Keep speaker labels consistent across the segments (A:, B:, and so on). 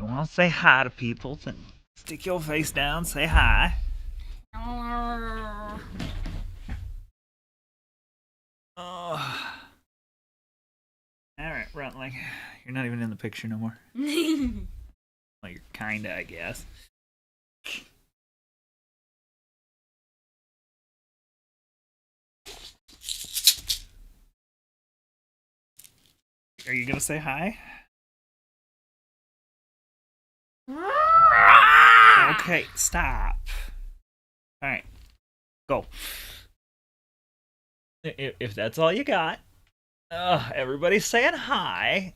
A: you want to say hi to people, then stick your face down, say hi. Oh. Alright, Runtling. You're not even in the picture no more. Well, you're kinda, I guess. Are you gonna say hi? Okay, stop. Alright, go. If that's all you got, everybody's saying hi,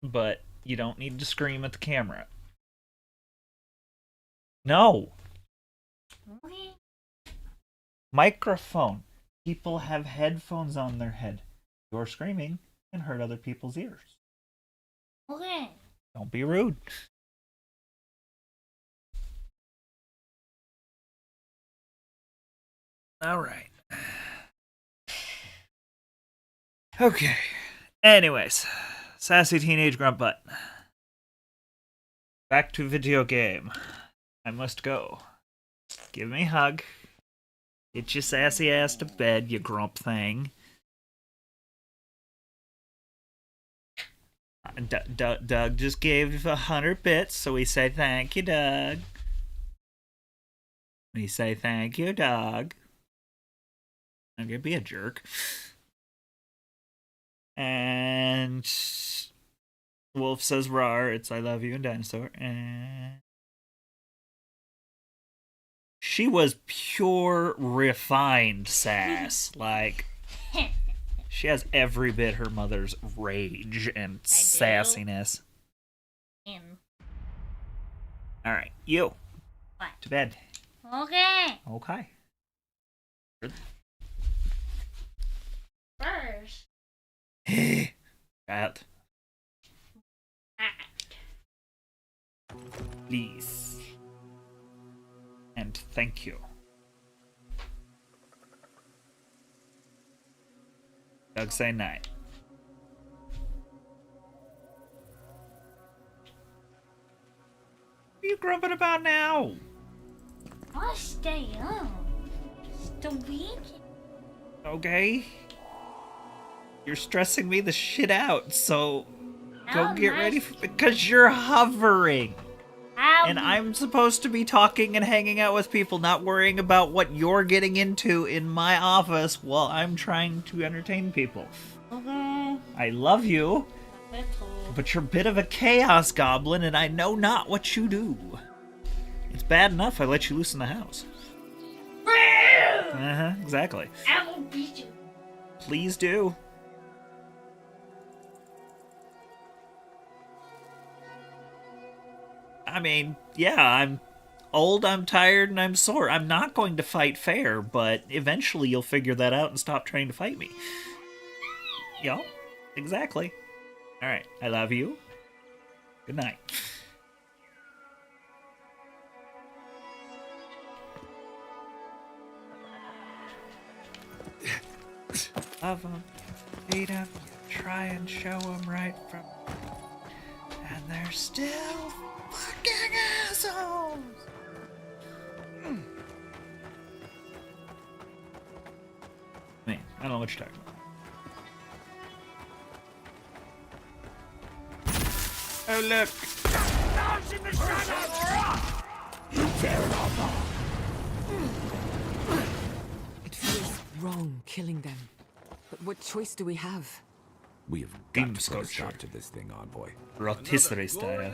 A: but you don't need to scream at the camera. No. Microphone. People have headphones on their head. You're screaming and hurt other people's ears.
B: Okay.
A: Don't be rude. All right. Okay. Anyways, sassy teenage grunt butt. Back to video game. I must go. Give me a hug. Get your sassy ass to bed, you grump thing. Doug just gave 100 bits, so we say thank you, Doug. We say thank you, Doug. I'm gonna be a jerk. And Wolf says rawr, it's I love you and dinosaur. And she was pure refined sass. Like, she has every bit her mother's rage and sassiness. Alright, you.
B: What?
A: To bed.
B: Okay.
A: Okay.
B: First.
A: Child. Please. And thank you. Doug say night. What are you grumping about now?
B: I'll stay up. It's the weekend.
A: Okay. You're stressing me the shit out, so go get ready for, because you're hovering. And I'm supposed to be talking and hanging out with people, not worrying about what you're getting into in my office while I'm trying to entertain people.
B: Okay.
A: I love you, but you're a bit of a chaos goblin, and I know not what you do. It's bad enough I let you loose in the house. Exactly.
B: I will beat you.
A: Please do. I mean, yeah, I'm old, I'm tired, and I'm sore. I'm not going to fight fair, but eventually you'll figure that out and stop trying to fight me. Yo, exactly. Alright, I love you. Good night. Love them, hate them, try and show them right from... And they're still fucking assholes! Man, I don't know what you're talking about. Oh, look!
C: It feels wrong killing them. But what choice do we have?
D: We have got to put a stop to this thing, Envoy.
A: Rotisserie style.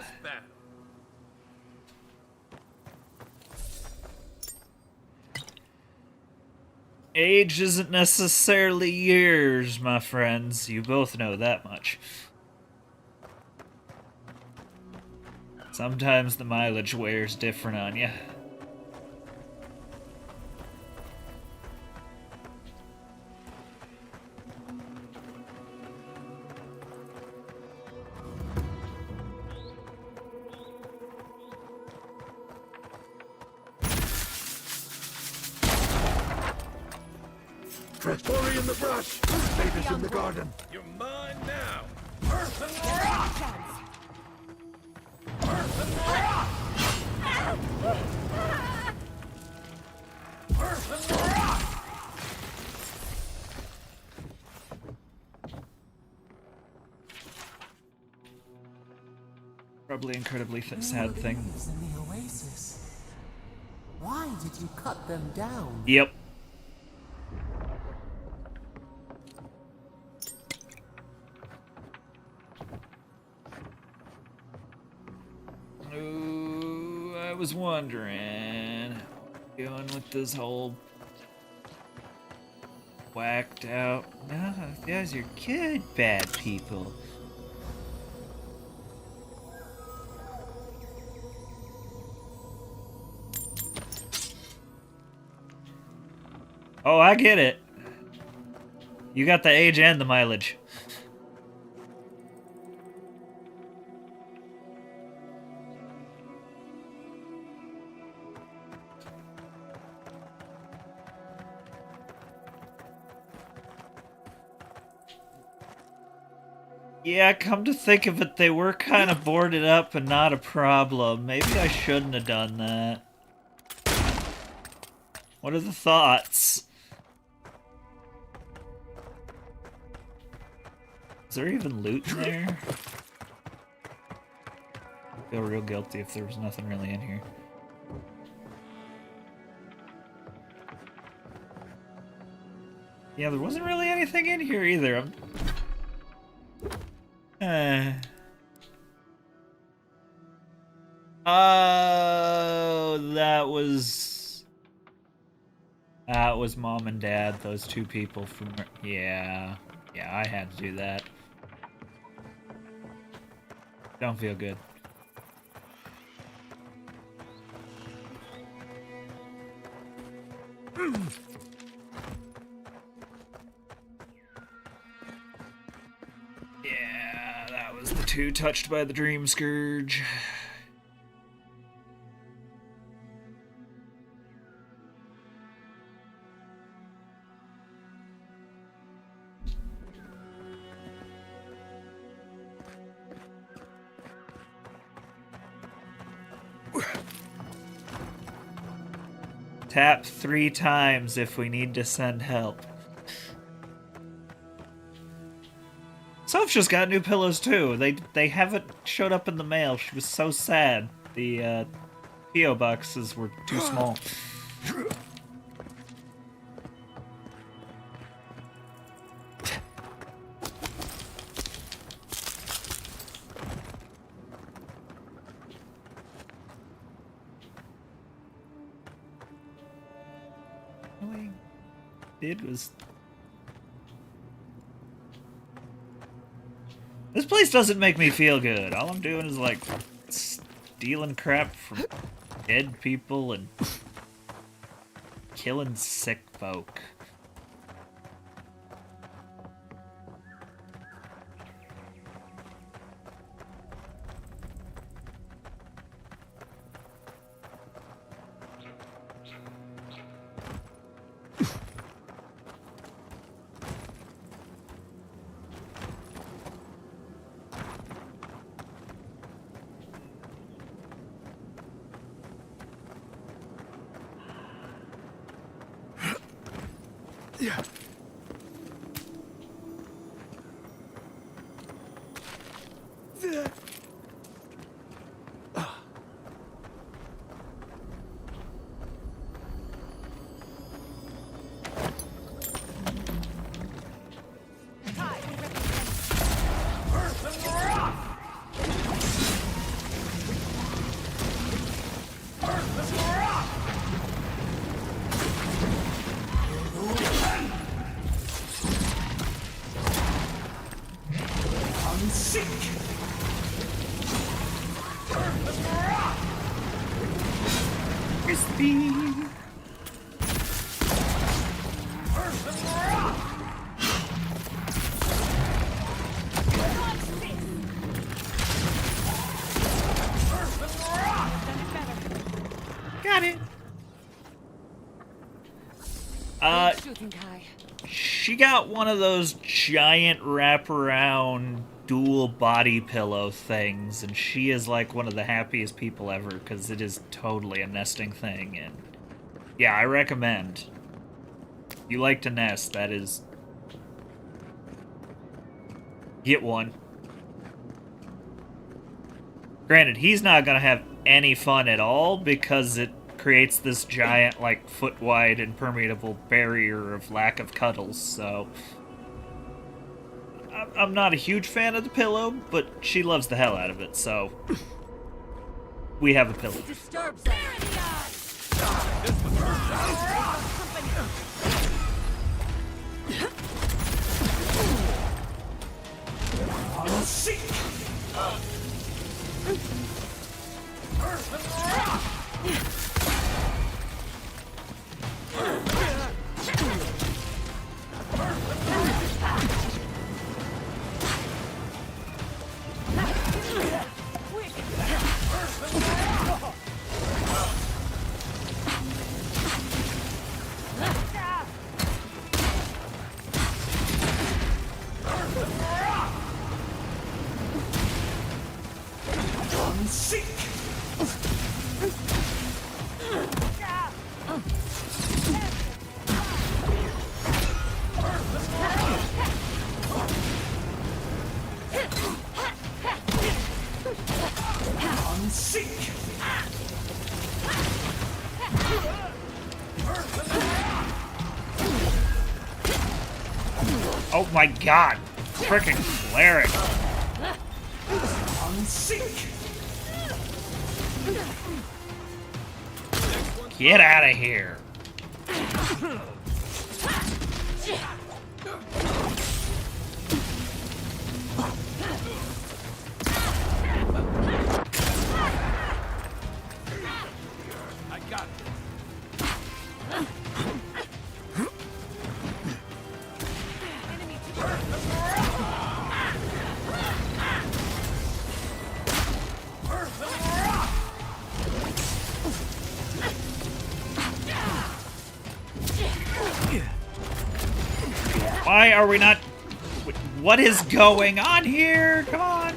A: Age isn't necessarily years, my friends. You both know that much. Sometimes the mileage wears different on you.
D: Trespori in the brush! Davis in the garden!
E: You're mine now!
A: Probably incredibly sad thing.
E: In the oasis. Why did you cut them down?
A: Yep. Ooh, I was wondering, going with this whole whacked out. No, you guys are good, bad people. Oh, I get it. You got the age and the mileage. Yeah, come to think of it, they were kind of boarded up and not a problem. Maybe I shouldn't have done that. What are the thoughts? Is there even loot in there? I feel real guilty if there was nothing really in here. Yeah, there wasn't really anything in here either. Oh, that was Mom and Dad, those two people from... Yeah, I had to do that. Don't feel good. Yeah, that was the two touched by the Dream Scourge. Tap 3 times if we need to send help. Soph just got new pillows too. They haven't showed up in the mail. She was so sad. The P.O. boxes were too small. All I did was... This place doesn't make me feel good. All I'm doing is like stealing crap from dead people and killing sick folk.
E: Yeah.
A: Got it.
C: Shooting Kai.
A: She got one of those giant wraparound dual body pillow things, and she is like one of the happiest people ever because it is totally a nesting thing. And yeah, I recommend. You like to nest, that is... Get one. Granted, he's not gonna have any fun at all because it creates this giant, like, foot-wide impermeable barrier of lack of cuddles, so... I'm not a huge fan of the pillow, but she loves the hell out of it, so... we have a pillow.
C: Disturbs us.
A: Oh my god! Frickin' cleric! Get out of here! Why are we not... What is going on here? Come on!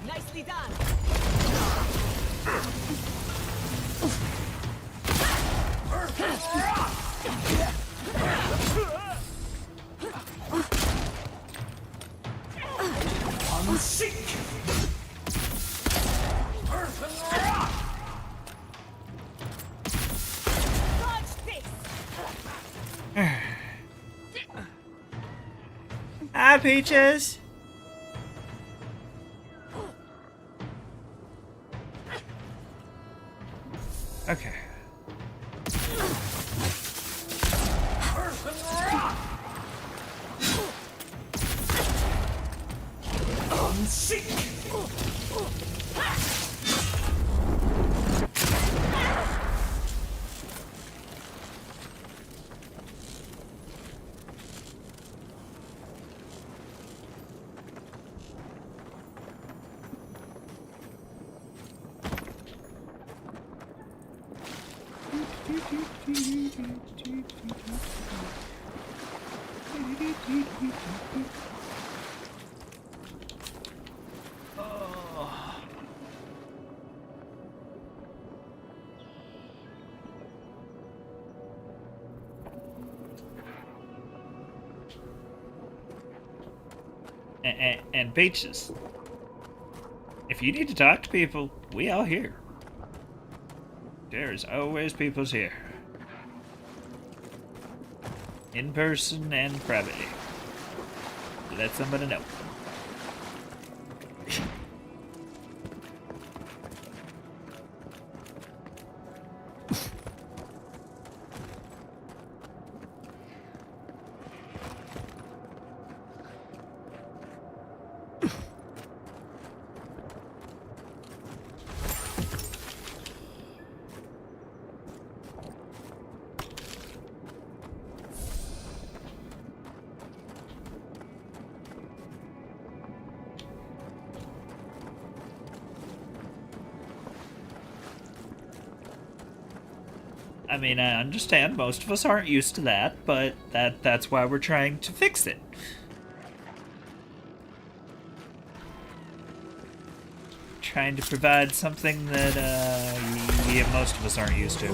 C: Nicely done.
A: Hi, Peaches! Okay. And Peaches, if you need to talk to people, we all here. There's always people's here. In person and privately. Let somebody know. I mean, I understand most of us aren't used to that, but that's why we're trying to fix it. trying to provide something that yeah, most of us aren't used to.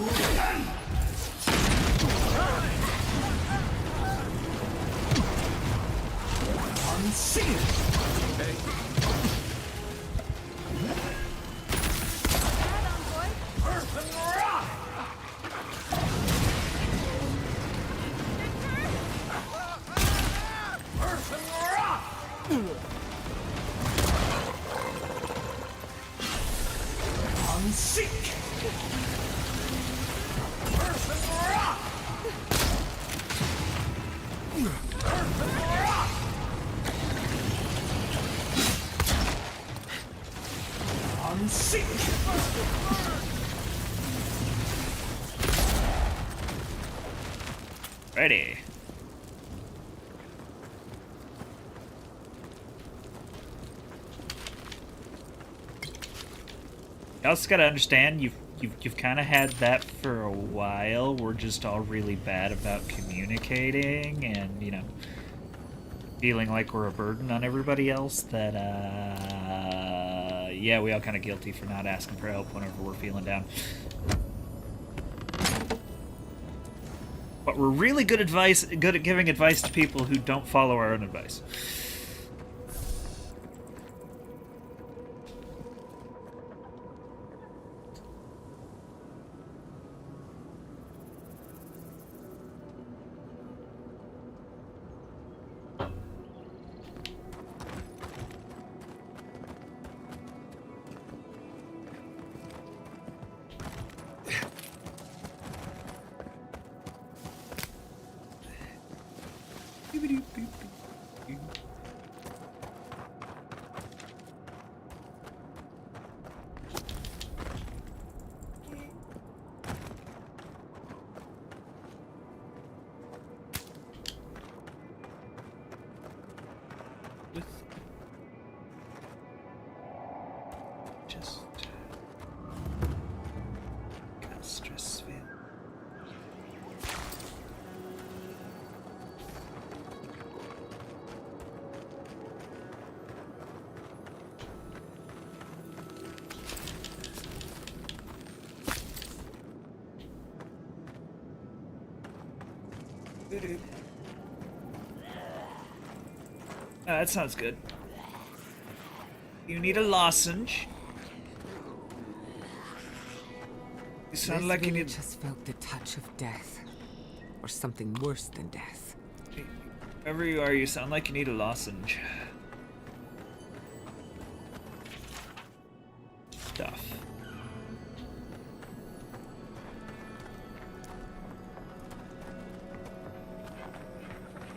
A: Ready. You also gotta understand, you've kind of had that for a while. We're just all really bad about communicating, and you know, feeling like we're a burden on everybody else. That yeah, we all kind of guilty for not asking for help whenever we're feeling down. But we're really good at giving advice to people who don't follow our own advice. Just got stress feel. That sounds good. You need a lozenge. You sound like you need.
C: This village has felt the touch of death, or something worse than death.
A: Wherever you are, you sound like you need a lozenge. Stuff.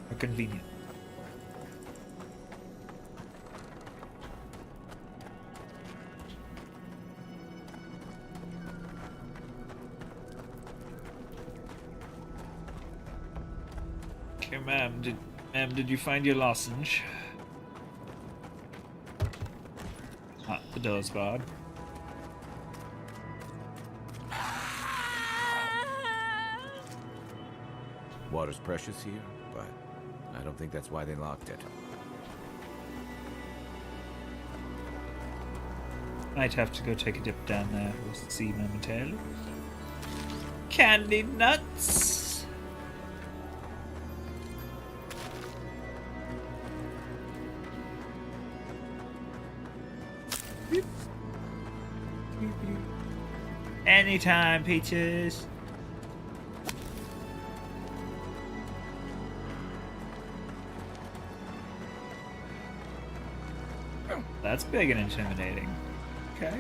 A: How convenient. Okay, ma'am, did you find your lozenge? Ah, the door's barred.
D: Water's precious here, but I don't think that's why they locked it.
A: Might have to go take a dip down there. We'll see momentarily. Candy nuts! Anytime, Peaches. That's big and intimidating. Okay.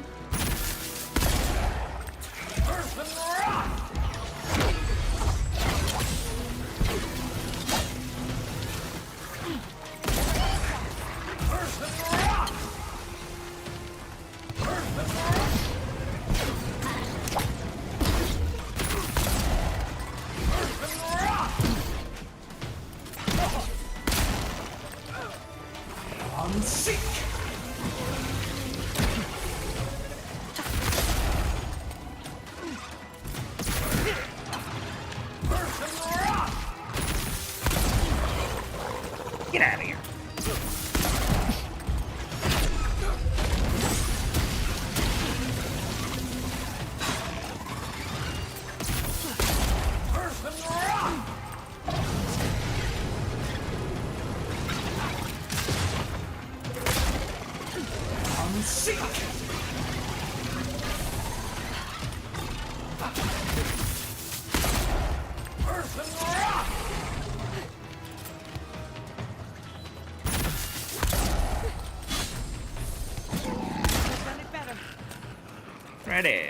A: Get out of here. Ready.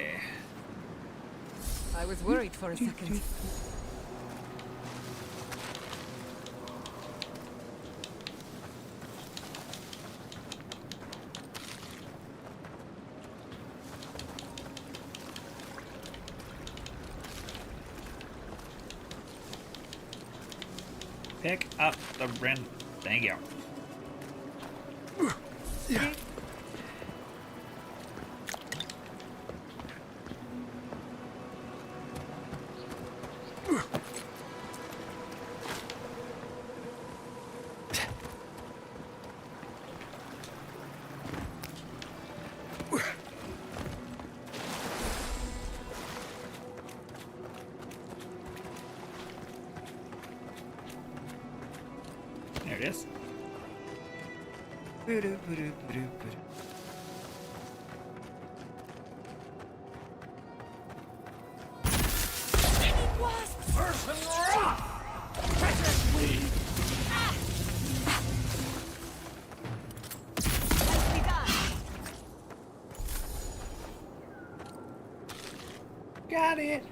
C: I was worried for a second.
A: Pick up the rim. Thank you. There it is. Got it.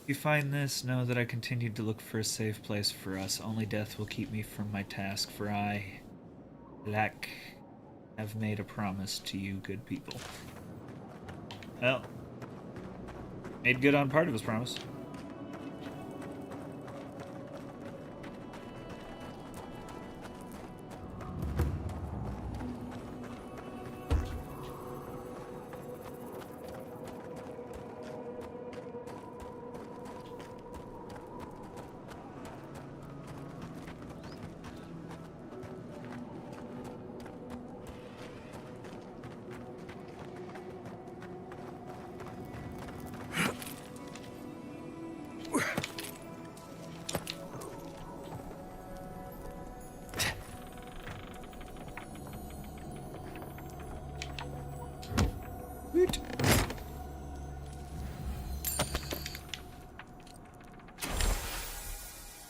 A: If you find this, know that I continued to look for a safe place for us. Only death will keep me from my task, for I, Lack, have made a promise to you, good people. Well, made good on part of his promise.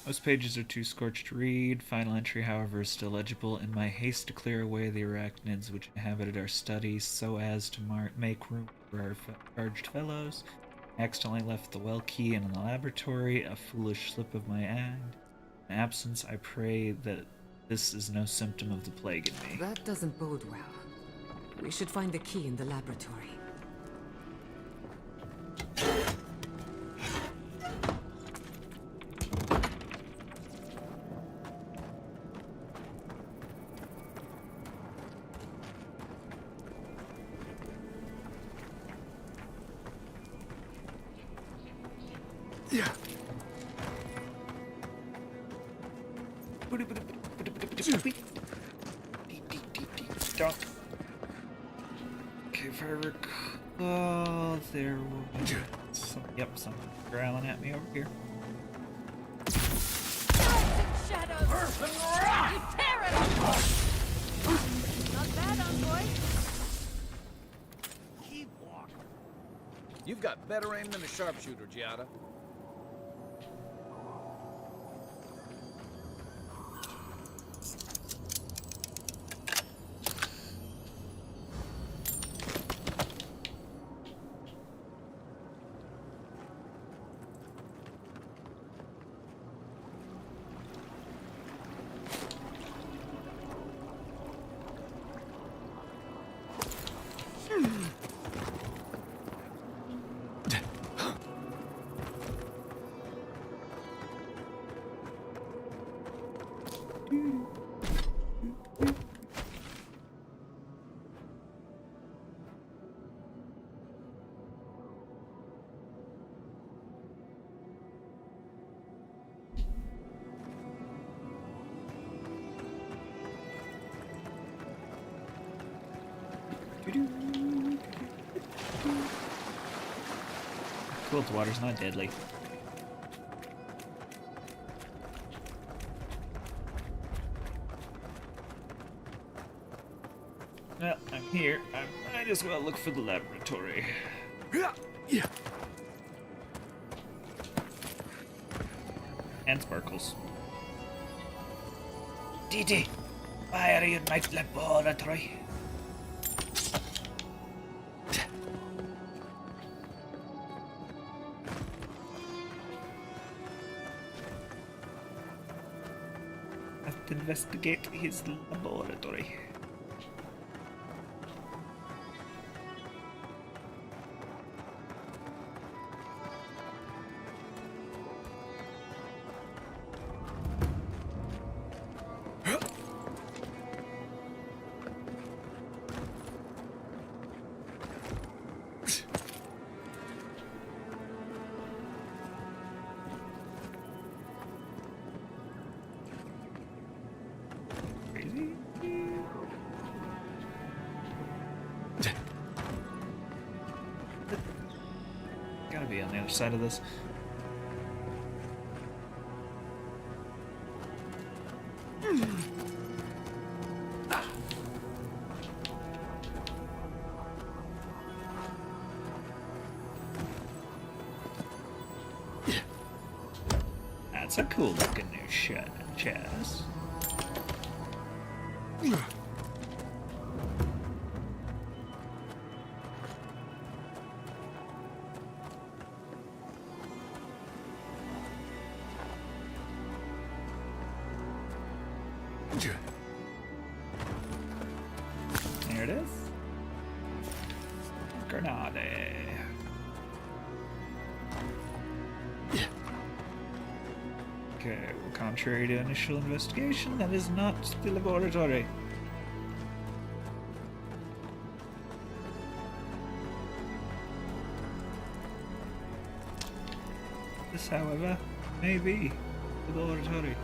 A: Most pages are too scorched to read. Final entry, however, is still legible. In my haste to clear away the arachnids which inhabited our studies so as to make room for our charged fellows, I accidentally left the well key in the laboratory, a foolish slip of my hand. In absence, I pray that this is no symptom of the plague in me.
C: That doesn't bode well. We should find the key in the laboratory.
A: Don't. Okay, if I recall, there was some, something growling at me over here.
D: You've got better aim than a sharpshooter, Giada.
A: Cool, the water's not deadly. Well, I'm here. I might as well look for the laboratory.
F: Yeah.
A: And sparkles. DD, why are you in my laboratory? I have to investigate his laboratory. Crazy. Gotta be on the other side of this. That's a cool looking new chest. There it is. Grenade. Okay, well, contrary to initial investigation, that is not the laboratory. This, however, may be the laboratory.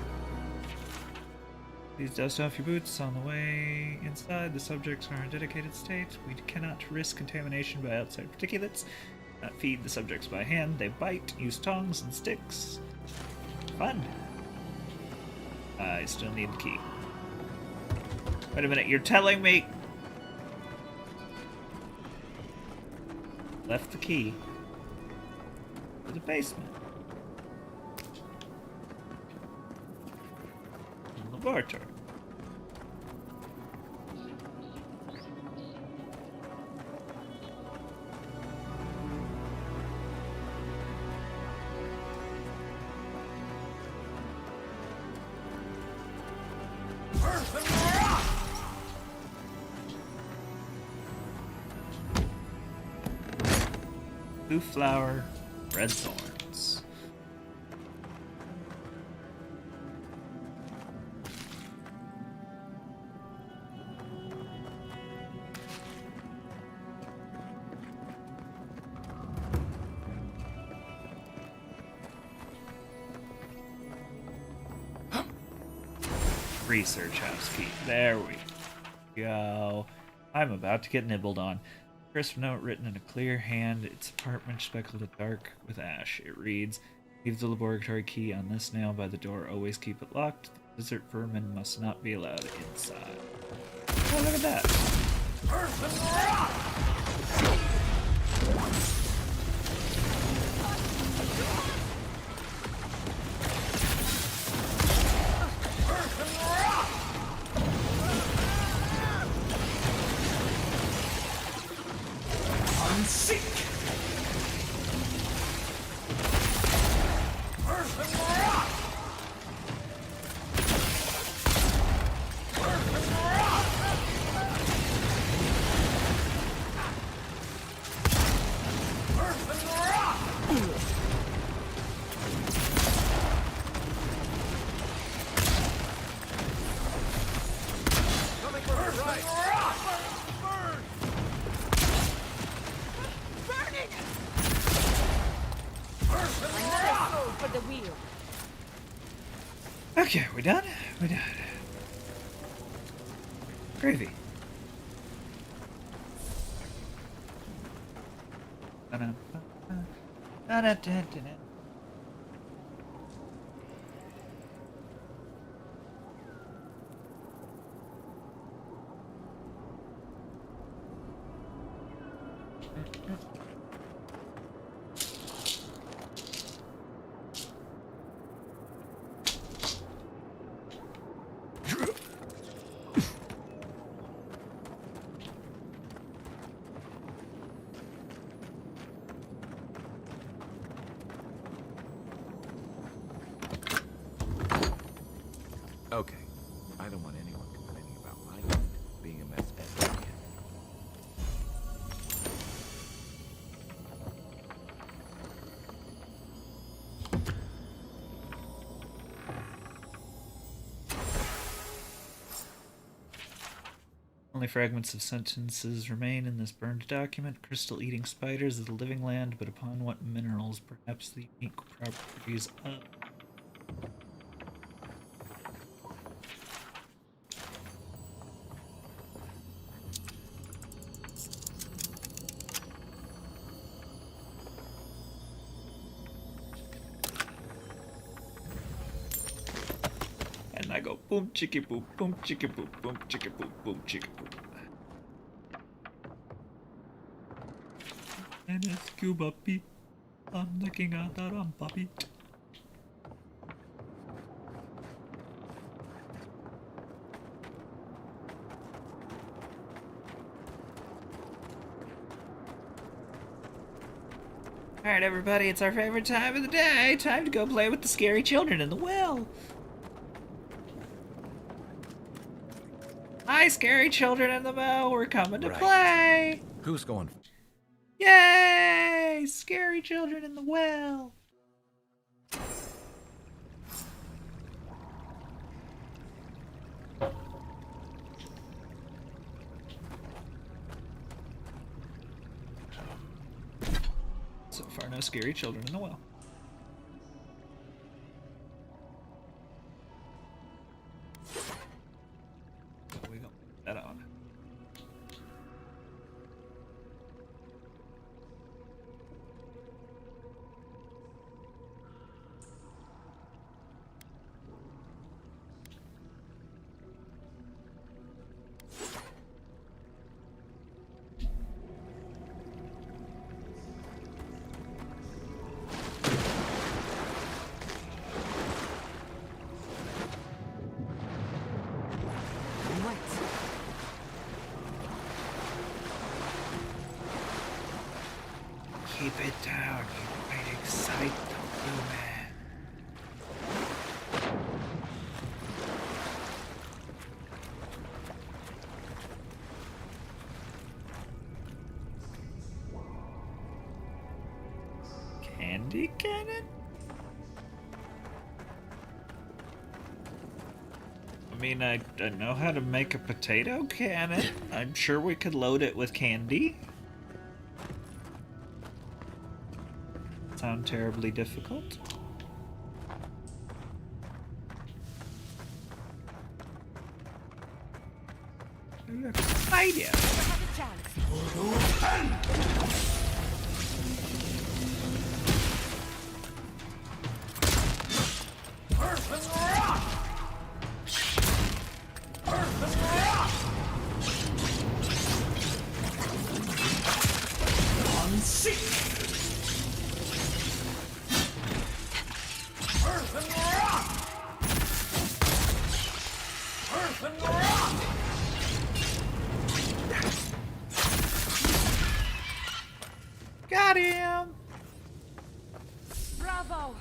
A: Please dust off your boots on the way inside. The subjects are in a dedicated state. We cannot risk contamination by outside particulates. Not feed the subjects by hand. They bite, use tongs and sticks. Fun. I still need the key. Wait a minute, you're telling me... Left the key to the basement. Laboratory. Blue flower, red thorns. Research house key. There we go. I'm about to get nibbled on. Crisp note written in a clear hand. Its apartment speckled in dark with ash. It reads, "Leave the laboratory key on this nail by the door. Always keep it locked. The lizard vermin must not be allowed inside." Oh, look at that. Okay, we done? We done. Gravy.
D: Okay. I don't want anyone complaining about my mind being a mess ever again.
A: Only fragments of sentences remain in this burned document. Crystal eating spiders is a living land, but upon what minerals? Perhaps the unique properties of. And I go boom chicka boop, boom chicka boop, boom chicka boop, boom chicka boop. And it's Cuba Pete. I'm the king of the rumpa beat. Alright, everybody, it's our favorite time of the day. Time to go play with the scary children in the well. Hi, scary children in the well. We're coming to
D: Right.
A: play.
D: Who's going?
A: Yay! Scary children in the well. So far, no scary children in the well. So we go that on.
C: Right.
A: Keep it down. You might excite the woman. Candy cannon? I mean, I know how to make a potato cannon. I'm sure we could load it with candy. Sound terribly difficult? Look, idea.
C: Have a chance.
A: Got him!
C: Bravo.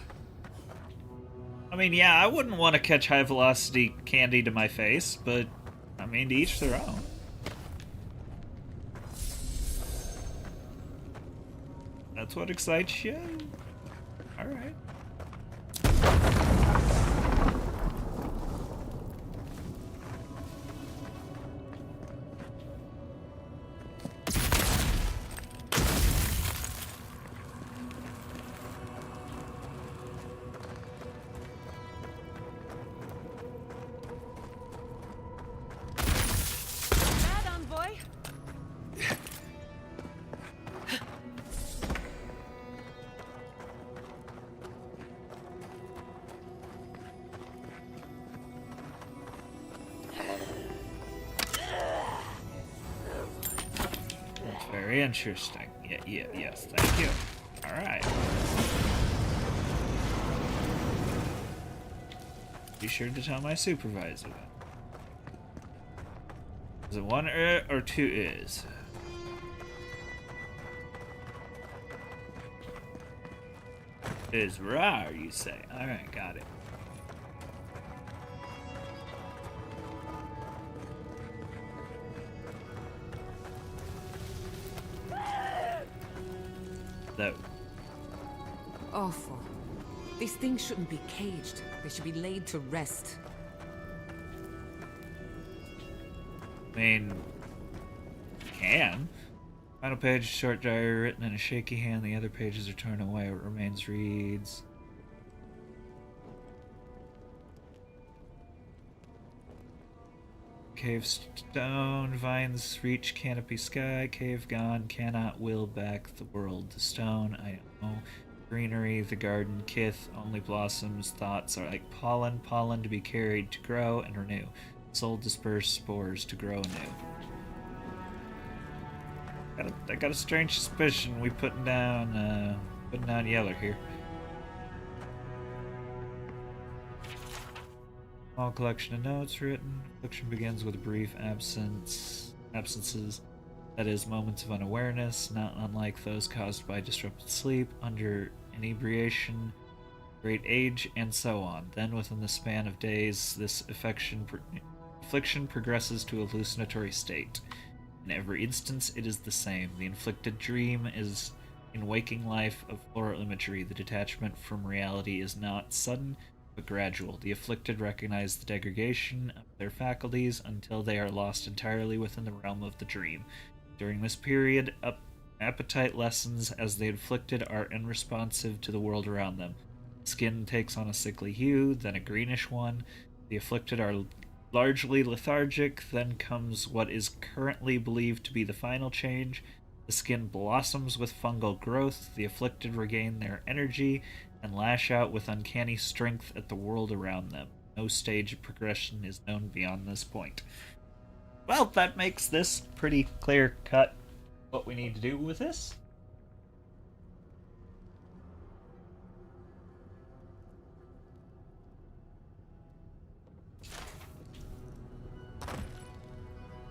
A: I mean, yeah, I wouldn't want to catch high velocity candy to my face, but I mean, to each their own. That's what excites you? Alright.
C: Bad envoy.
A: That's very interesting. Yes, thank you. Alright. Be sure to tell my supervisor that. Is it one or two is? Is rar, you say? Alright, got it. though.
C: Awful. These things shouldn't be caged. They should be laid to rest.
A: I mean, can. Final page, short diary written in a shaky hand. The other pages are torn away. What remains reads. Cave stone, vines reach canopy sky. Cave gone, cannot will back the world to stone. I know. Greenery, the garden, kith, only blossoms. Thoughts are like pollen, pollen to be carried to grow and renew. Soul disperse spores to grow anew. I got a strange suspicion we putting down Yeller here. Small collection of notes written. Collection begins with a brief absences, that is, moments of unawareness, not unlike those caused by disrupted sleep, under inebriation, great age, and so on. Then, within the span of days, this affliction progresses to a hallucinatory state. In every instance, it is the same. The inflicted dream is in waking life of floral imagery. The detachment from reality is not sudden, but gradual. The afflicted recognize the degradation of their faculties until they are lost entirely within the realm of the dream. During this period, appetite lessens as the afflicted are unresponsive to the world around them. Skin takes on a sickly hue, then a greenish one. The afflicted are largely lethargic. Then comes what is currently believed to be the final change. The skin blossoms with fungal growth. The afflicted regain their energy and lash out with uncanny strength at the world around them. No stage of progression is known beyond this point. Well, that makes this pretty clear cut what we need to do with this.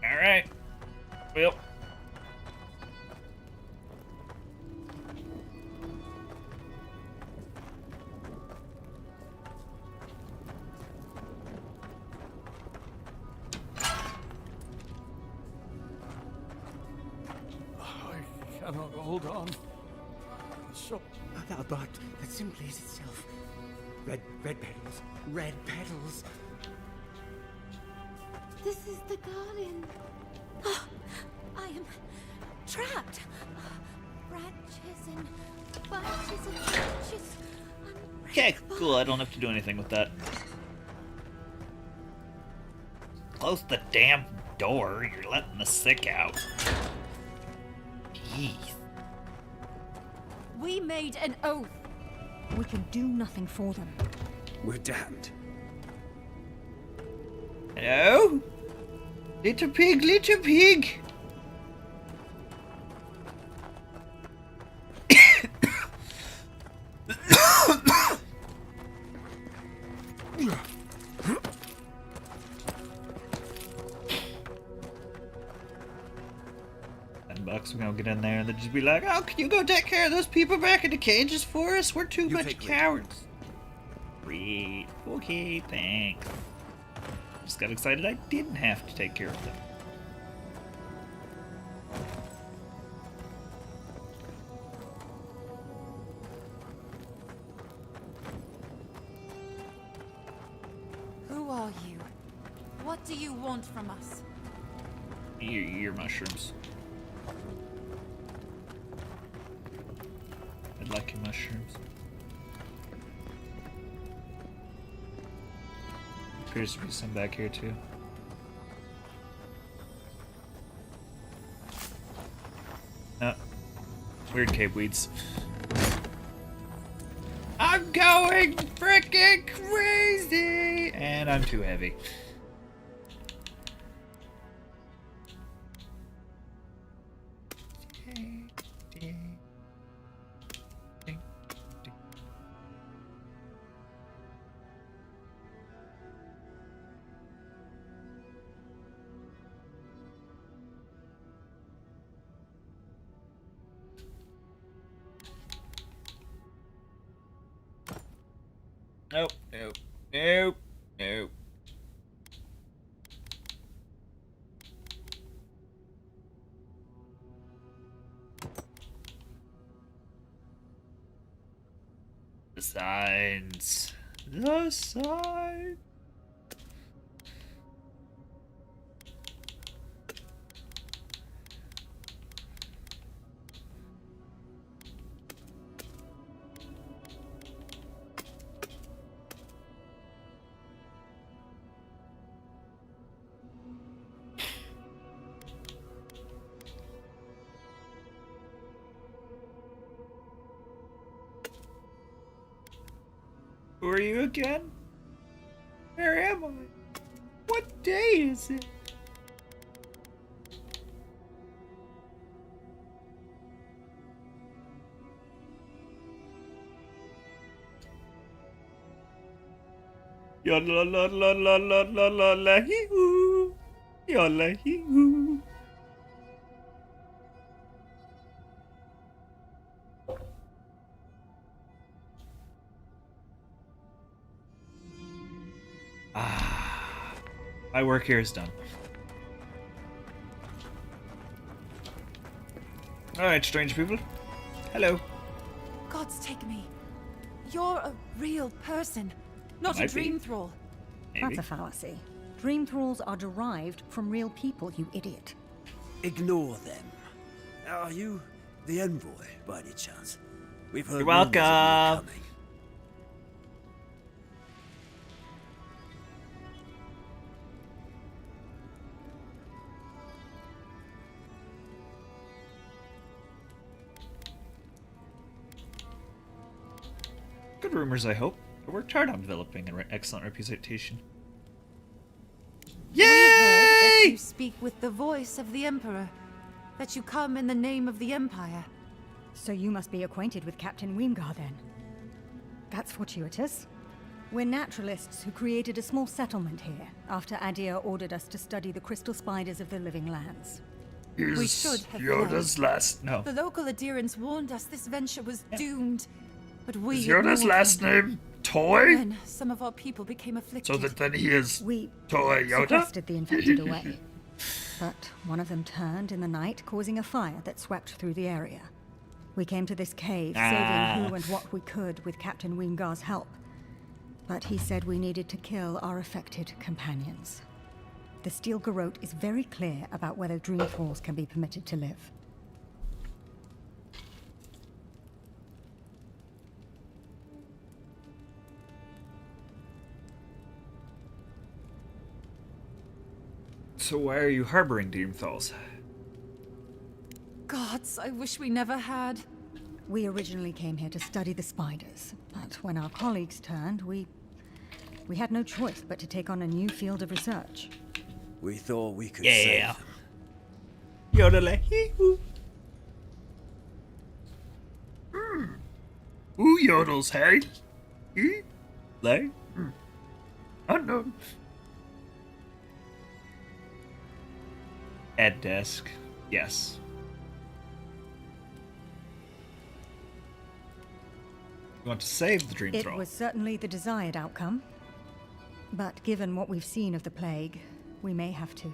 A: Alright. Well.
E: I cannot hold on. So, but that simply is itself. Red petals. Red petals.
F: This is the garden. Oh, I am trapped. Branches and bunches of branches.
A: Okay, cool. I don't have to do anything with that. Close the damn door. You're letting the sick out. Jeez.
F: We made an oath. We can do nothing for them.
E: We're damned.
A: Hello? Little pig, little pig. $10, we're gonna get in there and they'll just be like, oh, can you go take care of those people back in the cages for us? We're too much cowards. Great. Okay, thanks. Just got excited I didn't have to take care of them.
F: Who are you? What do you want from us?
A: Your mushrooms. I'd like your mushrooms. Appears to be some back here too. Oh. Weird cave weeds. I'm going frickin' crazy! And I'm too heavy. Nope, nope, nope, nope. signs. The sign. Who are you again? Where am I? What day is it? Yola la la la la la la la hee hoo. Yola hee hoo. My work here is done. Alright, strange people. Hello.
F: Gods take me. You're a real person, not a
A: Might be.
F: dream thrall.
A: Maybe.
G: That's a fallacy. Dream thralls are derived from real people, you idiot.
H: Ignore them. Are you the envoy, by any chance? We've heard
A: You're
H: rumors of you
A: welcome.
H: coming.
A: Good rumors, I hope. I worked hard on developing an excellent reputation.
F: We heard that
A: Yay!
F: you speak with the voice of the Emperor, that you come in the name of the Empire.
G: So you must be acquainted with Captain Weemgar then. That's fortuitous. We're naturalists who created a small settlement here after Adir ordered us to study the crystal spiders of the living lands.
F: We should have
A: Yoda's last. No.
F: The local adherents warned us this venture was doomed, but we
A: Is Yoda's
F: ignored
A: last
F: them.
A: name Toy?
F: Then some of our people became afflicted.
A: So that then he is
G: We
A: Toy Yoda?
G: sequestered the infected away. But one of them turned in the night, causing a fire that swept through the area. We came to this cave, saving who and what we could with Captain Weemgar's help. But he said we needed to kill our affected companions. The Steel Garrote is very clear about whether Dream Thralls can be permitted to live.
A: So why are you harboring Dream Thralls?
F: Gods, I wish we never had.
G: We originally came here to study the spiders, but when our colleagues turned, we had no choice but to take on a new field of research.
H: We thought we could
A: Yeah.
H: save them.
A: Yoda hee hoo. Who yodels, hey? He? Lay? Unknown. At desk. Yes. You want to save the Dream
G: It
A: Thrall?
G: was certainly the desired outcome. But given what we've seen of the plague, we may have to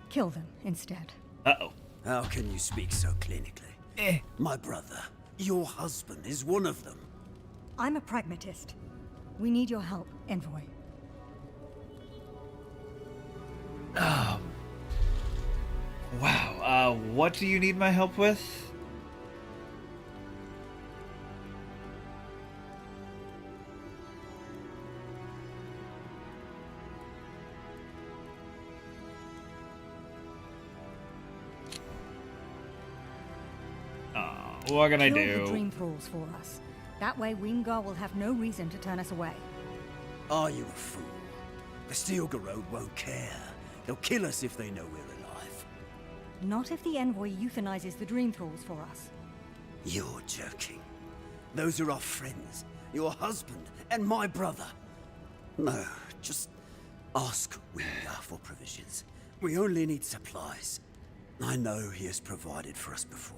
G: kill them instead.
A: Uh-oh.
H: How can you speak so clinically? My brother, your husband, is one of them.
G: I'm a pragmatist. We need your help, Envoy.
A: Wow. What do you need my help with? What can I
G: Kill
A: do?
G: the Dream Thralls for us. That way Weemgar will have no reason to turn us away.
H: Are you a fool? The Steel Garrote won't care. They'll kill us if they know we're alive.
G: Not if the Envoy euthanizes the Dream Thralls for us.
H: You're joking. Those are our friends, your husband, and my brother. No, just ask Weemgar for provisions. We only need supplies. I know he has provided for us before,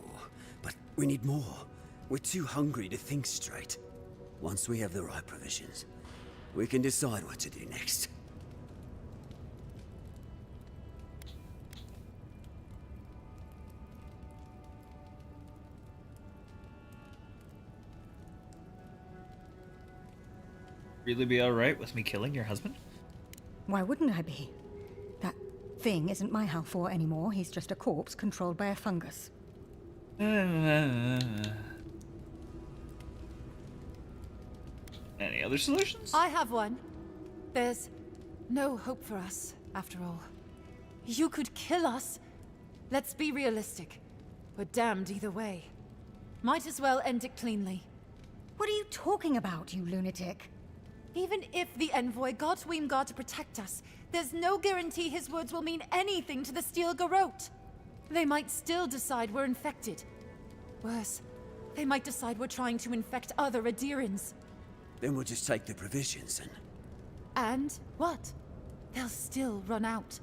H: but we need more. We're too hungry to think straight. Once we have the right provisions, we can decide what to do next.
A: really be alright with me killing your husband?
G: Why wouldn't I be? That thing isn't my Halfor anymore. He's just a corpse controlled by a fungus.
A: Any other solutions?
F: I have one. There's no hope for us, after all. You could kill us. Let's be realistic. We're damned either way. Might as well end it cleanly.
G: What are you talking about, you lunatic?
F: Even if the envoy got Weemgar to protect us, there's no guarantee his words will mean anything to the Steel Garrote. They might still decide we're infected. Worse, they might decide we're trying to infect other Adirans.
H: Then we'll just take the provisions and...
F: And what? They'll still run out.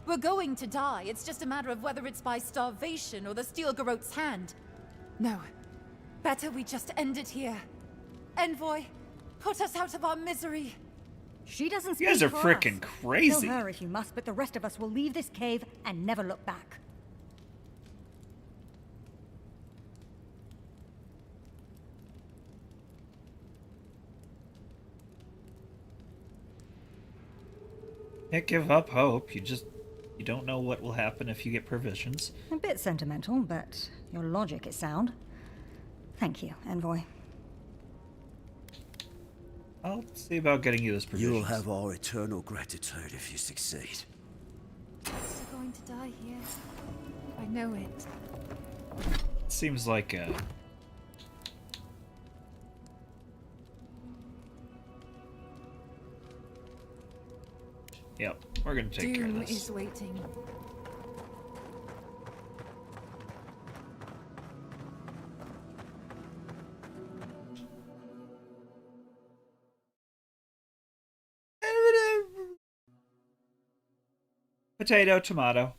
F: We're going to die. It's just a matter of whether it's by starvation or the Steel Garrote's hand. No. Better we just end it here. Envoy, put us out of our misery.
G: She doesn't speak
A: You guys are
G: for
A: freaking
G: us.
A: crazy.
G: Kill her if you must, but the rest of us will leave this cave and never look back.
A: Can't give up hope. You don't know what will happen if you get provisions.
G: A bit sentimental, but your logic is sound. Thank you, Envoy.
A: I'll see about getting you those provisions.
H: You'll have our eternal gratitude if you succeed.
F: We're going to die here. I know it.
A: Seems like Yep, we're gonna take care of
F: Doom
A: this.
F: is waiting.
A: Potato, tomato.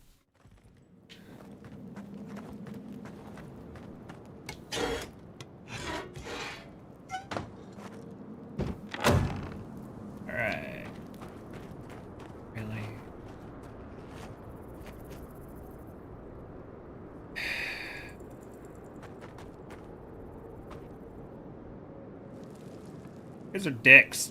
A: Alright. Really? These are dicks.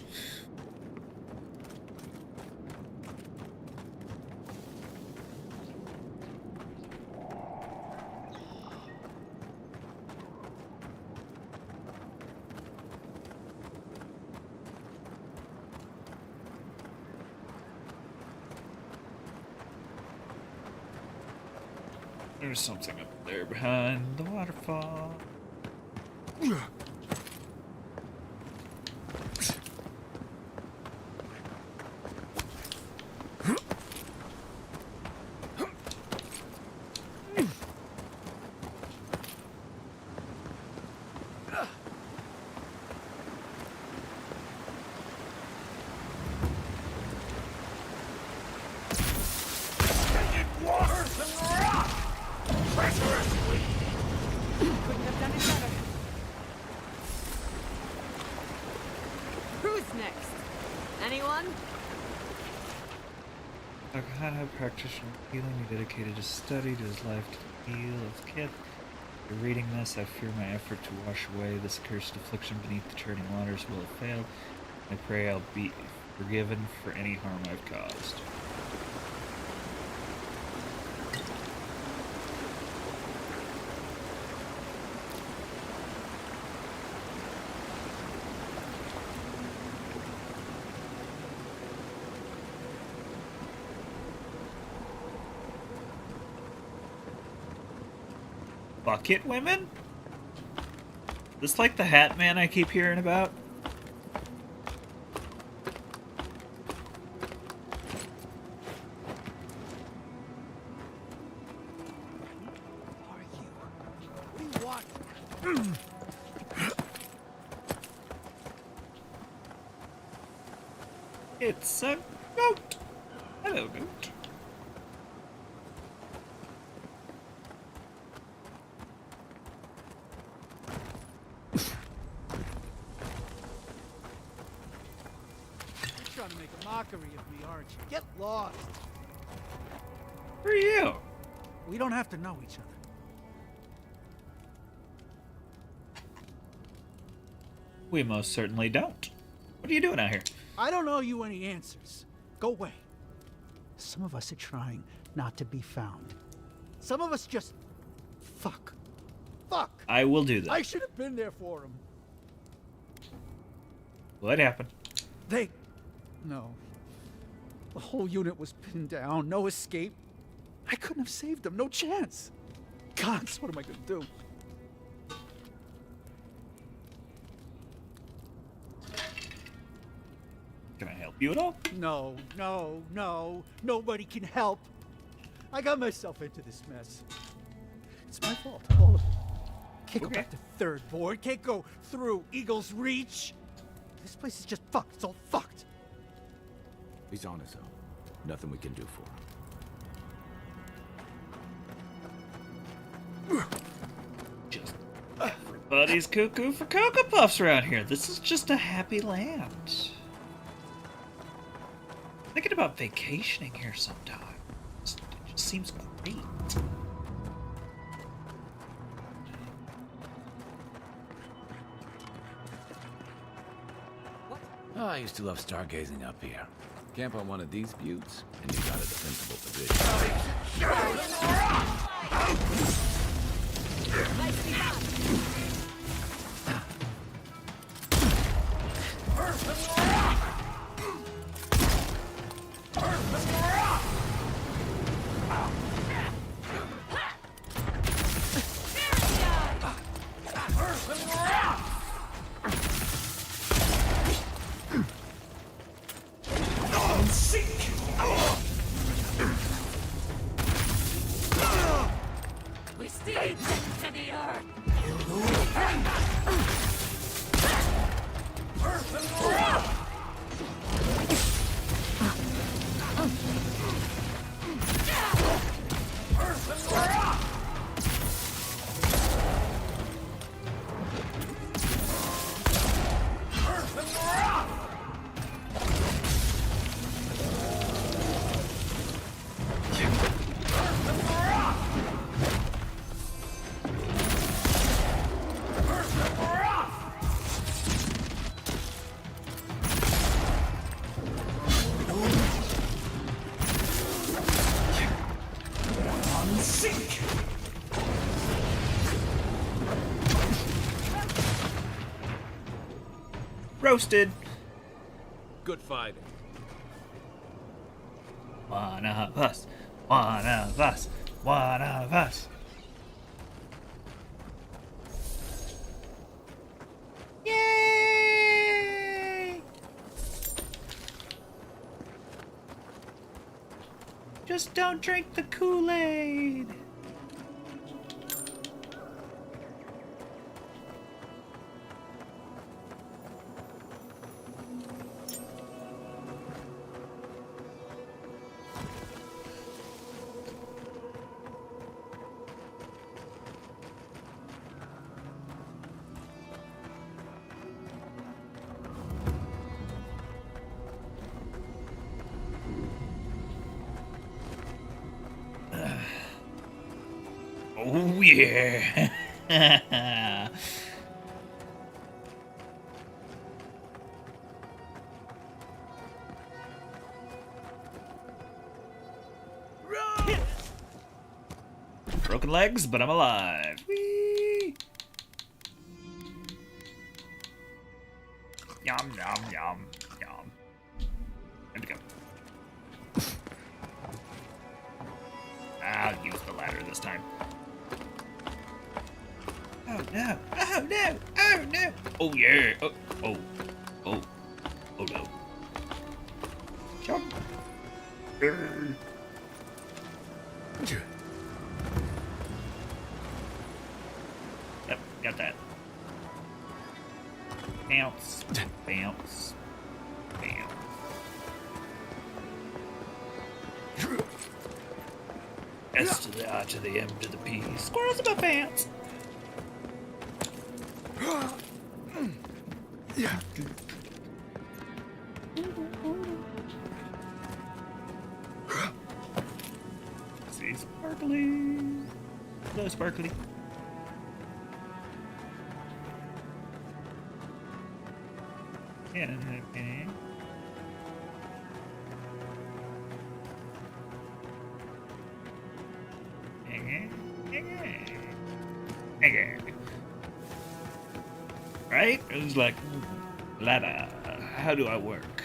A: There's something up there behind the waterfall.
C: Couldn't have done it better. Who's next? Anyone?
A: SciKotoc practitioner healing, he dedicated his study to his life to heal his kith. After reading this, I fear my effort to wash away this cursed affliction beneath the churning waters will have failed. I pray I'll be forgiven for any harm I've caused. Bucket women? This like the Hat Man I keep hearing about? It's a goat. Hello, goat.
E: You're trying to make a mockery of me, aren't you? Get lost.
A: Who are you?
E: We don't have to know each other.
A: We most certainly don't. What are you doing out here?
E: I don't owe you any answers. Go away. Some of us are trying not to be found. Some of us just... Fuck.
A: I will do that.
E: I should have been there for him.
A: What happened?
E: No. The whole unit was pinned down. No escape. I couldn't have saved them. No chance. Gods, what am I gonna do?
A: Can I help you at all?
E: No. Nobody can help. I got myself into this mess. It's my fault, all of it. Can't go back to third board. Can't go through Eagle's Reach. This place is just fucked. It's all fucked.
D: He's on his own. Nothing we can do for him.
A: Just everybody's cuckoo for Cocoa Puffs around here. This is just a happy land. Thinking about vacationing here sometime. It just seems great.
D: Oh, I used to love stargazing up here. Camp on one of these buttes, and you got a defensible position.
A: Roasted.
D: Good fighting.
A: One of us. One of us. One of us. Yay! Just don't drink the Kool-Aid. Oh yeah. Broken legs, but I'm alive. Whee! Yum, yum, yum, yum. Time to go. I'll use the ladder this time. Oh no! Oh no! Oh no! Oh yeah! Oh! Oh! Oh! Oh no! Jump! Yep, got that. Bounce, bounce, bounce. S to the I to the M to the P. Squirrels in my pants.
E: Yeah.
A: See, sparkly. Hello, sparkly. Yeah. Right? It was like, ladder. How do I work?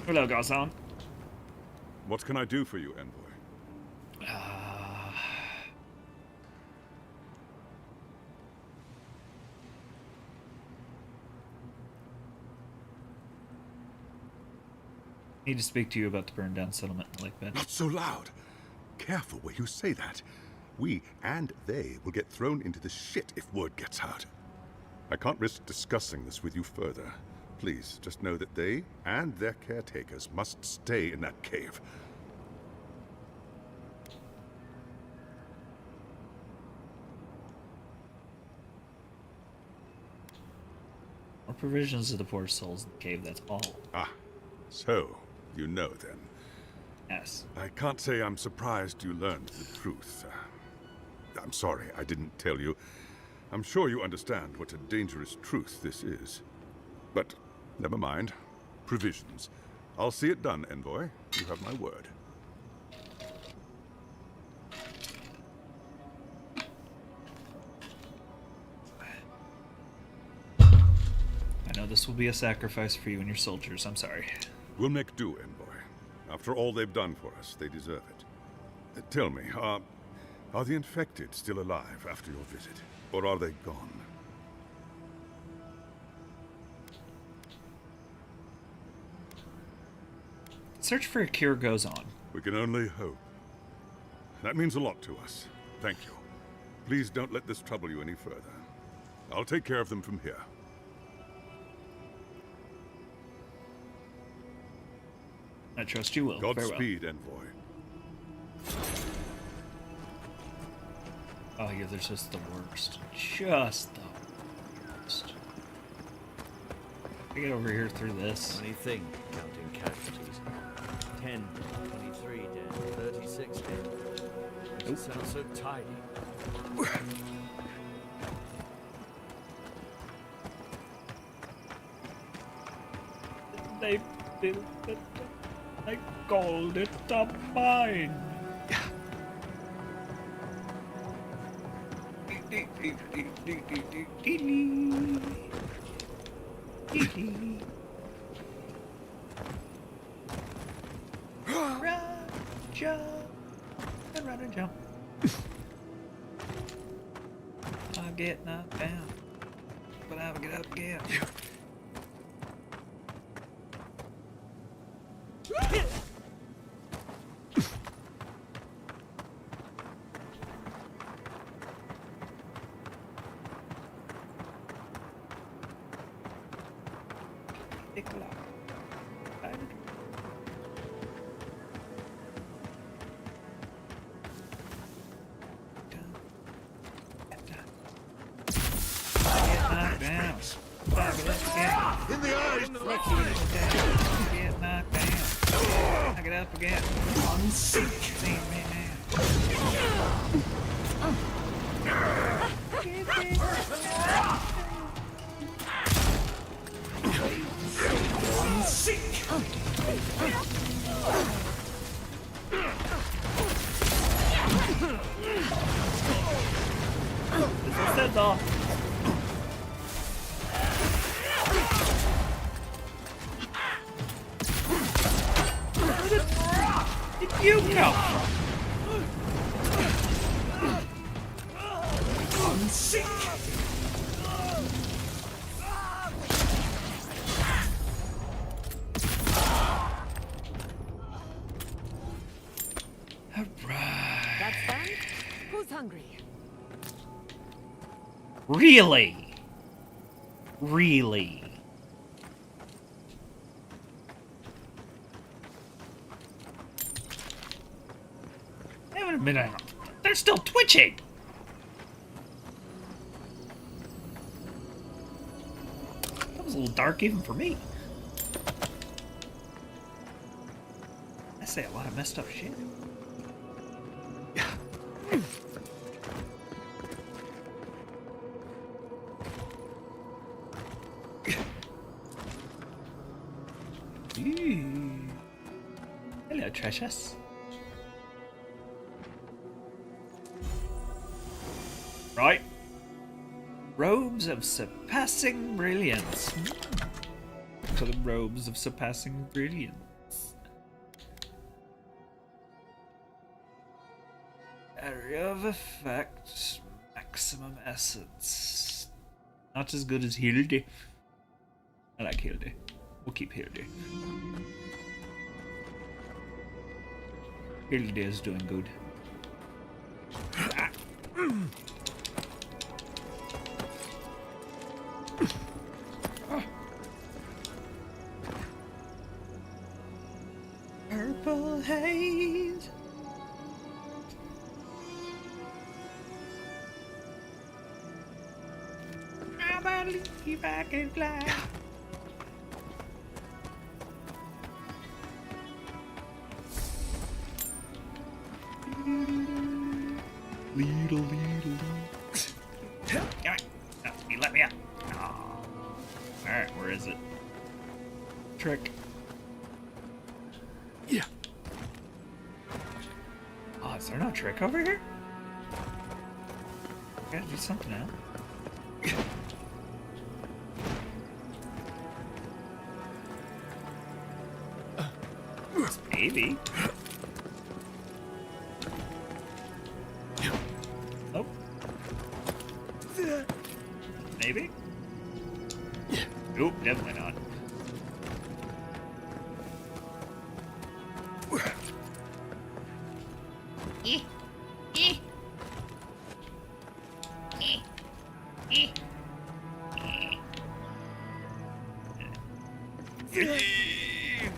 A: Hello, Garçon.
I: What can I do for you, Envoy?
A: Need to speak to you about the burned down settlement in Lake Bend.
I: Not so loud. Careful where you say that. We and they will get thrown into the shit if word gets out. I can't risk discussing this with you further. Please, just know that they and their caretakers must stay in that cave.
A: More provisions of the poor souls in the cave, that's all.
I: Ah, so you know then.
A: Yes.
I: I can't say I'm surprised you learned the truth. I'm sorry I didn't tell you. I'm sure you understand what a dangerous truth this is. But never mind. Provisions. I'll see it done, Envoy. You have my word.
A: I know this will be a sacrifice for you and your soldiers. I'm sorry.
I: We'll make do, Envoy. After all they've done for us, they deserve it. Tell me, are the infected still alive after your visit? Or are they gone?
A: Search for a cure goes on.
I: We can only hope. That means a lot to us. Thank you. Please don't let this trouble you any further. I'll take care of them from here.
A: I trust you will.
I: Godspeed, Envoy.
A: Oh yeah, there's just the worst. Just the worst. I get over here through this.
J: Anything counting casualties. 10, 23 dead, 36 dead. It sounds so tidy.
A: They built it. I called it a mine. Run, jump, and run and jump. I get knocked down, but I will get up again.
I: In the eyes!
A: Get knocked down. Knock it up again. See me now. This is off. You come from? Sick. All right.
C: That's done? Who's hungry?
A: Really? Really? Wait a minute. They're still twitching. little dark even for me. I say a lot of messed up shit. Hello, Trishus. Right. Robes of surpassing brilliance. To the robes of surpassing brilliance. Area of effect. Maximum essence. Not as good as Hilde. I like Hilde. We'll keep Hilde. Hilde is doing good. Ah. Purple haze. I believe I can fly. Little. Damn it. No, you let me out. Oh. Alright, where is it? Trick.
I: Yeah.
A: Oh, is there no trick over here? Gotta do something now. Maybe. Nope. Maybe. Nope, definitely not.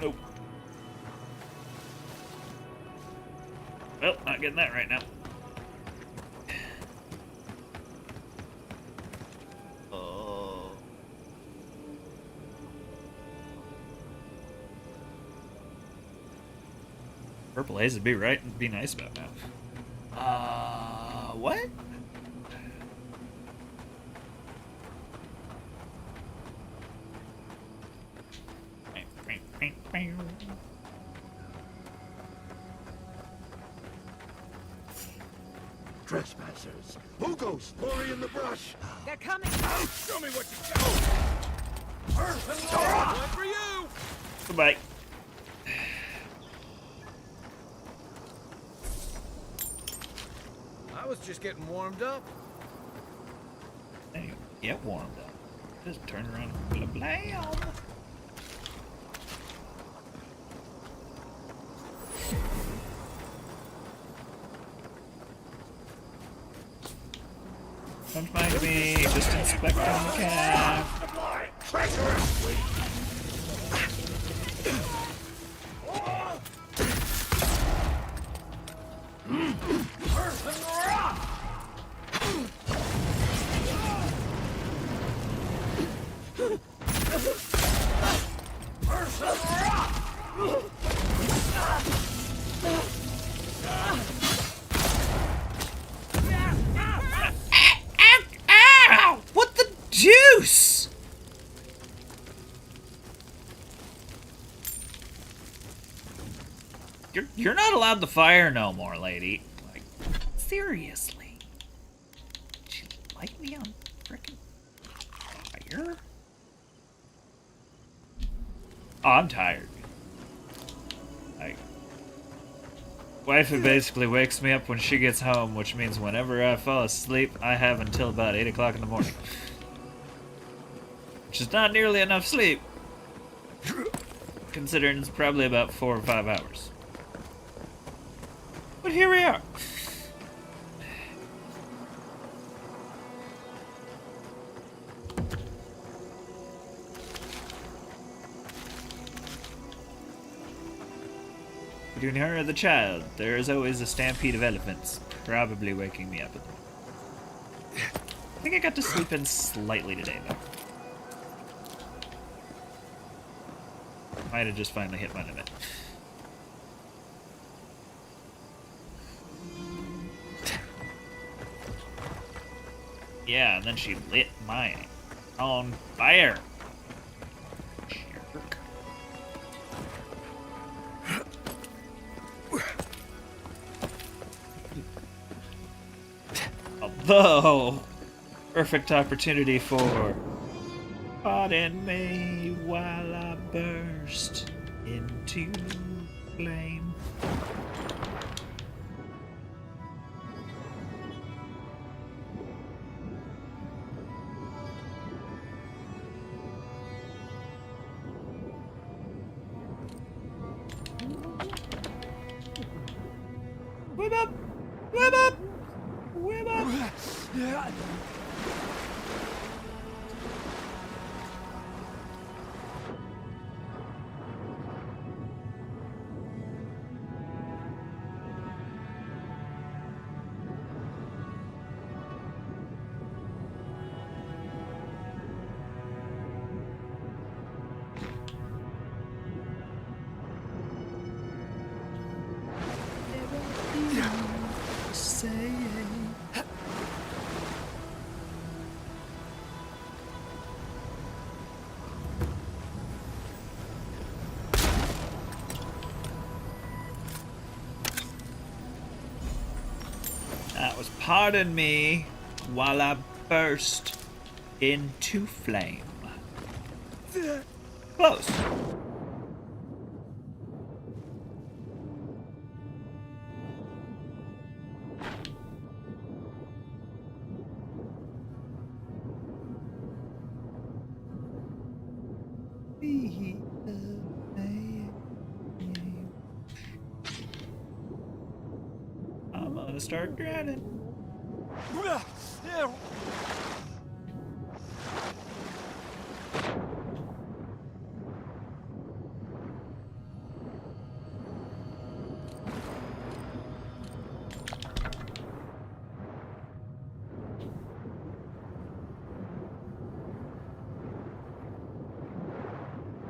A: Nope. Well, not getting that right now. Oh. Purple haze would be right and be nice about now. What?
I: Trespassers. Who goes furry in the brush?
C: They're coming!
I: Show me what you got.
J: One for you!
A: Goodbye.
J: I was just getting warmed up.
A: Hey, get warmed up. Just turn around and blam. Don't mind me, just inspecting the cab. Ow! What the juice? You're not allowed to fire no more, lady. Like, seriously. Did you like me on frickin' fire? Oh, I'm tired. Like, wife basically wakes me up when she gets home, which means whenever I fall asleep, I have until about 8 o'clock in the morning. Which is not nearly enough sleep, considering it's probably about 4 or 5 hours. But here we are. Between her and the child, there is always a stampede of elephants, probably waking me up at the moment. I think I got to sleep in slightly today, though. Might have just finally hit my limit. Yeah, and then she lit mine on fire. Jerk. Although, perfect opportunity for pardon me while I burst into flame. Whip up! Whip up! Whip up! That was pardon me while I burst into flame. Close. I'm gonna start drowning.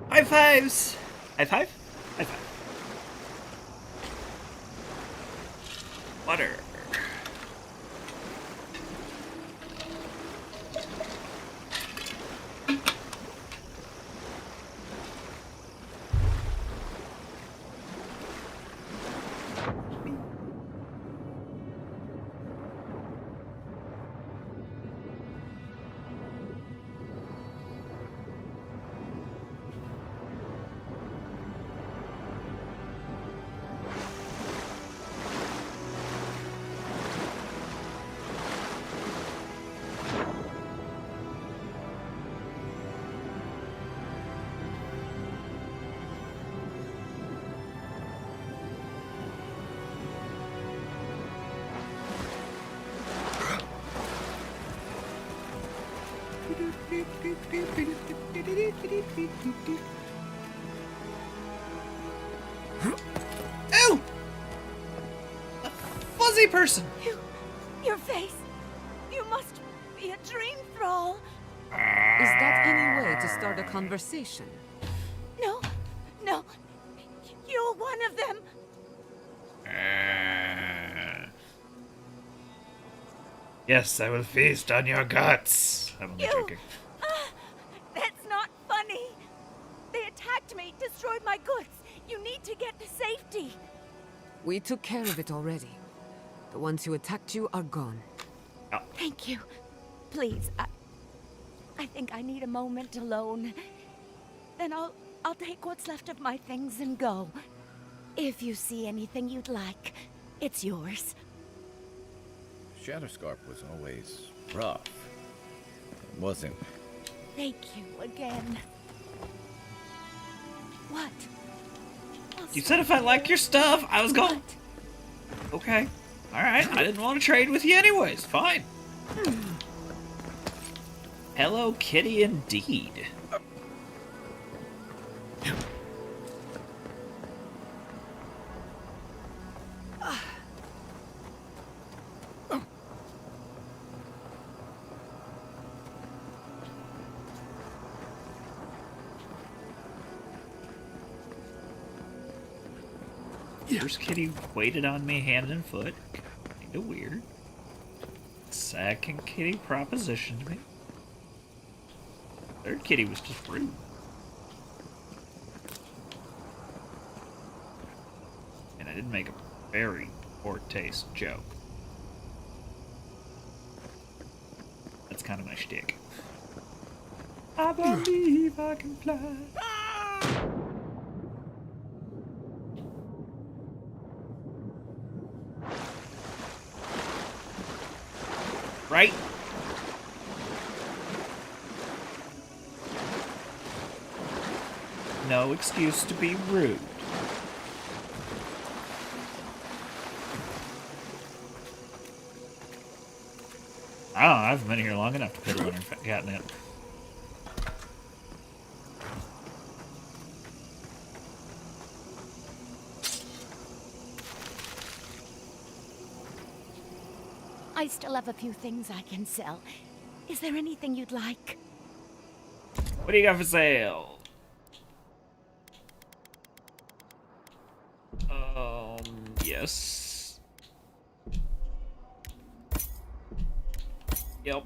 A: High fives! High five? High five. Water. Ow! A fuzzy person!
F: Your face. You must be a dream thrall.
C: Is that any way to start a conversation?
F: No, no. You're one of them.
A: Yes, I will feast on your guts. I'm only joking.
F: That's not funny. They attacked me, destroyed my goods. You need to get to safety.
C: We took care of it already. The ones who attacked you are gone.
F: Thank you. Please, I think I need a moment alone. Then I'll take what's left of my things and go. If you see anything you'd like, it's yours.
D: Shatterscarp was always rough. It wasn't.
F: Thank you again. What?
A: You said if I like your stuff, I was going. Okay. Alright, I didn't want to trade with you anyways. Fine. Hello Kitty indeed. First kitty waited on me hand and foot. Kinda weird. Second kitty propositioned me. Third kitty was just rude. And I did make a very poor taste joke. That's kind of my shtick. I believe I can fly. Right? No excuse to be rude. I don't know, I haven't been here long enough to put her on her catnip.
K: I still have a few things I can sell. Is there anything you'd like?
A: What do you got for sale? Yes. Yep.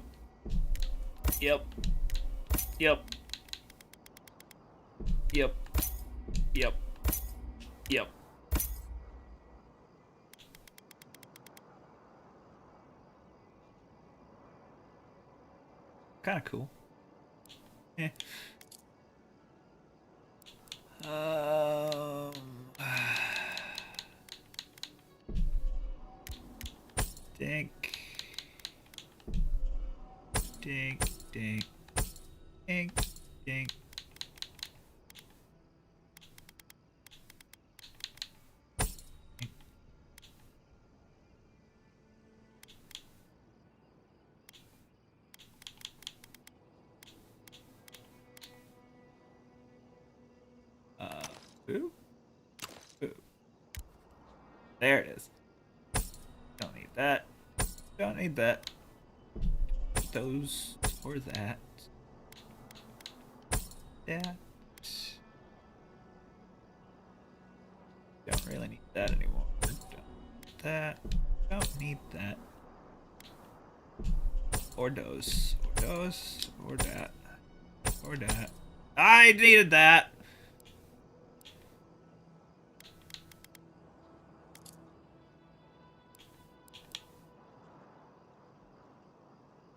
A: Yep. Yep. Yep. Yep. Yep. Kind of cool. Yeah. Dink. Dink, dink. Dink, dink. Ooh. Ooh. There it is. Don't need that. Don't need that. Those or that. That. Don't really need that anymore. Don't need that. Don't need that. Or those. Or those. Or that. Or that. I needed that!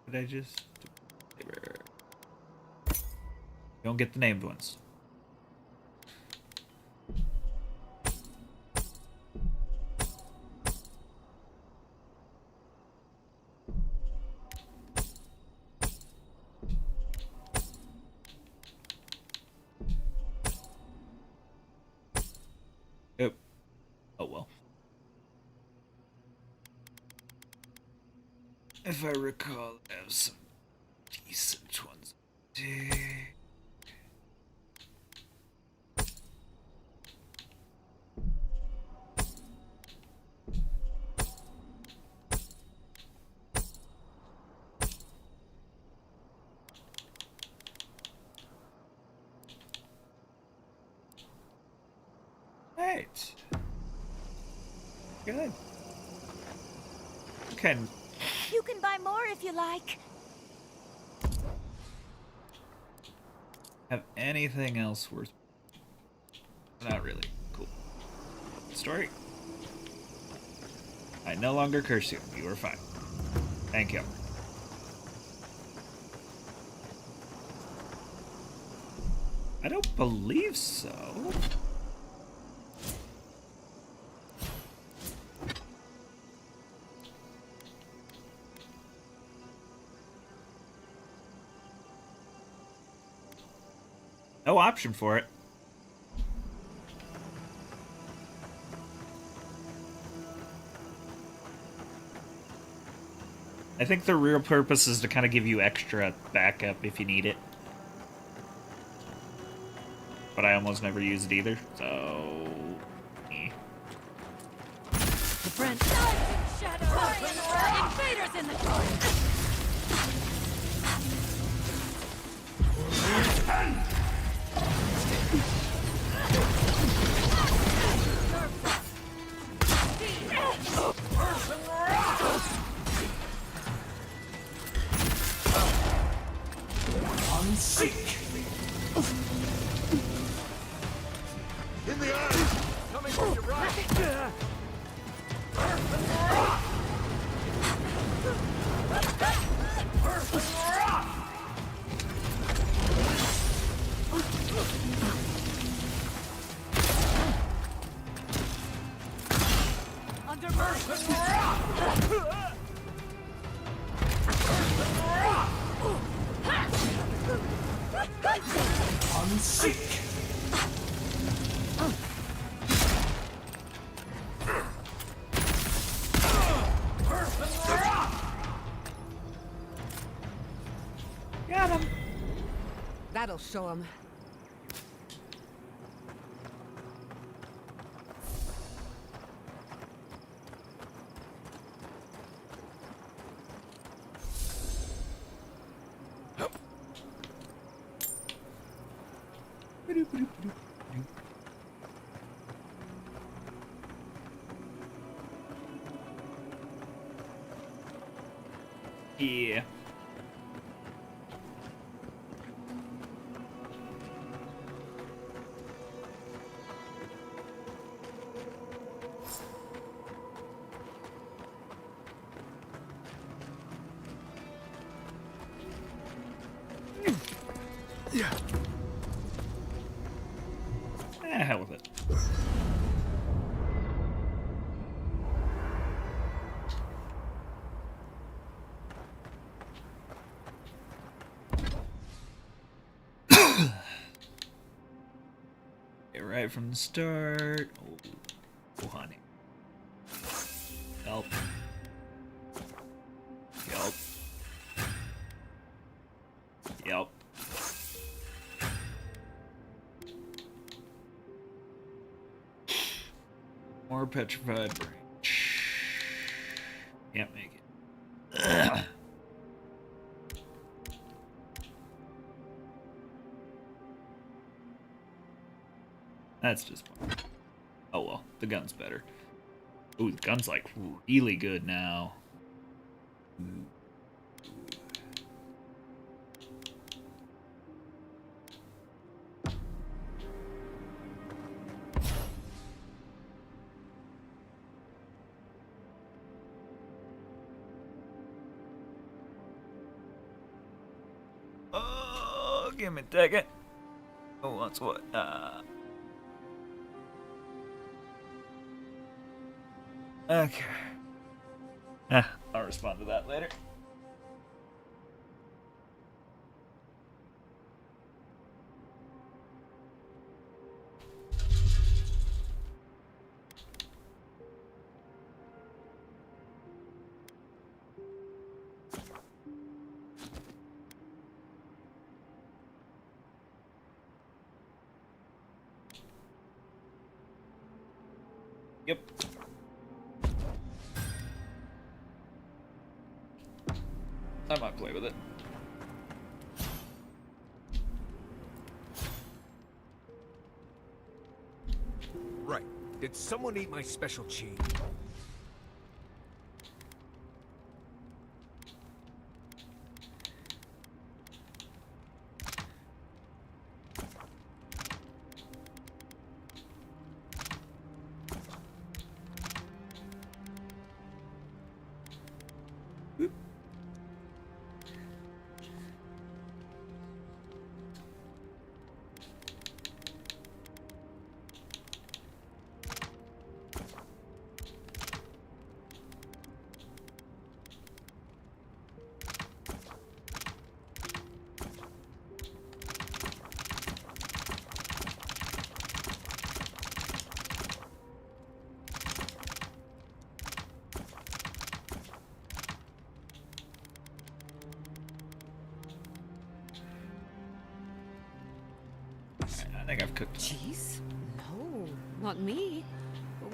A: Did I just... Don't get the named ones. Yep. Oh well. If I recall, I have some decent ones. Right. Good. Okay.
K: You can buy more if you like.
A: Have anything else worth? Not really. Cool. Story. I no longer curse you. You are fine. Thank you. I don't believe so. No option for it. I think the real purpose is to kind of give you extra backup if you need it. But I almost never use it either, so...
K: The branch shadow. Invaders in the
J: In the eyes! Coming from your right!
C: Under mercy!
J: Unseek!
A: Got him.
C: That'll show him.
A: Yeah. Hell with it. Okay, right from the start. Oh, honey. Help. Help. Yep. More petrified brain. Can't make it. Ugh. That's just fun. Oh well, the gun's better. Ooh, the gun's like really good now. Oh, give me a second. Oh, what's what? Okay. I'll respond to that later. Yep. I might play with it.
J: Right. Did someone eat my special cheese?
A: I think I've cooked.
C: Cheese? No, not me.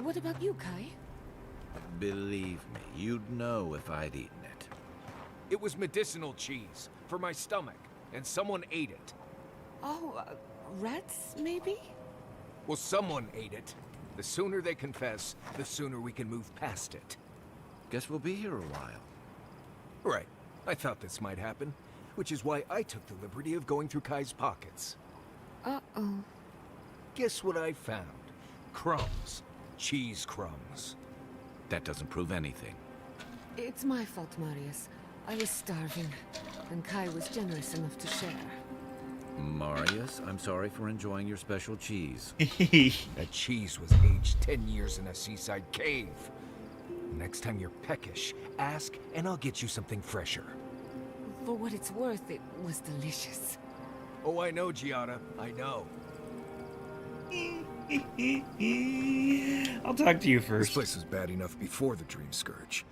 C: What about you, Kai?
D: Believe me, you'd know if I'd eaten it.
J: It was medicinal cheese for my stomach, and someone ate it.
C: Oh, rats, maybe?
J: Well, someone ate it. The sooner they confess, the sooner we can move past it.
D: Guess we'll be here a while.
J: Right. I thought this might happen, which is why I took the liberty of going through Kai's pockets.
C: Uh-oh.
J: Guess what I found?
L: Crumbs. Cheese crumbs.
D: That doesn't prove anything.
C: It's my fault, Marius. I was starving, and Kai was generous enough to share.
D: Marius, I'm sorry for enjoying your special cheese.
L: That cheese was aged 10 years in a seaside cave. Next time you're peckish, ask and I'll get you something fresher.
C: For what it's worth, it was delicious.
L: Oh, I know, Giada. I know.
A: I'll talk to you
L: This
A: first.
L: place was bad enough before the Dream Scourge.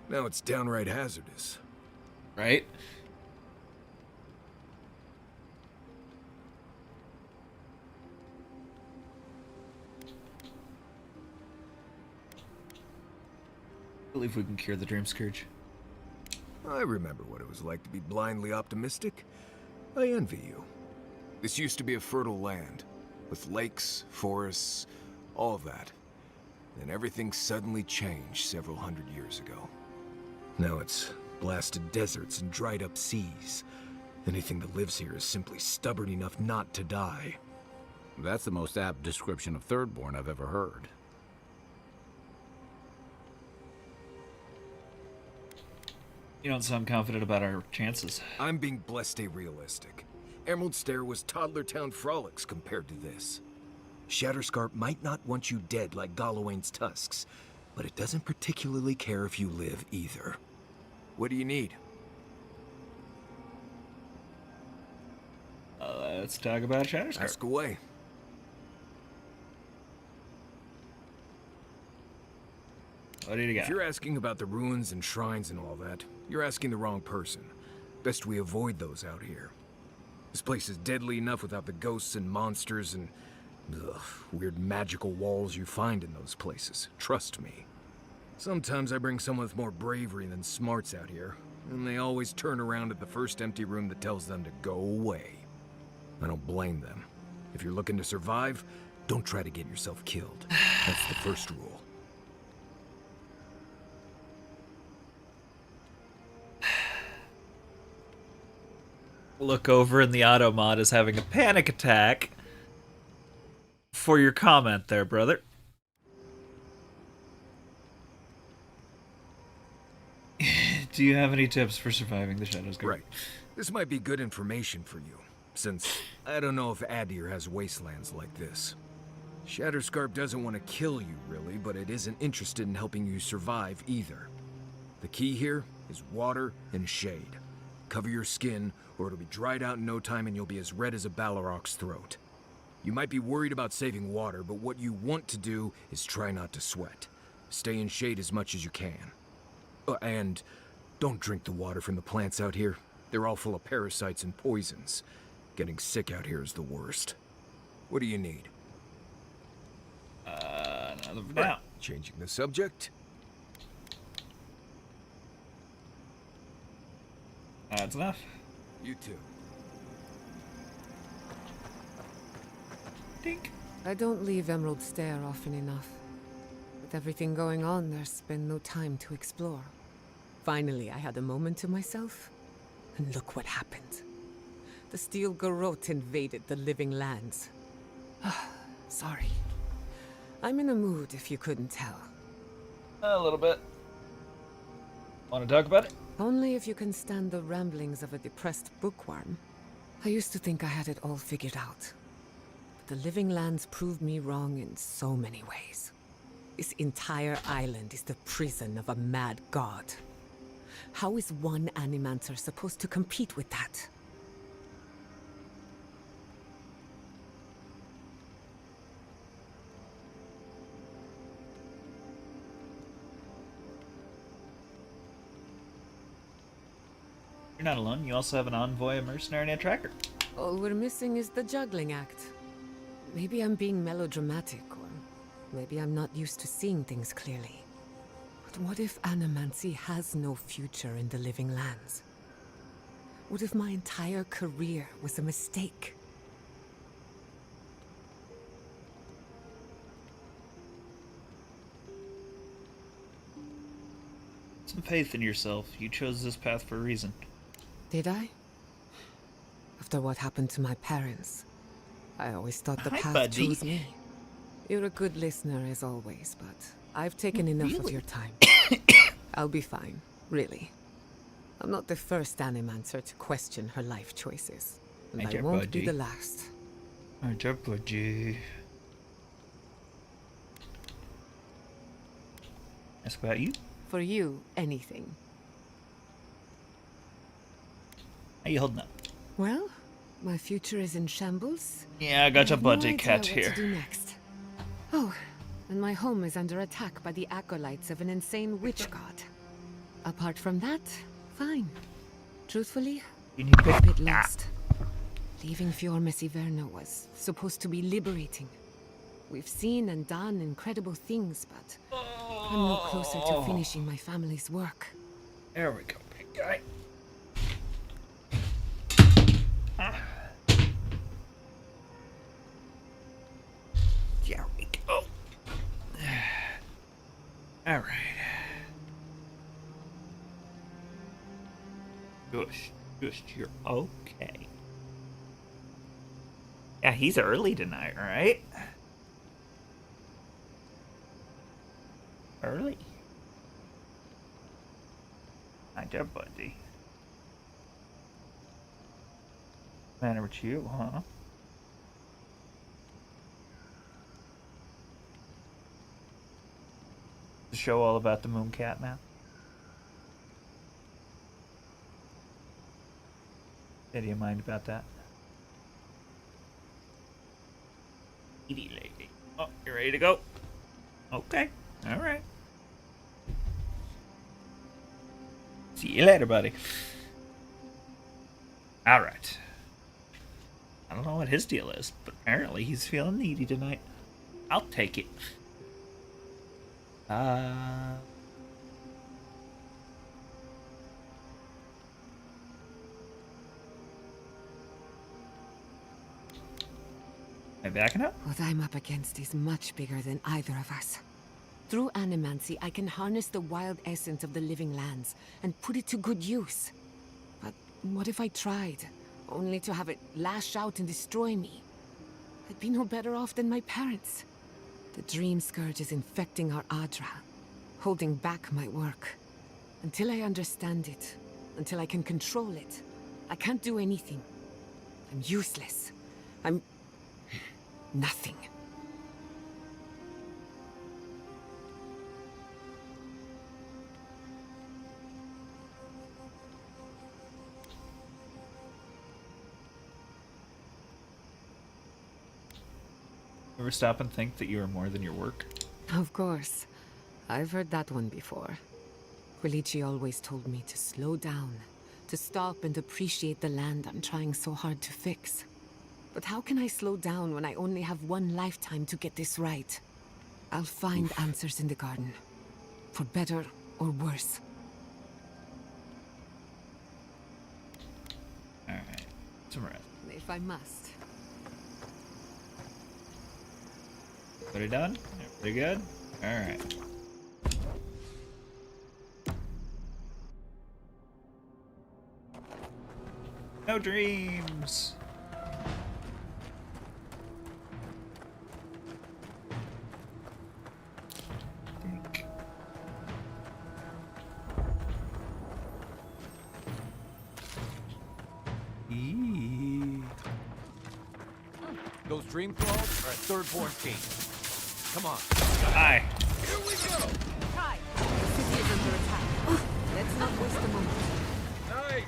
L: Now it's downright hazardous.
A: Right? I believe we can cure the Dream Scourge.
L: I remember what it was like to be blindly optimistic. I envy you. This used to be a fertile land, with lakes, forests, all of that. Then everything suddenly changed several hundred years ago. Now it's blasted deserts and dried up seas. Anything that lives here is simply stubborn enough not to die.
D: That's the most apt description of Thirdborn I've ever heard.
A: You don't sound confident about our chances.
L: I'm being blessed realistic. Emerald Stair was toddler town frolics compared to this. Shatterscarp might not want you dead like Galawain's tusks, but it doesn't particularly care if you live either. What do you need?
A: Let's talk about Shatterscarp.
L: Ask away.
A: What do you got?
L: If you're asking about the ruins and shrines and all that, you're asking the wrong person. Best we avoid those out here. This place is deadly enough without the ghosts and monsters and weird magical walls you find in those places. Trust me. Sometimes I bring someone with more bravery than smarts out here, and they always turn around at the first empty room that tells them to go away. I don't blame them. If you're looking to survive, don't try to get yourself killed. That's the first rule.
A: Look over and the automod is having a panic attack for your comment there, brother. Do you have any tips for surviving the Shadows Guard?
L: Right. This might be good information for you, since I don't know if Adir has wastelands like this. Shatterscarp doesn't want to kill you, really, but it isn't interested in helping you survive either. The key here is water and shade. Cover your skin, or it'll be dried out in no time and you'll be as red as a Balrog's throat. You might be worried about saving water, but what you want to do is try not to sweat. Stay in shade as much as you can. And don't drink the water from the plants out here. They're all full of parasites and poisons. Getting sick out here is the worst. What do you need?
A: Nothing for now.
L: Changing the subject.
A: That's enough.
L: You too.
A: Dink.
C: I don't leave Emerald Stair often enough. With everything going on, there's been no time to explore. Finally, I had a moment to myself, and look what happened. The Steel Garrote invaded the Living Lands. Sorry. I'm in a mood, if you couldn't tell.
A: A little bit. Want to talk about it?
C: Only if you can stand the ramblings of a depressed bookworm. I used to think I had it all figured out. But the Living Lands proved me wrong in so many ways. This entire island is the prison of a mad god. How is one Animancer supposed to compete with that?
A: You're not alone. You also have an envoy, a mercenary, and a tracker.
C: All we're missing is the juggling act. Maybe I'm being melodramatic, or maybe I'm not used to seeing things clearly. But what if Animancy has no future in the Living Lands? What if my entire career was a mistake?
A: Some faith in yourself. You chose this path for a reason.
C: Did I? After what happened to my parents, I always thought the
A: Hi,
C: path
A: buddy.
C: chose me. You're a good listener as always, but I've taken enough of your time. I'll be fine, really. I'm not the first animancer to question her life choices. And I won't be the last.
A: Ask about you?
C: For you, anything.
A: How you holding up?
C: Well, my future is in shambles.
A: Yeah, I got a buddy
C: no
A: cat
C: idea
A: here.
C: What to do next. Oh, and my home is under attack by the acolytes of an insane witch god. Apart from that, fine. Truthfully,
A: You need
C: a bit lost. Leaving Fior Messiverno was supposed to be liberating. We've seen and done incredible things, but I'm no closer to finishing my family's work.
A: There we go, big guy. There we go. All right. Just you're okay. Yeah, he's early tonight, right? Early. Hi there, buddy. Matter with you, huh? The show all about the Mooncat now. Yeah, do you mind about that? Edie lady. Oh, you ready to go? Okay. All right. See you later, buddy. All right. I don't know what his deal is, but apparently he's feeling needy tonight. I'll take it. Am I backing up?
C: What I'm up against is much bigger than either of us. Through animancy, I can harness the wild essence of the living lands and put it to good use. But what if I tried, only to have it lash out and destroy me? I'd be no better off than my parents. The dream scourge is infecting our Adra, holding back my work. Until I understand it, until I can control it, I can't do anything. I'm useless. I'm nothing.
A: Ever stop and think that you are more than your work?
C: Of course. I've heard that one before. Quilici always told me to slow down, to stop and appreciate the land I'm trying so hard to fix. But how can I slow down when I only have one lifetime to get this right? I'll find answers in the garden. For better or worse.
A: Alright. Some rest.
C: If I must.
A: Everybody done? Everybody good? Alright. No dreams!
D: Those dream claws are a third-born king. Come on.
A: Hi.
D: Here we go.
C: Hi. The city is under attack. Let's not waste a moment.
D: Nice.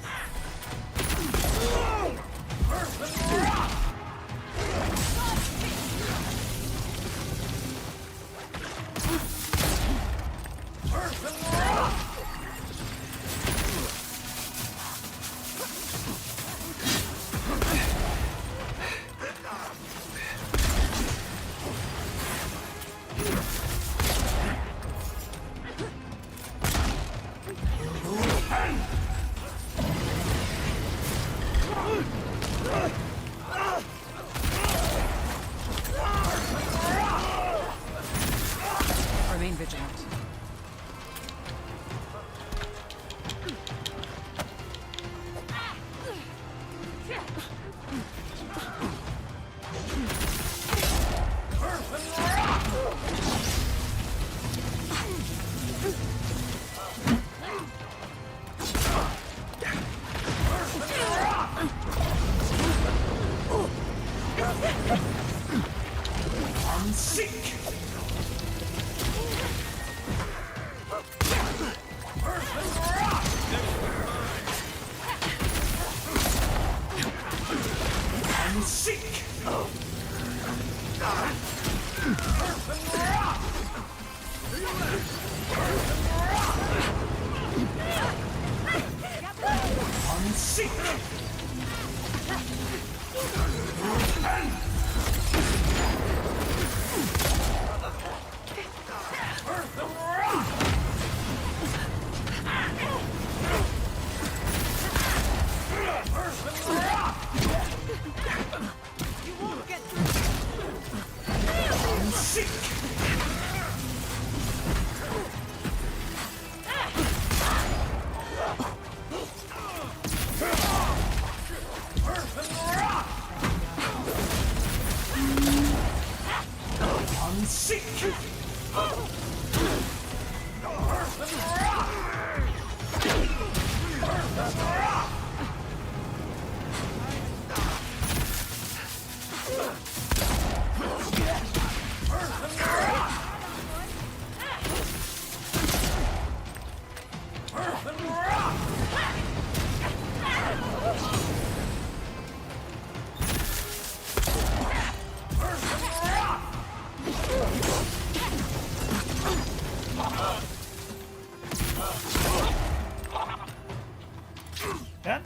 A: Done?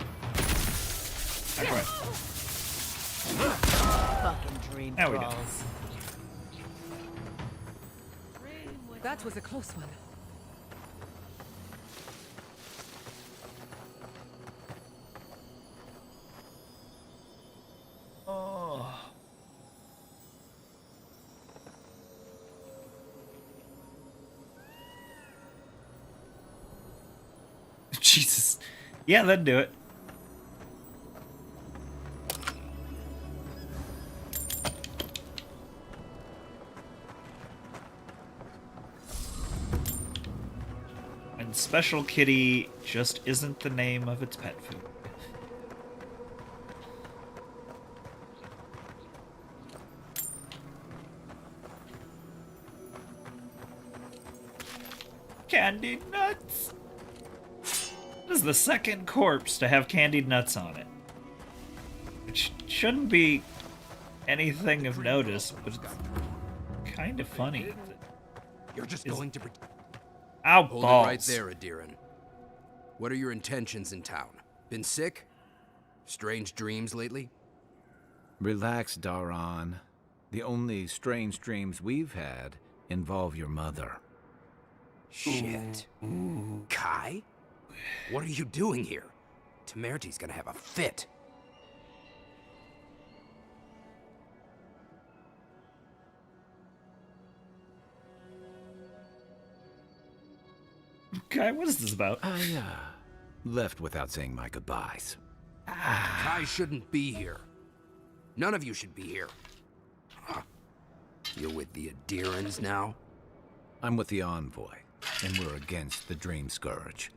A: Okay.
C: Fucking dream
A: Now we do.
C: trolls. That was a close one.
A: Oh. Jesus. Yeah, that'd do it. And Special Kitty just isn't the name of its pet food. Candied nuts! This is the second corpse to have candied nuts on it. Which shouldn't be anything of notice, but it's kind of funny.
M: You're just going to...
A: Ow,
M: Hold
A: balls.
M: it right there, Adiran. What are your intentions in town? Been sick? Strange dreams lately?
D: Relax, Daran. The only strange dreams we've had involve your mother.
M: Shit. Kai? What are you doing here? Temerty's gonna have a fit.
A: Okay, what is this about?
D: I, left without saying my goodbyes.
M: Kai shouldn't be here. None of you should be here. Huh. You're with the Adirans now?
D: I'm with the Envoy, and we're against the Dream Scourge.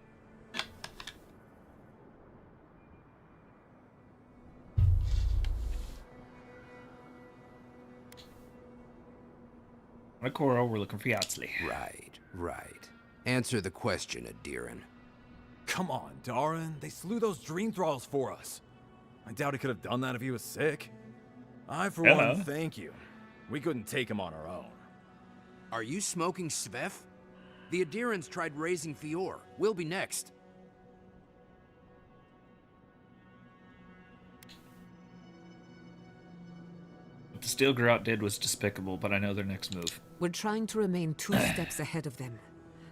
A: Makoro, we're looking for Yatsley.
M: Right. Answer the question, Adiran.
N: Come on, Daran. They slew those dream thralls for us. I doubt he could have done that if he was sick. I, for one, thank you. We couldn't take him on our own.
M: Are you smoking Svef? The Adirans tried raising Fior. We'll be next.
A: What the Steel Garrote did was despicable, but I know their next move.
C: We're trying to remain 2 steps ahead of them.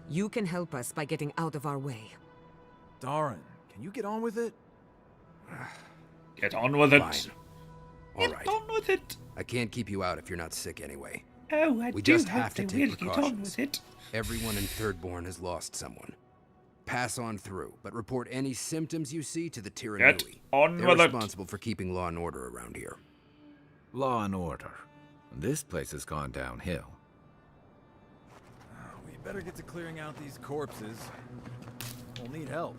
C: You can help us by getting out of our way.
N: Daran, can you get on with it?
A: Get on with it.
M: Fine. All right.
A: Get on with it.
M: I can't keep you out if you're not sick anyway.
A: Oh, I
M: We
A: do
M: just
A: hope
M: have to
A: they
M: take
A: will
M: precautions.
A: get on with it.
M: Everyone in Thirdborn has lost someone. Pass on through, but report any symptoms you see to the Tyranui.
A: Get on
M: They're
A: with it.
M: responsible for keeping law and order around here.
D: Law and order. This place has gone downhill.
N: We better get to clearing out these corpses. We'll need help.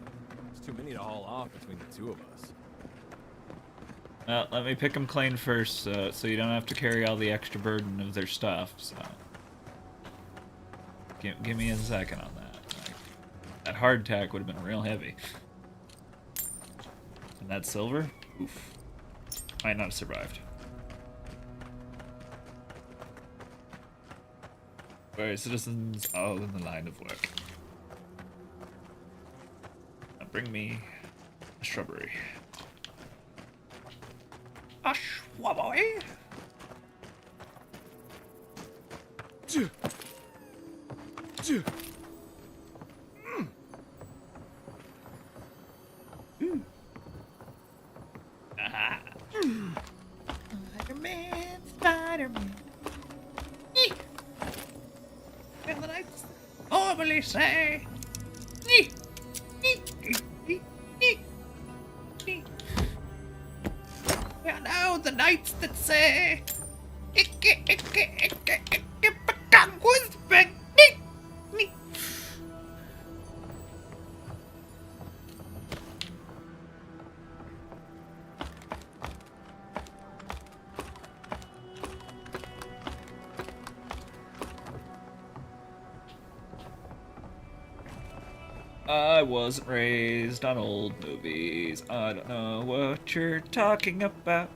N: There's too many to haul off between the two of us.
A: Well, let me pick them clean first, so you don't have to carry all the extra burden of their stuff. So, give me a second on that. Like, that hardtack would have been real heavy. And that silver, oof, might not have survived. Alright, citizens, all in the line of work. Now bring me a shrubbery. A shrubbery? Aha. Spider-Man, Spider-Man. Eek. Well, then I normally say. Eek. Eek. Eek. Eek. Eek. Yeah, now the knights that say. Ikke, ikke, ikke, ikke, begangus, beg. Eek. Eek. I wasn't raised on old movies. I don't know what you're talking about.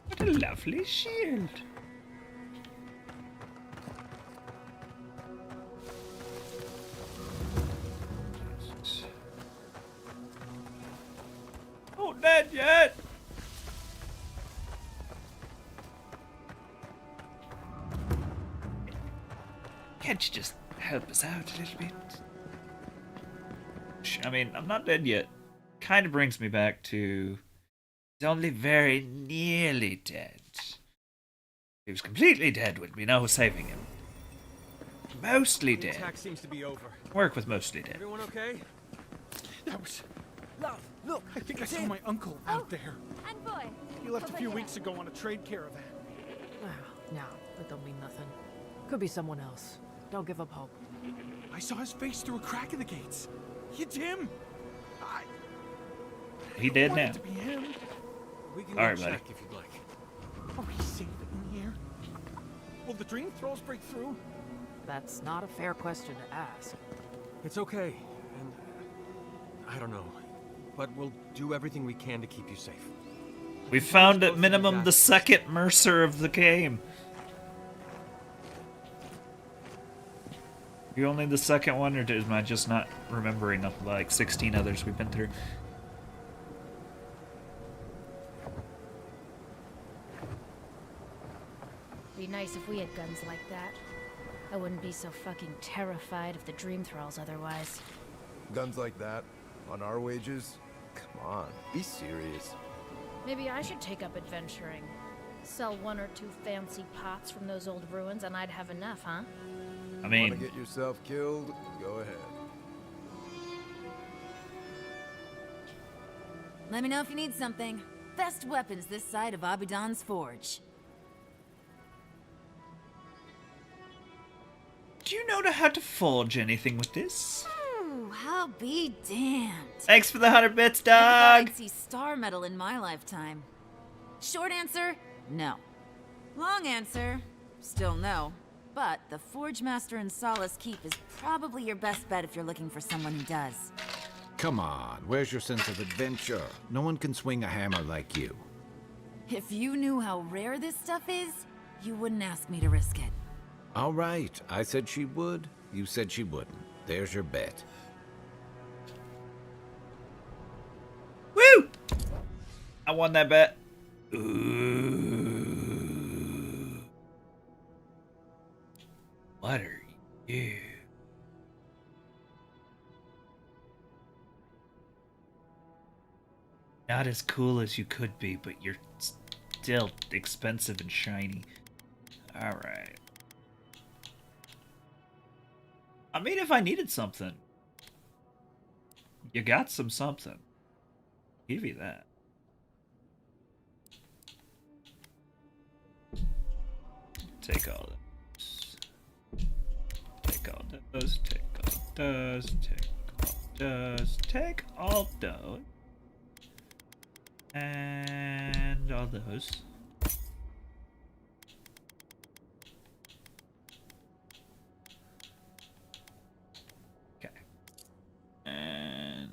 A: What a lovely shield. Not dead yet. Can't you just help us out a little bit? I mean, I'm not dead yet. Kind of brings me back to... He's only very nearly dead. If he was completely dead, would be no saving him. Mostly dead.
O: The attack seems to be over.
A: Work with mostly dead.
O: Everyone okay?
E: That was...
O: Love, look!
E: I think I saw my uncle out there.
K: And boy.
E: He left a few weeks ago on a trade caravan.
P: No, that don't mean nothing. Could be someone else. Don't give up hope.
E: I saw his face through a crack in the gates. It's him.
A: He dead
E: want
A: now.
E: it to be him.
O: We can
A: All
O: go
A: right, buddy.
O: check if you'd like.
E: Are we safe in here? Will the dream throws break through?
P: That's not a fair question to ask.
O: It's okay, and I don't know, but we'll do everything we can to keep you safe.
A: We found at minimum the second Mercer of the game. You only the second one, or am I just not remembering of like 16 others we've been through?
Q: Be nice if we had guns like that. I wouldn't be so fucking terrified of the dream thralls otherwise.
R: Guns like that? On our wages? Come on, be serious.
Q: Maybe I should take up adventuring. Sell one or two fancy pots from those old ruins and I'd have enough, huh?
A: I mean...
R: Want to get yourself killed? Go ahead.
S: Let me know if you need something. Best weapons this side of Abidan's forge.
A: Do you know how to forge anything with this?
S: Ooh, I'll be damned.
A: Thanks for the 100 bits,
S: Never thought
A: dog!
S: I'd see star metal in my lifetime. Short answer, no. Long answer, still no. But the Forge Master in Solace Keep is probably your best bet if you're looking for someone who does.
D: Come on, where's your sense of adventure? No one can swing a hammer like you.
S: If you knew how rare this stuff is, you wouldn't ask me to risk it.
D: All right, I said she would. You said she wouldn't. There's your bet.
A: Woo! I won that bet. Ooh. What are you? Not as cool as you could be, but you're still expensive and shiny. Alright. I mean, if I needed something, you got something. Give you that. Take all this. Take all those, take all those, take all those, take all those. And all those. Okay. And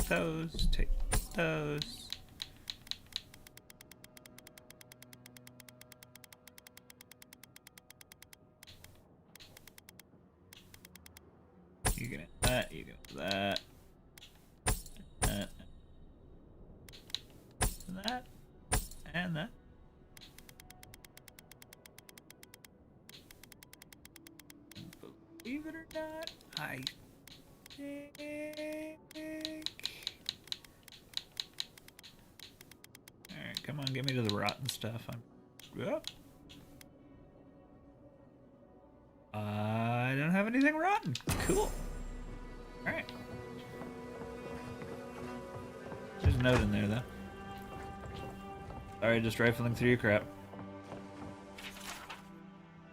A: those, take those. You get that, you get that. And that. And that. Believe it or not, I think... Alright, come on, get me to the rotten stuff. Yep. I don't have anything rotten. Cool. Alright. There's a note in there, though. Sorry, just rifling through your crap.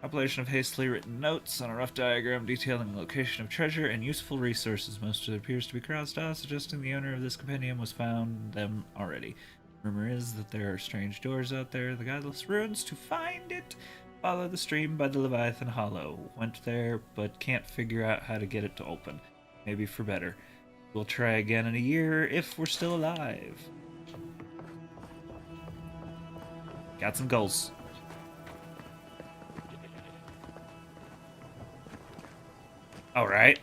A: Compilation of hastily written notes on a rough diagram detailing the location of treasure and useful resources. Most of it appears to be crossed off, suggesting the owner of this compendium was found them already. Rumor is that there are strange doors out there, the godless ruins. To find it, follow the stream by the Leviathan Hollow. Went there, but can't figure out how to get it to open. Maybe for better. We'll try again in a year if we're still alive. Got some goals. Alright.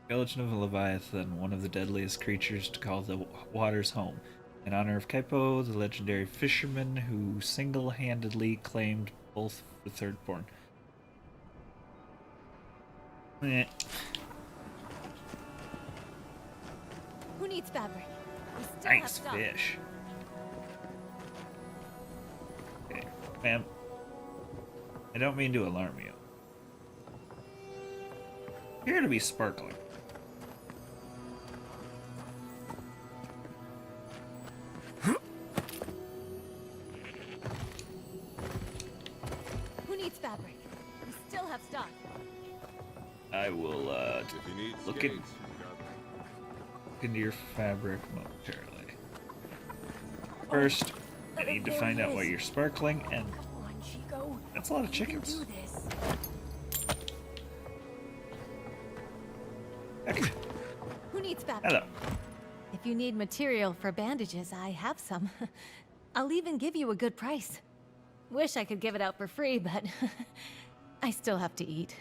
A: Skeleton of a Leviathan, one of the deadliest creatures to call the waters home. In honor of Kaipo, the legendary fisherman who single-handedly claimed both the thirdborn. Eh.
K: Who needs fabric? We still have
A: Nice
K: stuff.
A: fish. Okay, ma'am. I don't mean to alarm you. You're to be sparkling.
K: Who needs fabric? We still have stuff.
A: I will look into your fabric momentarily. First, I need to find out why you're sparkling, and that's a lot of chickens. Okay.
K: Who needs fabric?
A: Hello.
K: If you need material for bandages, I have some. I'll even give you a good price. Wish I could give it out for free, but I still have to eat.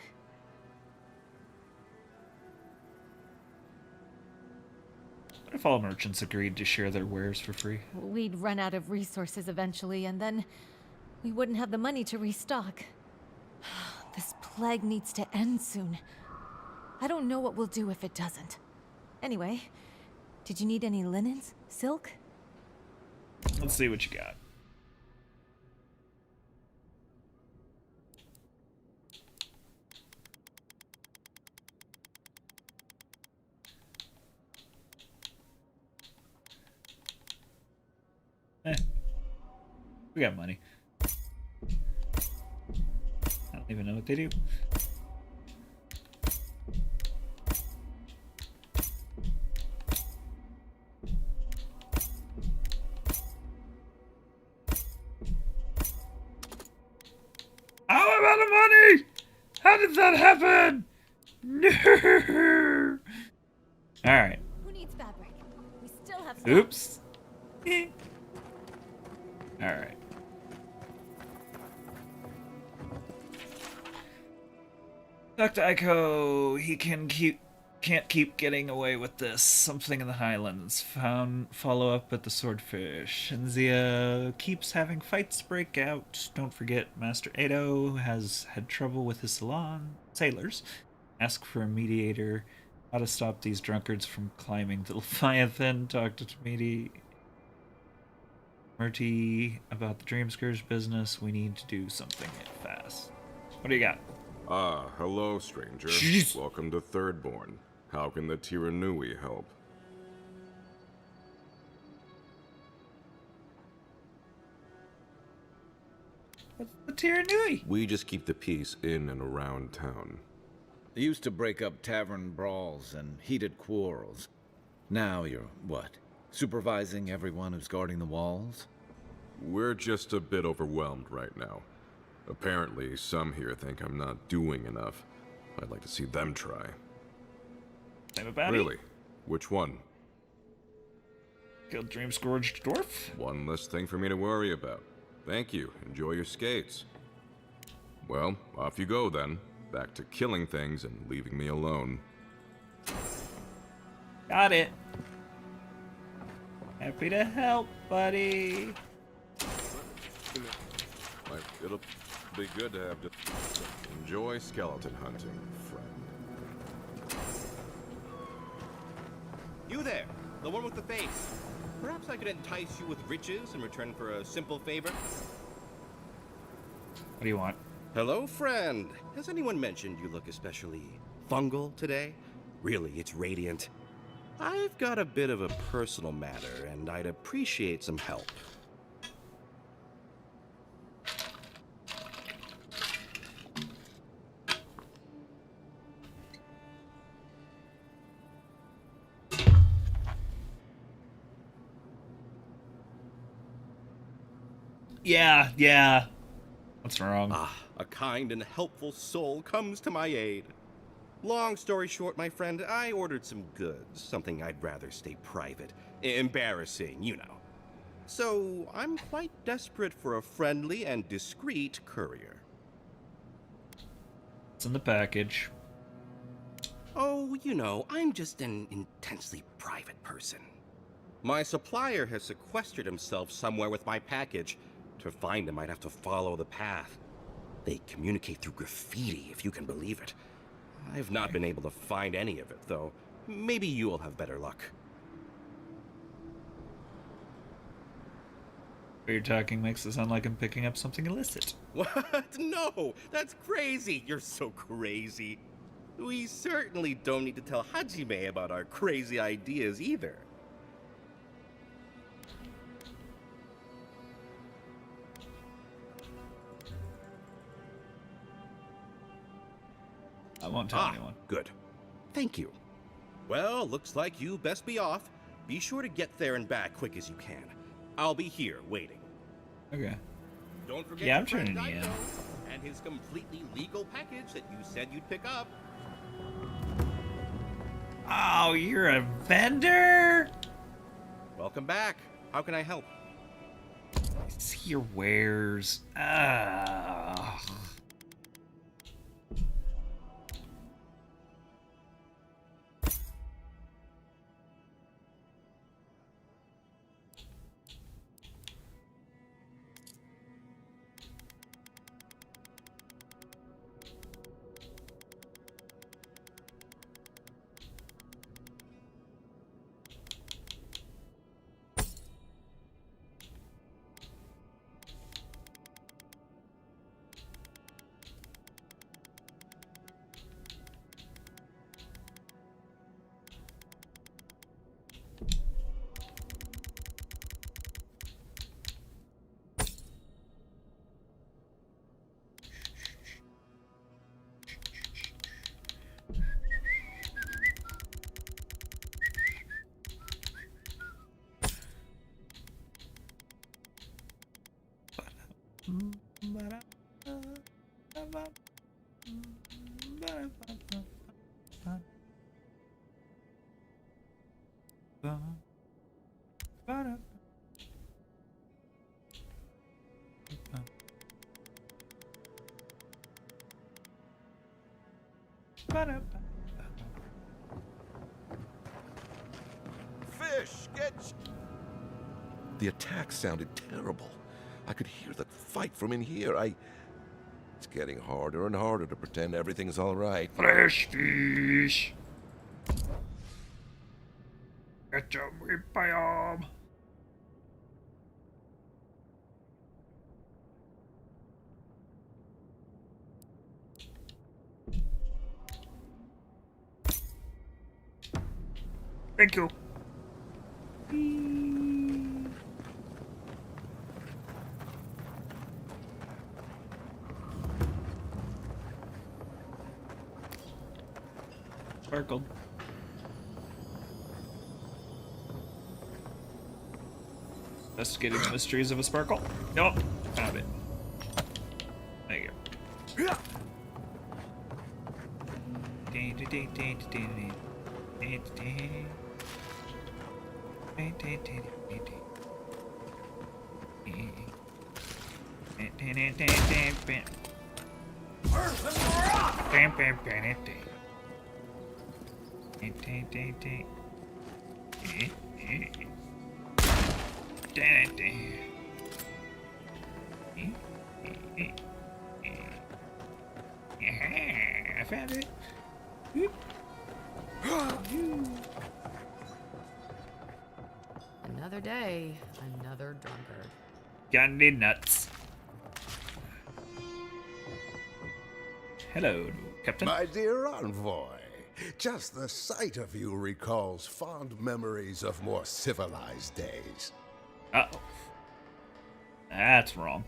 A: What if all merchants agreed to share their wares for free?
K: We'd run out of resources eventually, and then we wouldn't have the money to restock. This plague needs to end soon. I don't know what we'll do if it doesn't. Anyway, did you need any linens? Silk?
A: Let's see what you got. We got money. I don't even know what they do. Oh, I'm out of money! How did that happen? No! Alright.
K: Who needs fabric? We still have stuff.
A: Oops. Alright. Dr. Aiko, he can't keep getting away with this. Something in the Highlands. Found follow-up at the Swordfish. Shinzia keeps having fights break out. Don't forget, Master Edo has had trouble with his sailors. Ask for a mediator. How to stop these drunkards from climbing the Leviathan. Talk to Murty about the Dreamscourge business. We need to do something fast. What do you got?
I: Ah, hello, stranger.
A: Jeez.
I: Welcome to Thirdborn. How can the Tiranui help?
A: What's the Tiranui.
R: We just keep the peace in and around town.
D: They used to break up tavern brawls and heated quarrels. Now you're, what, supervising everyone who's guarding the walls?
R: We're just a bit overwhelmed right now. Apparently, some here think I'm not doing enough. I'd like to see them try.
A: Same about
R: Really? Which one?
A: Killed Dream Scourged Dwarf?
R: One less thing for me to worry about. Thank you. Enjoy your skates. Well, off you go then. Back to killing things and leaving me alone.
A: Got it. Happy to help, buddy.
R: It'll be good to have to enjoy skeleton hunting, friend.
O: You there, the one with the face. Perhaps I could entice you with riches in return for a simple favor?
A: What do you want?
O: Hello, friend. Has anyone mentioned you look especially fungal today? Really, it's radiant. I've got a bit of a personal matter, and I'd appreciate some help.
A: Yeah. What's wrong?
O: A kind and helpful soul comes to my aid. Long story short, my friend, I ordered some goods, something I'd rather stay private. Embarrassing, you know. So, I'm quite desperate for a friendly and discreet courier.
A: It's in the package.
O: Oh, you know, I'm just an intensely private person. My supplier has sequestered himself somewhere with my package. To find him, I'd have to follow the path. They communicate through graffiti, if you can believe it. I've not been able to find any of it, though. Maybe you'll have better luck.
A: What you're talking makes it sound like I'm picking up something illicit.
O: What? No! That's crazy! You're so crazy. We certainly don't need to tell Hajime about our crazy ideas either.
A: I won't tell anyone.
O: Good. Thank you. Well, looks like you best be off. Be sure to get there and back quick as you can. I'll be here waiting.
A: Okay.
O: Don't forget
A: Yeah, I'm
O: your friend
A: turning you in.
O: Daito and his completely legal package that you said you'd pick up.
A: Oh, you're a vendor?
O: Welcome back. How can I help?
A: See your wares. Ah.
R: Fish, get... The attack sounded terrible. I could hear the fight from in here. It's getting harder and harder to pretend everything's all right.
A: Fresh fish. Get your meat biome. Thank you. sparkled. Investigating the mysteries of a sparkle. Nope, found it. There you go. I found it.
C: Another day, another drunkard.
A: Got any nuts? Hello, Captain.
R: My dear envoy, just the sight of you recalls fond memories of more civilized days.
A: Uh-oh. That's wrong.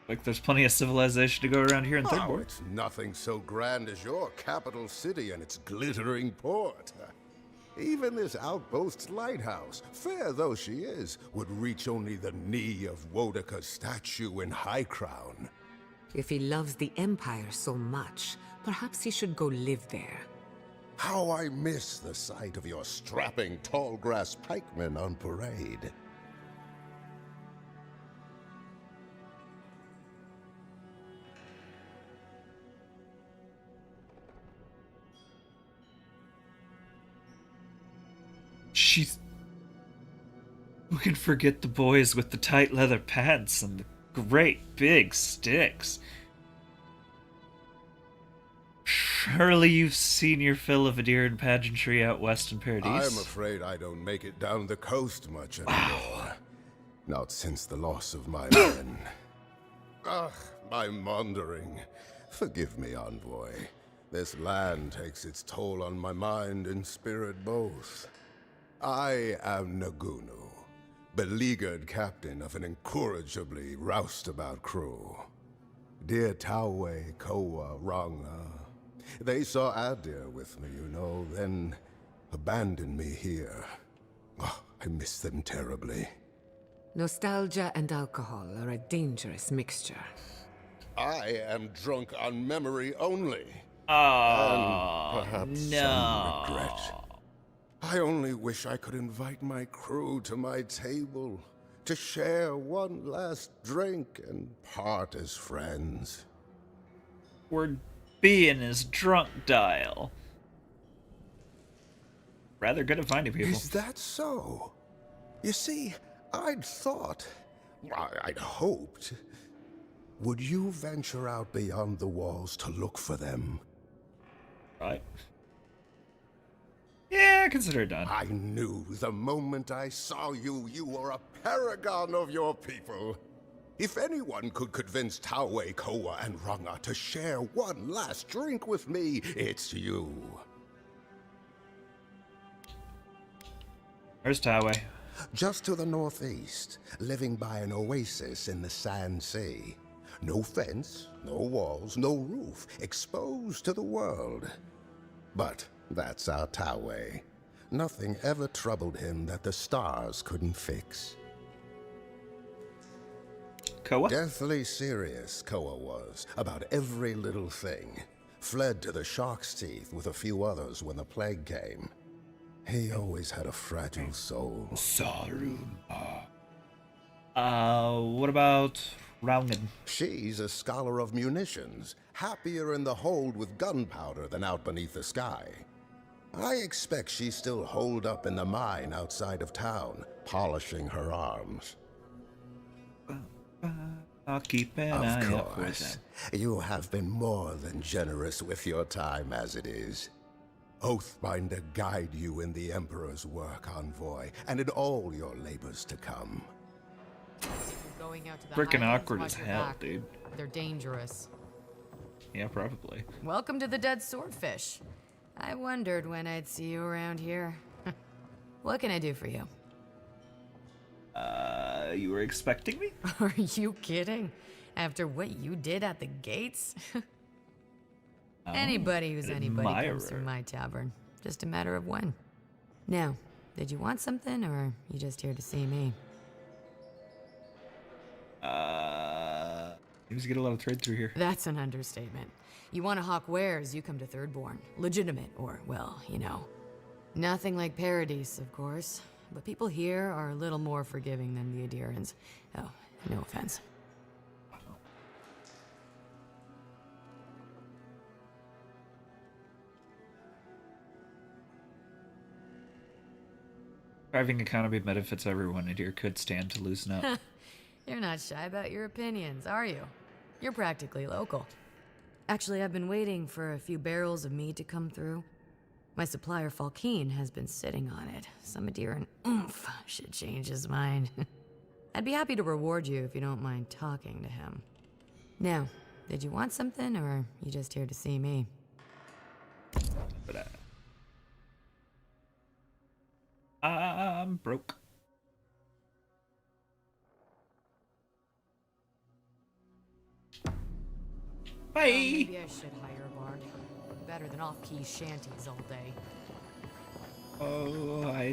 A: Like there's plenty of civilization to go around here in Third Ward.
R: It's nothing so grand as your capital city and its glittering port. Even this outpost's lighthouse, fair though she is, would reach only the knee of Wodeca's statue in High Crown.
C: If he loves the Empire so much, perhaps he should go live there.
R: How I miss the sight of your strapping tall grass pikemen on parade.
A: She's... Who can forget the boys with the tight leather pants and the great big sticks? Surely you've seen your fill of Adir and pageantry out west in Paradise.
R: I'm afraid I don't make it down the coast much anymore. Wow. Not since the loss of my men. Ugh, I'm wandering. Forgive me, envoy. This land takes its toll on my mind and spirit both. I am Nagunu, beleaguered captain of an incorrigibly roustabout crew. Dear Tawe, Koa, Ranga, they saw Adir with me, you know, then abandoned me here. Oh, I miss them terribly.
C: Nostalgia and alcohol are a dangerous mixture.
R: I am drunk on memory only.
A: Oh,
R: and perhaps
A: no.
R: some regret. I only wish I could invite my crew to my table to share one last drink and part as friends.
A: We're being his drunk dial. Rather good at finding people.
R: Is that so? You see, I'd thought, I'd hoped. Would you venture out beyond the walls to look for them?
A: Right. Yeah, consider it done.
R: I knew the moment I saw you, you were a paragon of your people. If anyone could convince Tawe, Koa, and Ranga to share one last drink with me, it's you.
A: Where's Tawe?
R: Just to the northeast, living by an oasis in the Sand Sea. No fence, no walls, no roof, exposed to the world. But that's our Tawe. Nothing ever troubled him that the stars couldn't fix.
A: Koa?
R: Deathly serious, Koa was, about every little thing. Fled to the shark's teeth with a few others when the plague came. He always had a fragile soul.
A: What about Raungen?
R: She's a scholar of munitions, happier in the hold with gunpowder than out beneath the sky. I expect she's still holed up in the mine outside of town, polishing her arms.
A: I'll keep an eye out for them.
R: You have been more than generous with your time as it is. Oathbinder guide you in the Emperor's work, envoy, and in all your labors to come.
C: Going out to the
A: Freaking
C: highlands,
A: awkward
C: watch
A: as
C: your
A: hell,
C: back.
A: dude.
C: They're dangerous.
A: Yeah, probably.
P: Welcome to the Dead Swordfish. I wondered when I'd see you around here. What can I do for you?
A: You were expecting me?
P: Are you kidding? After what you did at the gates? Anybody who's anybody comes through my tavern. Just a matter of when. Now, did you want something, or are you just here to see me?
A: You just get a lot of trade through here.
P: That's an understatement. You want to hawk wares, you come to Thirdborn. Legitimate, or, well, you know. Nothing like Paradise, of course. But people here are a little more forgiving than the Adirans. Oh, no offense.
A: Driving economy benefits everyone, and here could stand to loosen up.
P: You're not shy about your opinions, are you? You're practically local. Actually, I've been waiting for a few barrels of mead to come through. My supplier, Falkeen, has been sitting on it. Some Adiran oomph should change his mind. I'd be happy to reward you if you don't mind talking to him. Now, did you want something, or are you just here to see me?
A: I'm broke. Bye.
P: Well, maybe I should hire a bard. Better than off-key shanties all day.
A: Oh, I.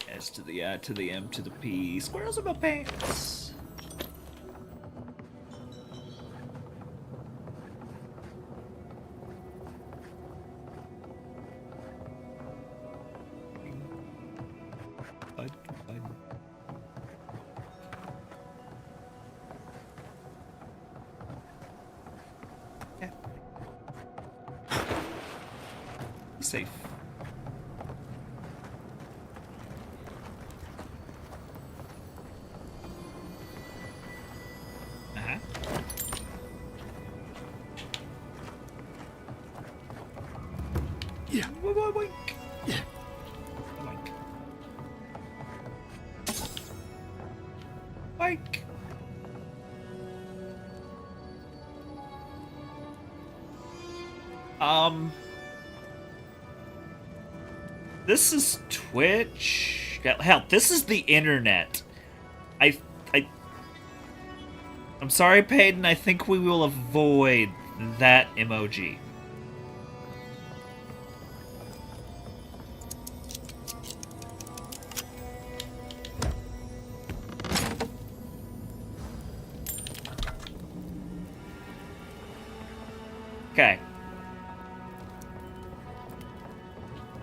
A: S to the I to the M to the P. Squirrels in my pants. Safe. Yeah. Boink. Yeah. Boink. Boink. This is Twitch. Hell, this is the internet. I'm sorry, Peyton. I think we will avoid that emoji. Okay.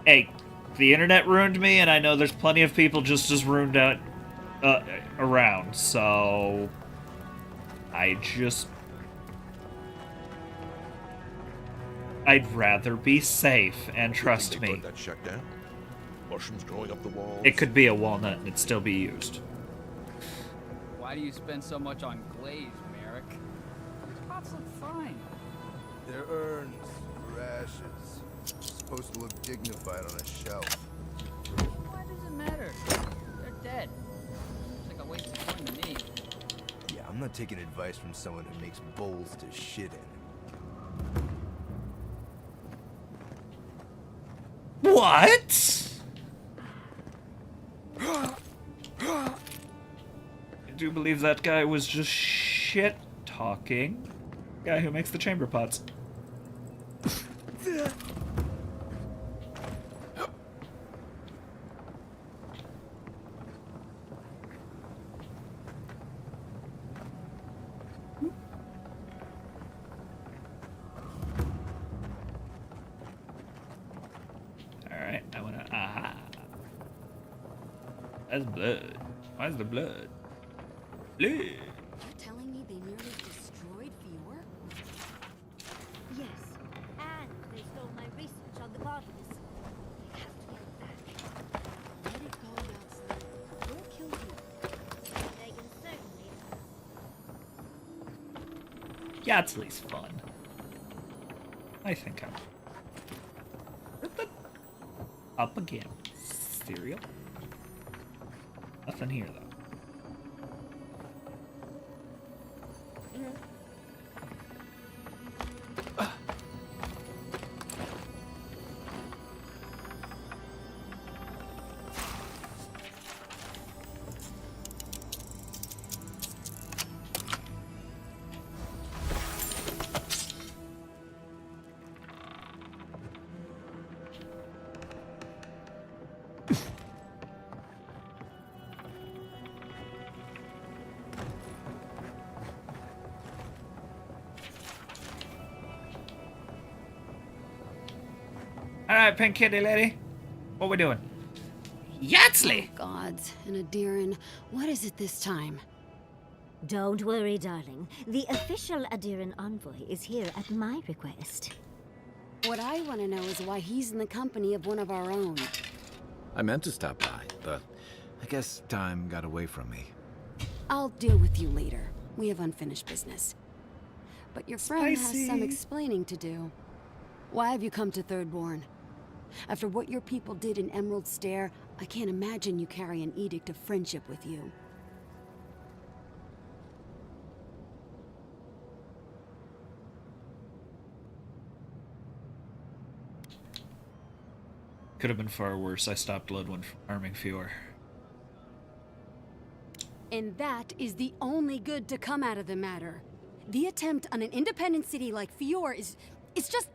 A: Hey, the internet ruined me, and I know there's plenty of people just as ruined out around, so I'd rather be safe, and trust me.
T: That shut down? Mushrooms growing up the walls?
A: It could be a walnut and it'd still be used.
U: Why do you spend so much on glaze, Merrick? These pots look fine.
R: They're urns, for ashes. Supposed to look dignified on a shelf.
U: Why does it matter? They're dead. It's like a waste of coin to me.
V: Yeah, I'm not taking advice from someone who makes bowls to shit in.
A: What? I do believe that guy was just shit talking. Guy who makes the chamber pots. Alright, I wanna. Ah. That's blood. Why's the blood? Blood.
W: You're telling me they nearly destroyed Fior?
B: Yes, and they stole my research on the goddess. They have to get it back.
W: Let it go outside. We'll kill you.
B: They can certainly.
A: Yeah, it's at least fun. I think I'm up again. ethereal. Nothing here, though. Alright, pink kitty lady. What we doing? Yahtzee!
W: Oh, gods. And Adiran, what is it this time?
B: Don't worry, darling. The official Adiran envoy is here at my request.
W: What I want to know is why he's in the company of one of our own.
D: I meant to stop by, but I guess time got away from me.
W: I'll deal with you later. We have unfinished business. But your friend
A: Spicy.
W: has some explaining to do. Why have you come to Thirdborn? After what your people did in Emerald Stair, I can't imagine you carry an edict of friendship with you.
A: Could have been far worse. I stopped Ludwin from harming Fior.
W: And that is the only good to come out of the matter. The attempt on an independent city like Fior it's just...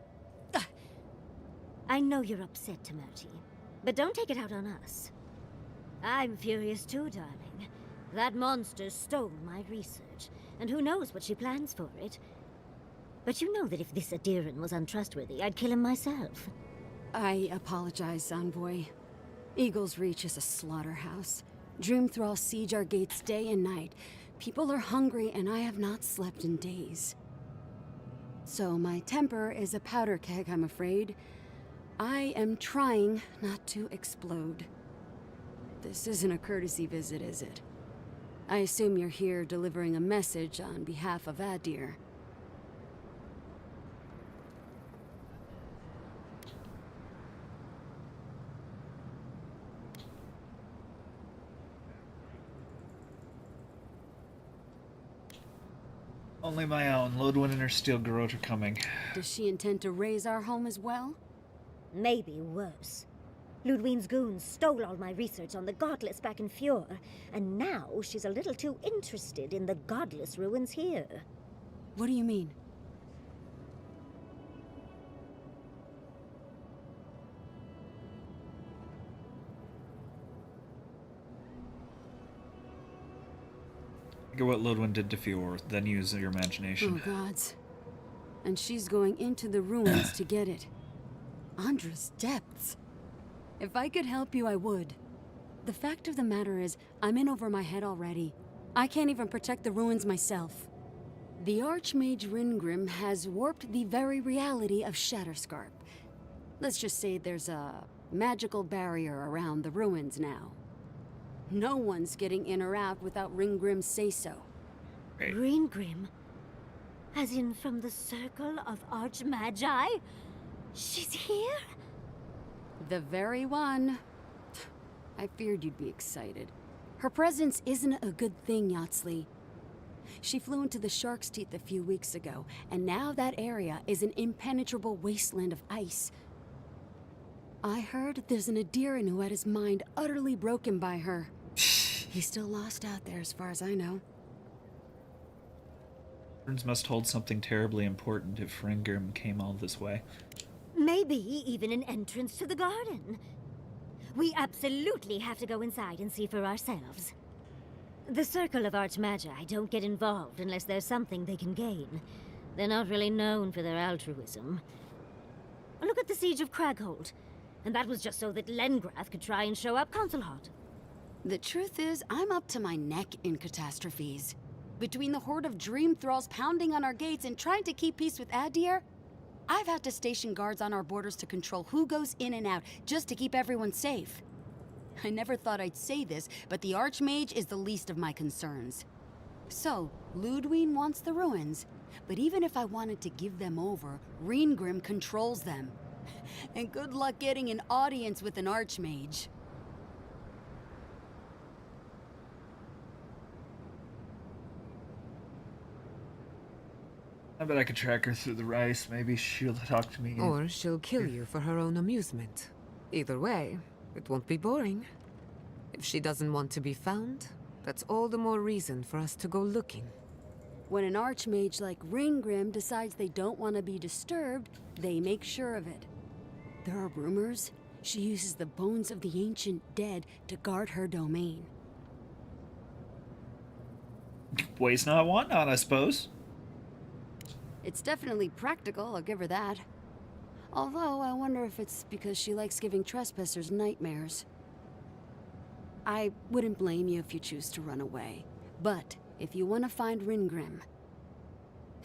B: I know you're upset, Timoti, but don't take it out on us. I'm furious too, darling. That monster stole my research, and who knows what she plans for it. But you know that if this Adiran was untrustworthy, I'd kill him myself.
W: I apologize, Envoy. Eagle's Reach is a slaughterhouse. Dreamthrall siege our gates day and night. People are hungry, and I have not slept in days. So my temper is a powder keg, I'm afraid. I am trying not to explode. This isn't a courtesy visit, is it? I assume you're here delivering a message on behalf of Adir.
A: Only my own. Ludwin and her steel garrote are coming.
W: Does she intend to raise our home as well?
B: Maybe worse. Ludwig's goons stole all my research on the Godless back in Fior, and now she's a little too interested in the Godless ruins here.
W: What do you mean?
A: Look at what Ludwin did to Fior, then use your imagination.
W: Oh, gods. And she's going into the ruins to get it. Andra's depths. If I could help you, I would. The fact of the matter is, I'm in over my head already. I can't even protect the ruins myself. The Archmage Ringrim has warped the very reality of Shatterscarp. Let's just say there's a magical barrier around the ruins now. No one's getting in or out without Ringgrim's say-so.
A: Right.
B: Ringrim? As in from the Circle of Archmagi? She's here?
W: The very one. I feared you'd be excited. Her presence isn't a good thing, Yahtzee. She flew into the Shark's Teeth a few weeks ago, and now that area is an impenetrable wasteland of ice. I heard there's an Adiran who had his mind utterly broken by her. He's still lost out there as far as I know.
A: Burns must hold something terribly important if Ringrim came all this way.
B: Maybe even an entrance to the garden. We absolutely have to go inside and see for ourselves. The Circle of Archmagi don't get involved unless there's something they can gain. They're not really known for their altruism. Look at the Siege of Craghold. And that was just so that Lengrath could try and show up Consulhot.
W: The truth is, I'm up to my neck in catastrophes. Between the horde of dream thralls pounding on our gates and trying to keep peace with Adir, I've had to station guards on our borders to control who goes in and out, just to keep everyone safe. I never thought I'd say this, but the Archmage is the least of my concerns. So, Ludwig wants the ruins, but even if I wanted to give them over, Ringrim controls them. And good luck getting an audience with an Archmage.
A: I bet I could track her through the rice. Maybe she'll talk to me.
C: Or she'll kill you for her own amusement. Either way, it won't be boring. If she doesn't want to be found, that's all the more reason for us to go looking.
W: When an archmage like Ringgrim decides they don't want to be disturbed, they make sure of it. There are rumors she uses the bones of the ancient dead to guard her domain.
A: Waste not, want not, I suppose.
W: It's definitely practical, I'll give her that. Although, I wonder if it's because she likes giving trespassers nightmares. I wouldn't blame you if you choose to run away. But, if you want to find Ringgrim,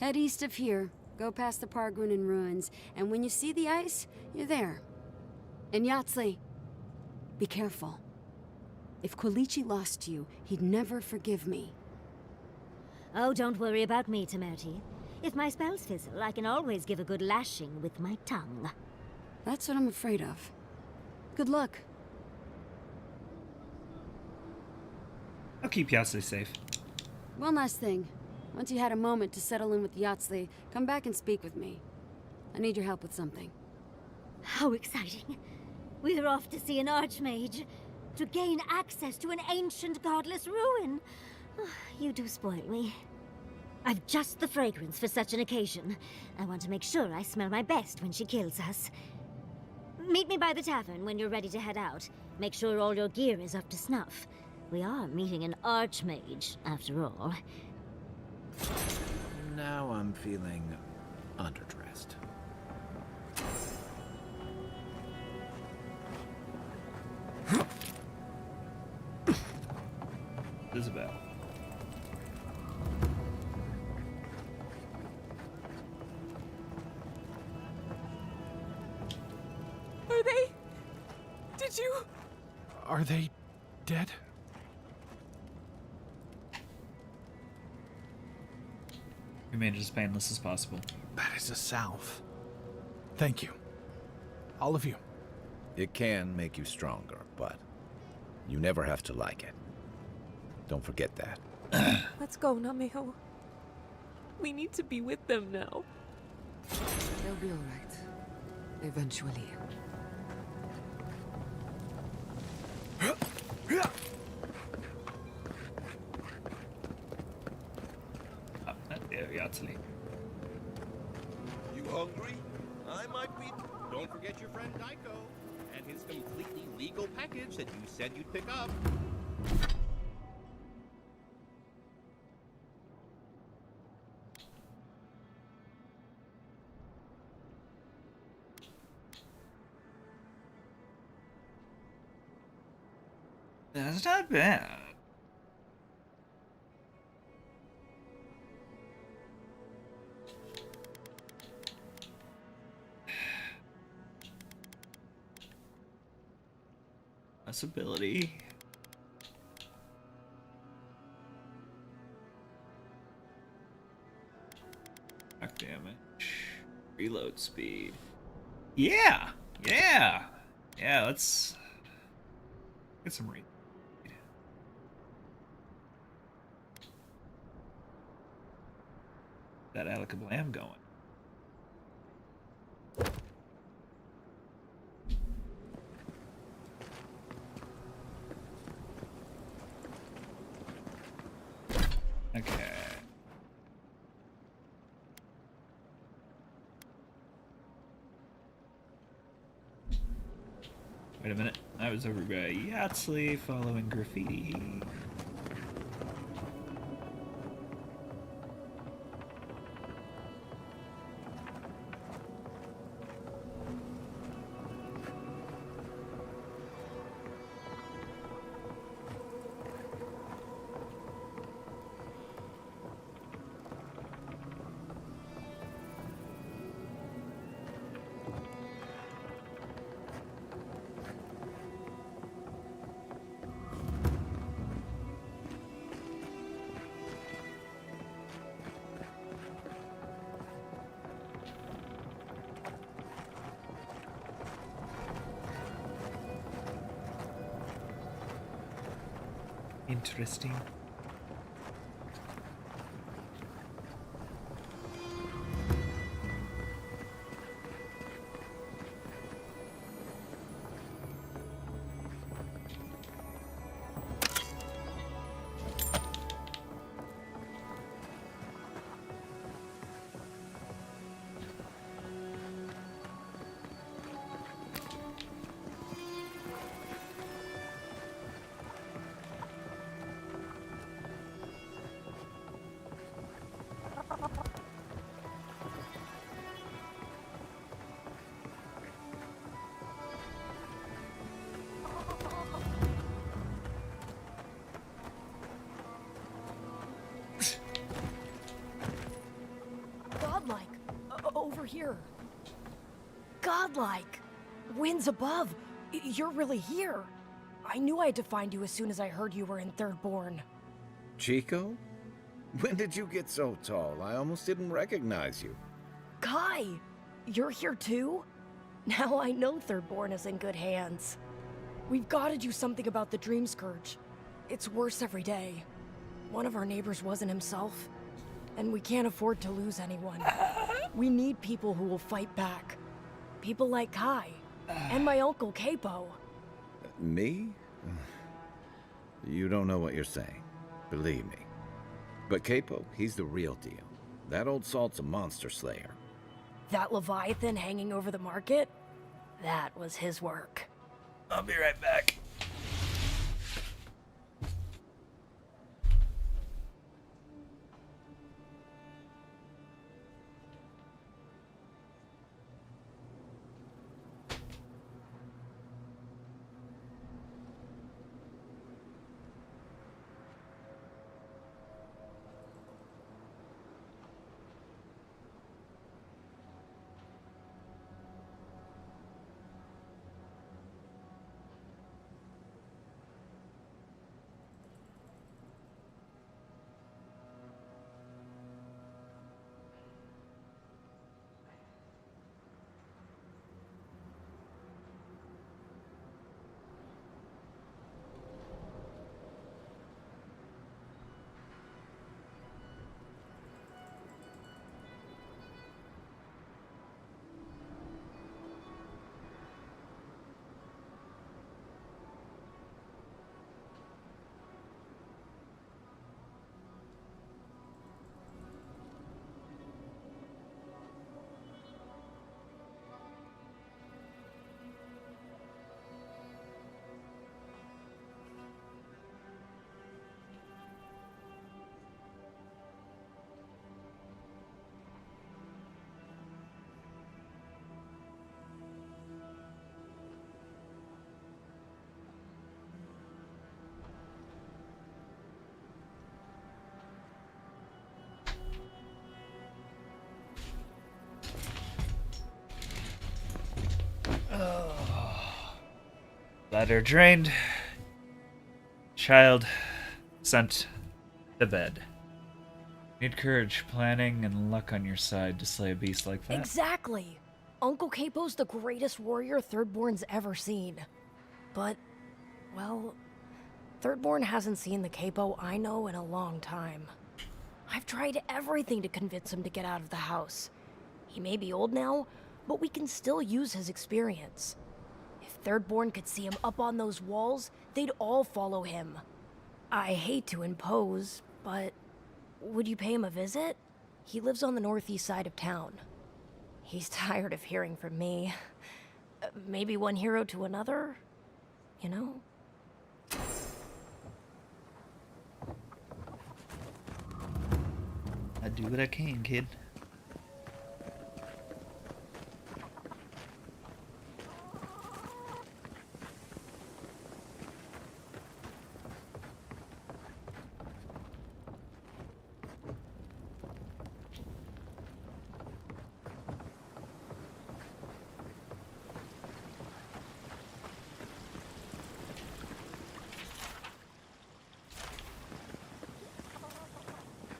W: head east of here, go past the Pargrunen ruins, and when you see the ice, you're there. And Yahtzee, be careful. If Quilichi lost you, he'd never forgive me.
B: Oh, don't worry about me, Temerity. If my spells fizzle, I can always give a good lashing with my tongue.
W: That's what I'm afraid of. Good luck.
A: I'll keep Yahtzee safe.
W: One last thing. Once you had a moment to settle in with Yahtzee, come back and speak with me. I need your help with something.
B: How exciting. We're off to see an archmage. To gain access to an ancient godless ruin. You do spoil me. I've just the fragrance for such an occasion. I want to make sure I smell my best when she kills us. Meet me by the tavern when you're ready to head out. Make sure all your gear is up to snuff. We are meeting an archmage, after all.
D: Now I'm feeling underdressed.
A: Isabel.
C: Are they? Did you?
F: Are they dead?
A: We made it as painless as possible.
F: That is a salve. Thank you. All of you.
D: It can make you stronger, but you never have to like it. Don't forget that.
C: Let's go, Namiho. We need to be with them now. They'll be alright. Eventually.
A: Yahtzee.
O: You hungry? I might be. Don't forget your friend Daiko and his completely legal package that you said you'd pick up.
A: That's not bad. Possibility. Knock damage. Reload speed. Yeah! Yeah! Yeah, let's get some read. That Alakablam going. Okay. Wait a minute. I was over by Yahtzee following graffiti. Interesting.
G: here. Godlike. Winds above. You're really here. I knew I had to find you as soon as I heard you were in Thirdborn.
D: Chico? When did you get so tall? I almost didn't recognize you.
G: Kai! You're here too? Now I know Thirdborn is in good hands. We've got to do something about the Dream Scourge. It's worse every day. One of our neighbors wasn't himself, and we can't afford to lose anyone. We need people who will fight back. People like Kai, and my uncle Capo.
D: Me? You don't know what you're saying. Believe me. But Capo, he's the real deal. That old salt's a monster slayer.
G: That Leviathan hanging over the market? That was his work.
A: I'll be right back. Bladder drained. Child sent to bed. Need courage, planning, and luck on your side to slay a beast like that.
G: Exactly! Uncle Capo's the greatest warrior Thirdborn's ever seen. But, well, Thirdborn hasn't seen the Capo I know in a long time. I've tried everything to convince him to get out of the house. He may be old now, but we can still use his experience. If Thirdborn could see him up on those walls, they'd all follow him. I hate to impose, but would you pay him a visit? He lives on the northeast side of town. He's tired of hearing from me. Maybe one hero to another, you know?
A: I do what I can, kid.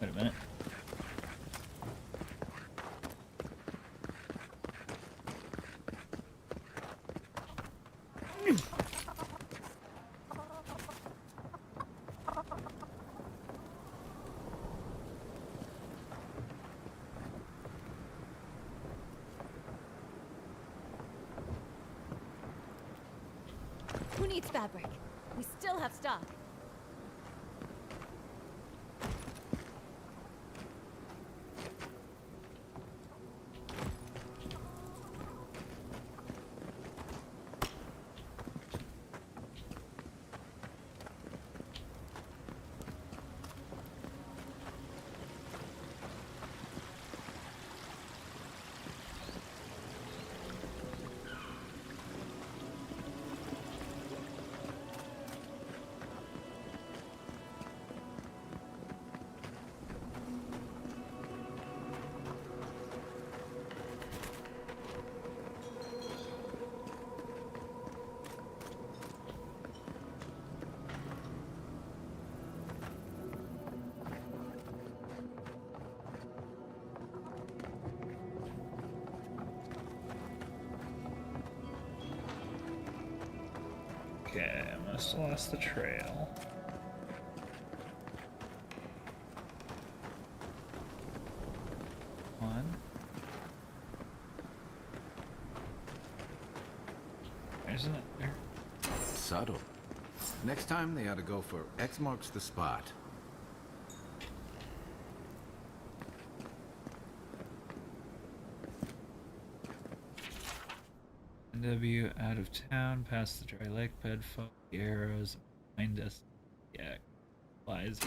A: Wait a minute.
K: Who needs fabric? We still have stock.
A: Okay, I must have lost the trail. One. Isn't it there?
D: Subtle. Next time they ought to go for X marks the spot.
A: NW out of town, past the dry lake bed, fog the arrows behind us. Yeah, flies.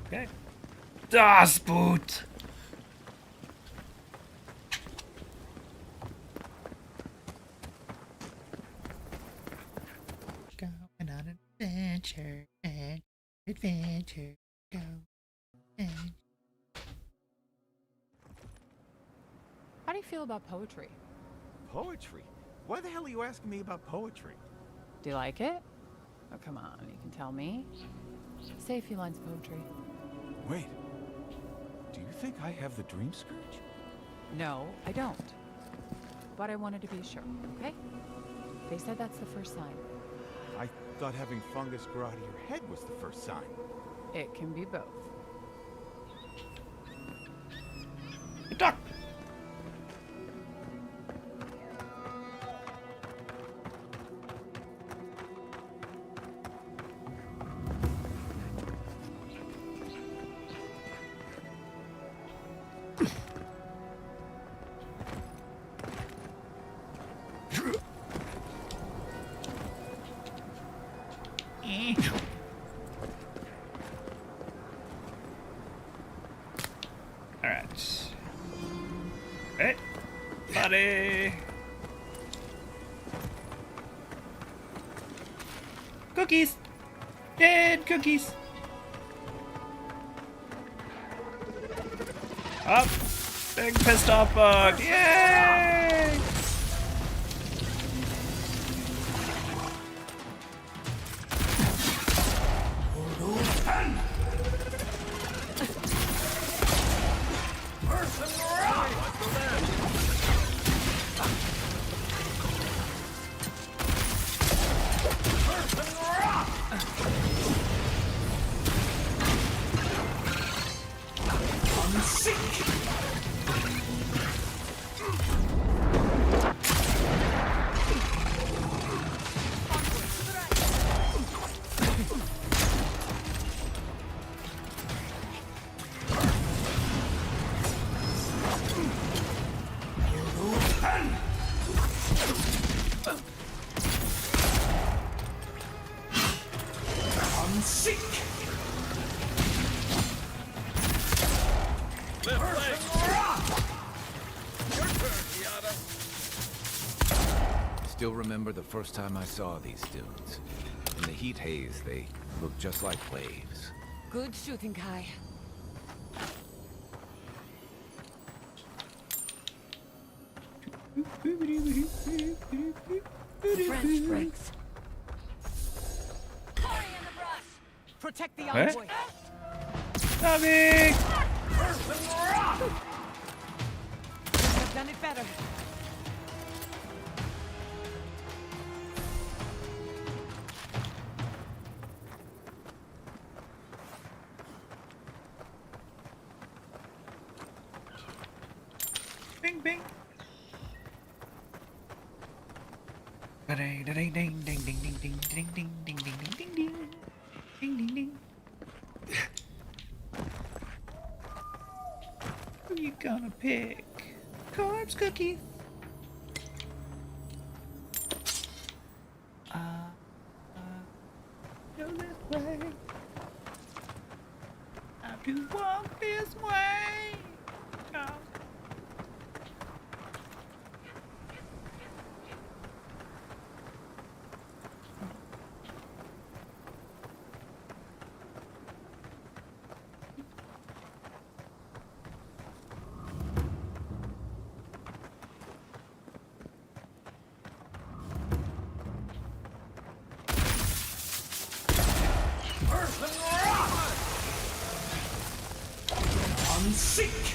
A: Okay. Das Boot!
H: Going on an adventure, adventure, go.
J: How do you feel about poetry?
E: Poetry? Why the hell are you asking me about poetry?
J: Do you like it? Oh, come on, you can tell me. Say a few lines of poetry.
E: Wait. Do you think I have the dream scourge?
J: No, I don't. But I wanted to be sure, okay? They said that's the first sign.
E: I thought having fungus grow out of your head was the first sign.
J: It can be both.
A: Duck! Alright. Hey, buddy! Cookies! Dead cookies! Up! Big pissed off bug! Yay!
D: Still remember the first time I saw these dunes. In the heat haze, they looked just like waves.
C: Good shooting, Kai.
J: French breaks. Protect the
A: What?
J: envoy.
A: Tommy!
J: I've done it better.
A: Bing, bing. Ding, ding, ding, ding, ding, ding, ding, ding, ding, ding, ding, ding, ding, ding, ding, ding, ding. Who you gonna pick? Corpse cookie. Go this way. I have to walk this way. Oh. Unseek!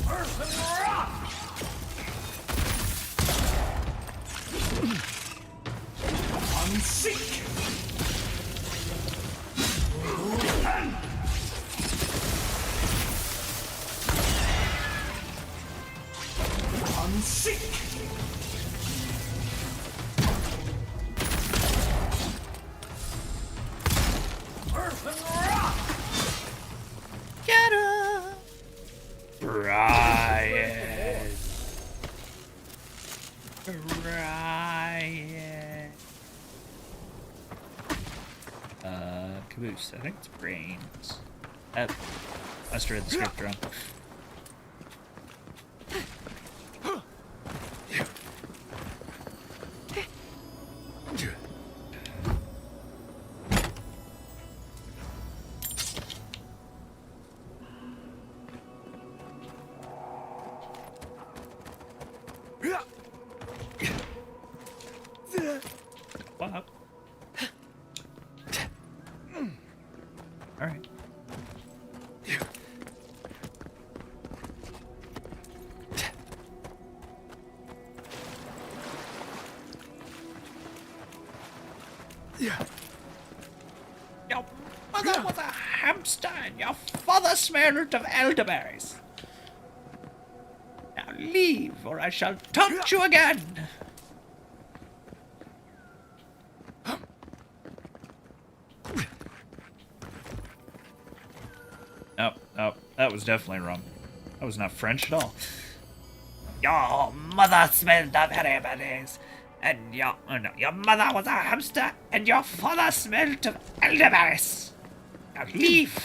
A: Earth and rock! Unseek! Unseek! Earth and rock! Get up! Brian! Brian! Caboose. I think it's brains. Must have read the script wrong. Wow. All right. Your mother was a hamster and your father smelled of elderberries. Now leave or I shall taunt you again. Oh, that was definitely wrong. That was not French at all. Your mother smelled of elderberries, and your mother was a hamster, and your father smelled of elderberries. Now leave,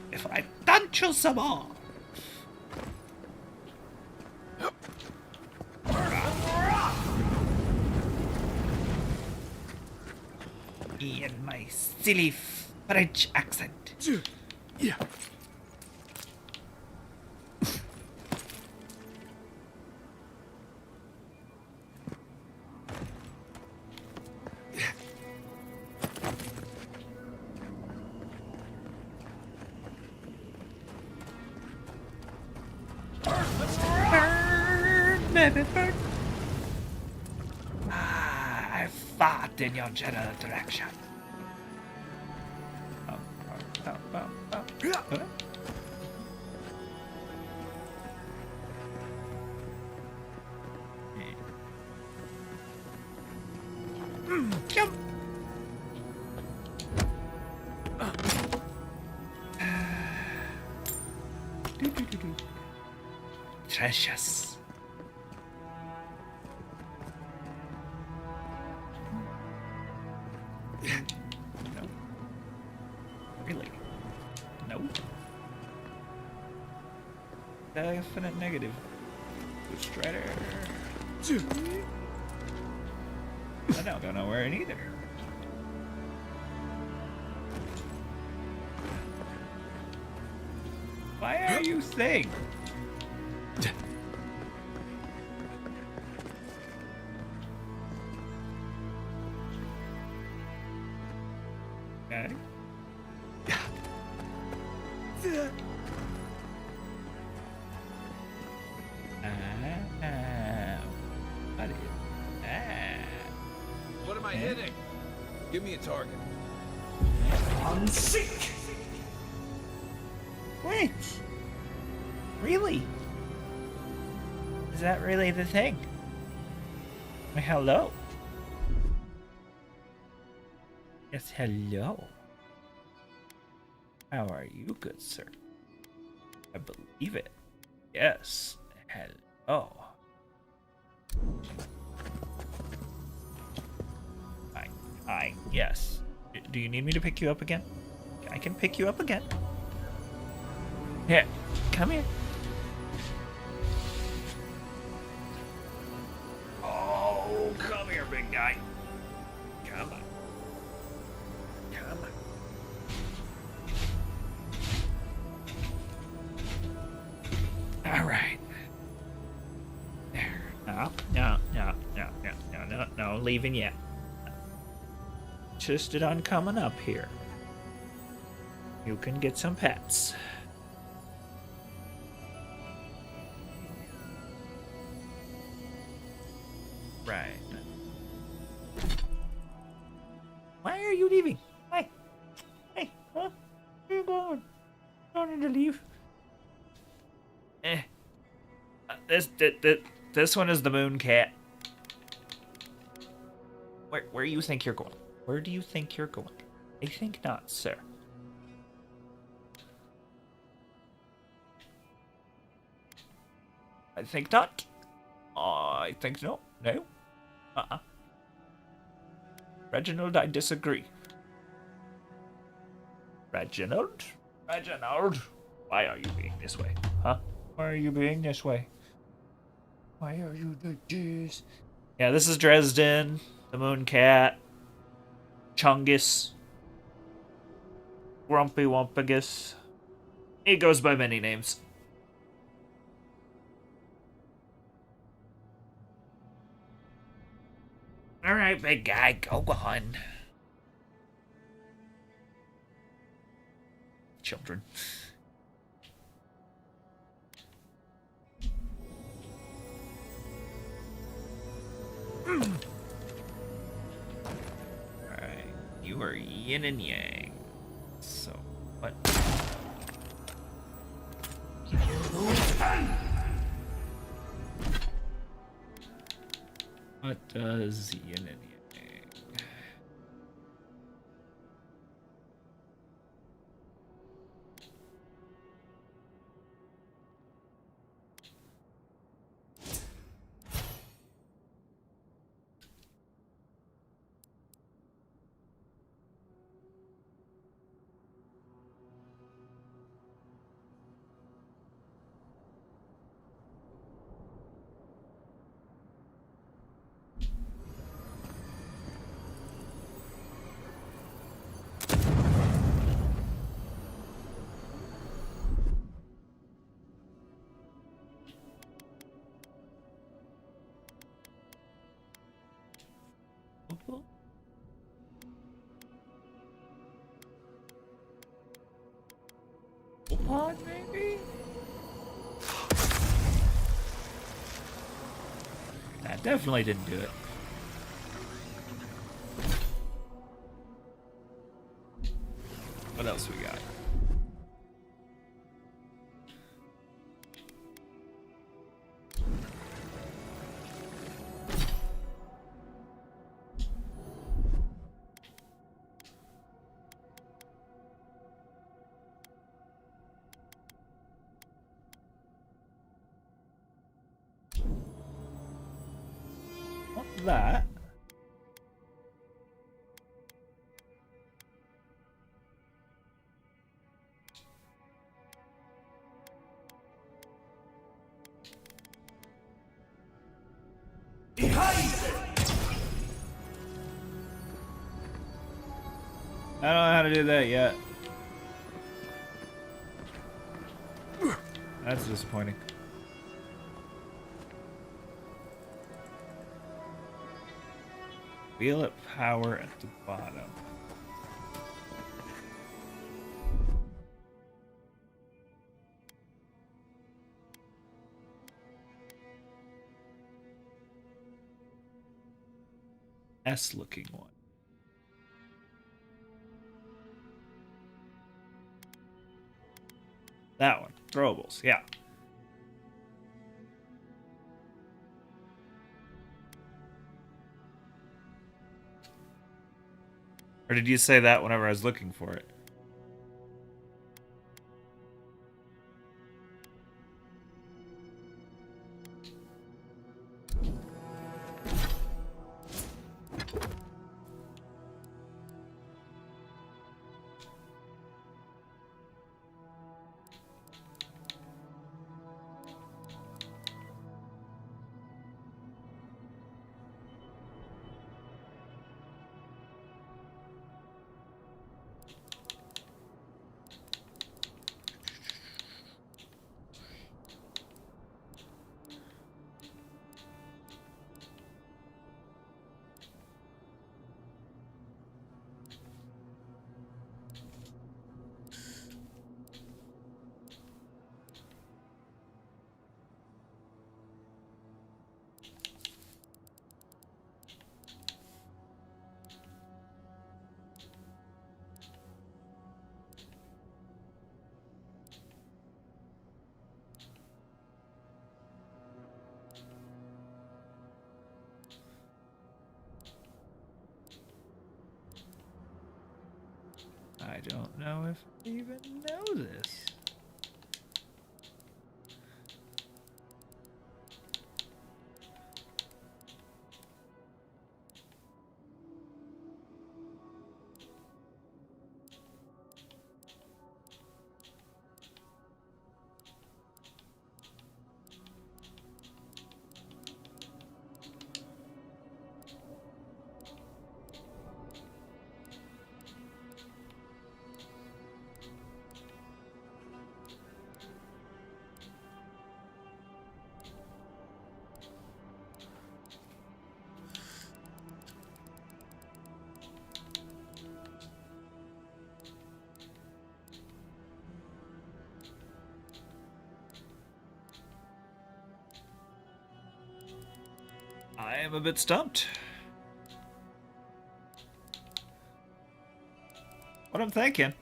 A: before I taunt you some more. In my silly French accent. Yeah. Burn. I fought in your general direction. Jump. Treasures. No. Really? No. Definite negative. Strider. I don't go nowhere in either. Why are you saying? Okay.
V: What am I hitting? Give me a target.
A: Unseek! What? Really? Is that really the thing? Well, hello. Yes, hello. How are you, good sir? I believe it. Yes, hello. Hi, yes. Do you need me to pick you up again? I can pick you up again. Here, come here. Oh, come here, big guy. Come on. Come on. All right. There. No, leaving yet. Insisted on coming up here. You can get some pets. Right. Why are you leaving? Hey, hey, huh? Where are you going? Don't need to leave. This one is the moon cat. Where do you think you're going? Where do you think you're going? I think not, sir. I think not. I think no. No. Reginald, I disagree. Reginald? Reginald? Why are you being this way? Huh? Why are you being this way? Why are you like this? Yeah, this is Dresden, the Moon Cat, Chungus, Grumpy Wumpagus. He goes by many names. Alright, big guy, go on. Children. Alright, you are yin and yang. So, what? What does yin and yang? Pod, maybe? That definitely didn't do it. What else we got? That. I don't know how to do that yet. That's disappointing. Wheel at power at the bottom. S-looking one. That one. Throwables, yeah. Or did you say that whenever I was looking for it? don't know if I even know this. I am a bit stumped. What I'm thinking.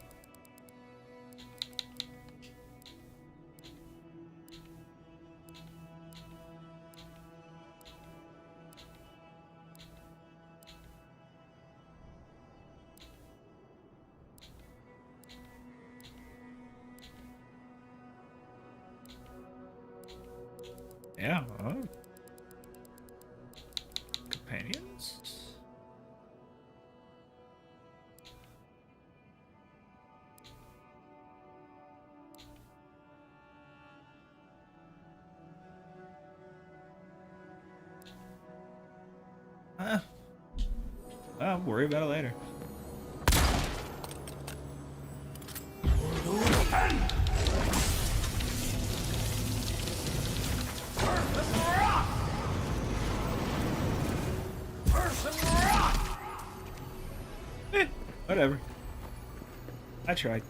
A: Yeah. Companions? I'll worry about it later. Whatever. I tried.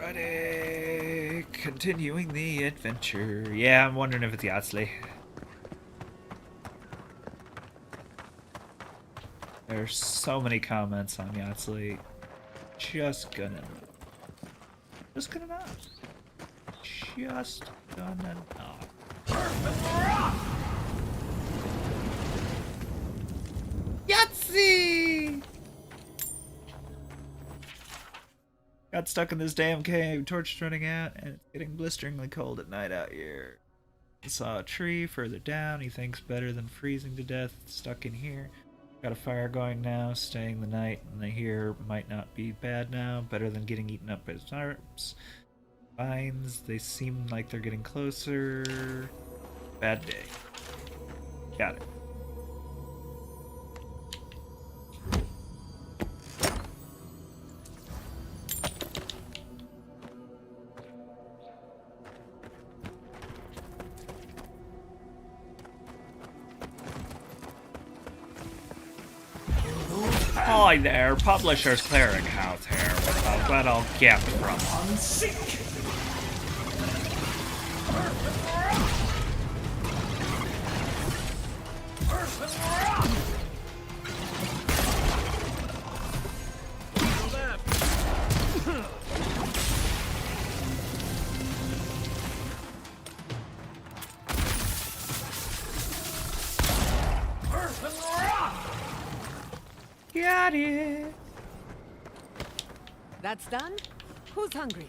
A: Alrighty, continuing the adventure. Yeah, I'm wondering if it's Yatsley. There's so many comments on Yatsley. Just gonna not. Just gonna not. Yahtzee! Got stuck in this damn cave, torch running out, and it's getting blisteringly cold at night out here. He saw a tree further down, he thinks better than freezing to death stuck in here. Got a fire going now, staying the night, and the here might not be bad now, better than getting eaten up by tarps. Vines, they seem like they're getting closer. Bad day. Got it. Hi there, Publisher's Clearinghouse here with a little gift from Unseek. Got it.
C: That's done? Who's hungry?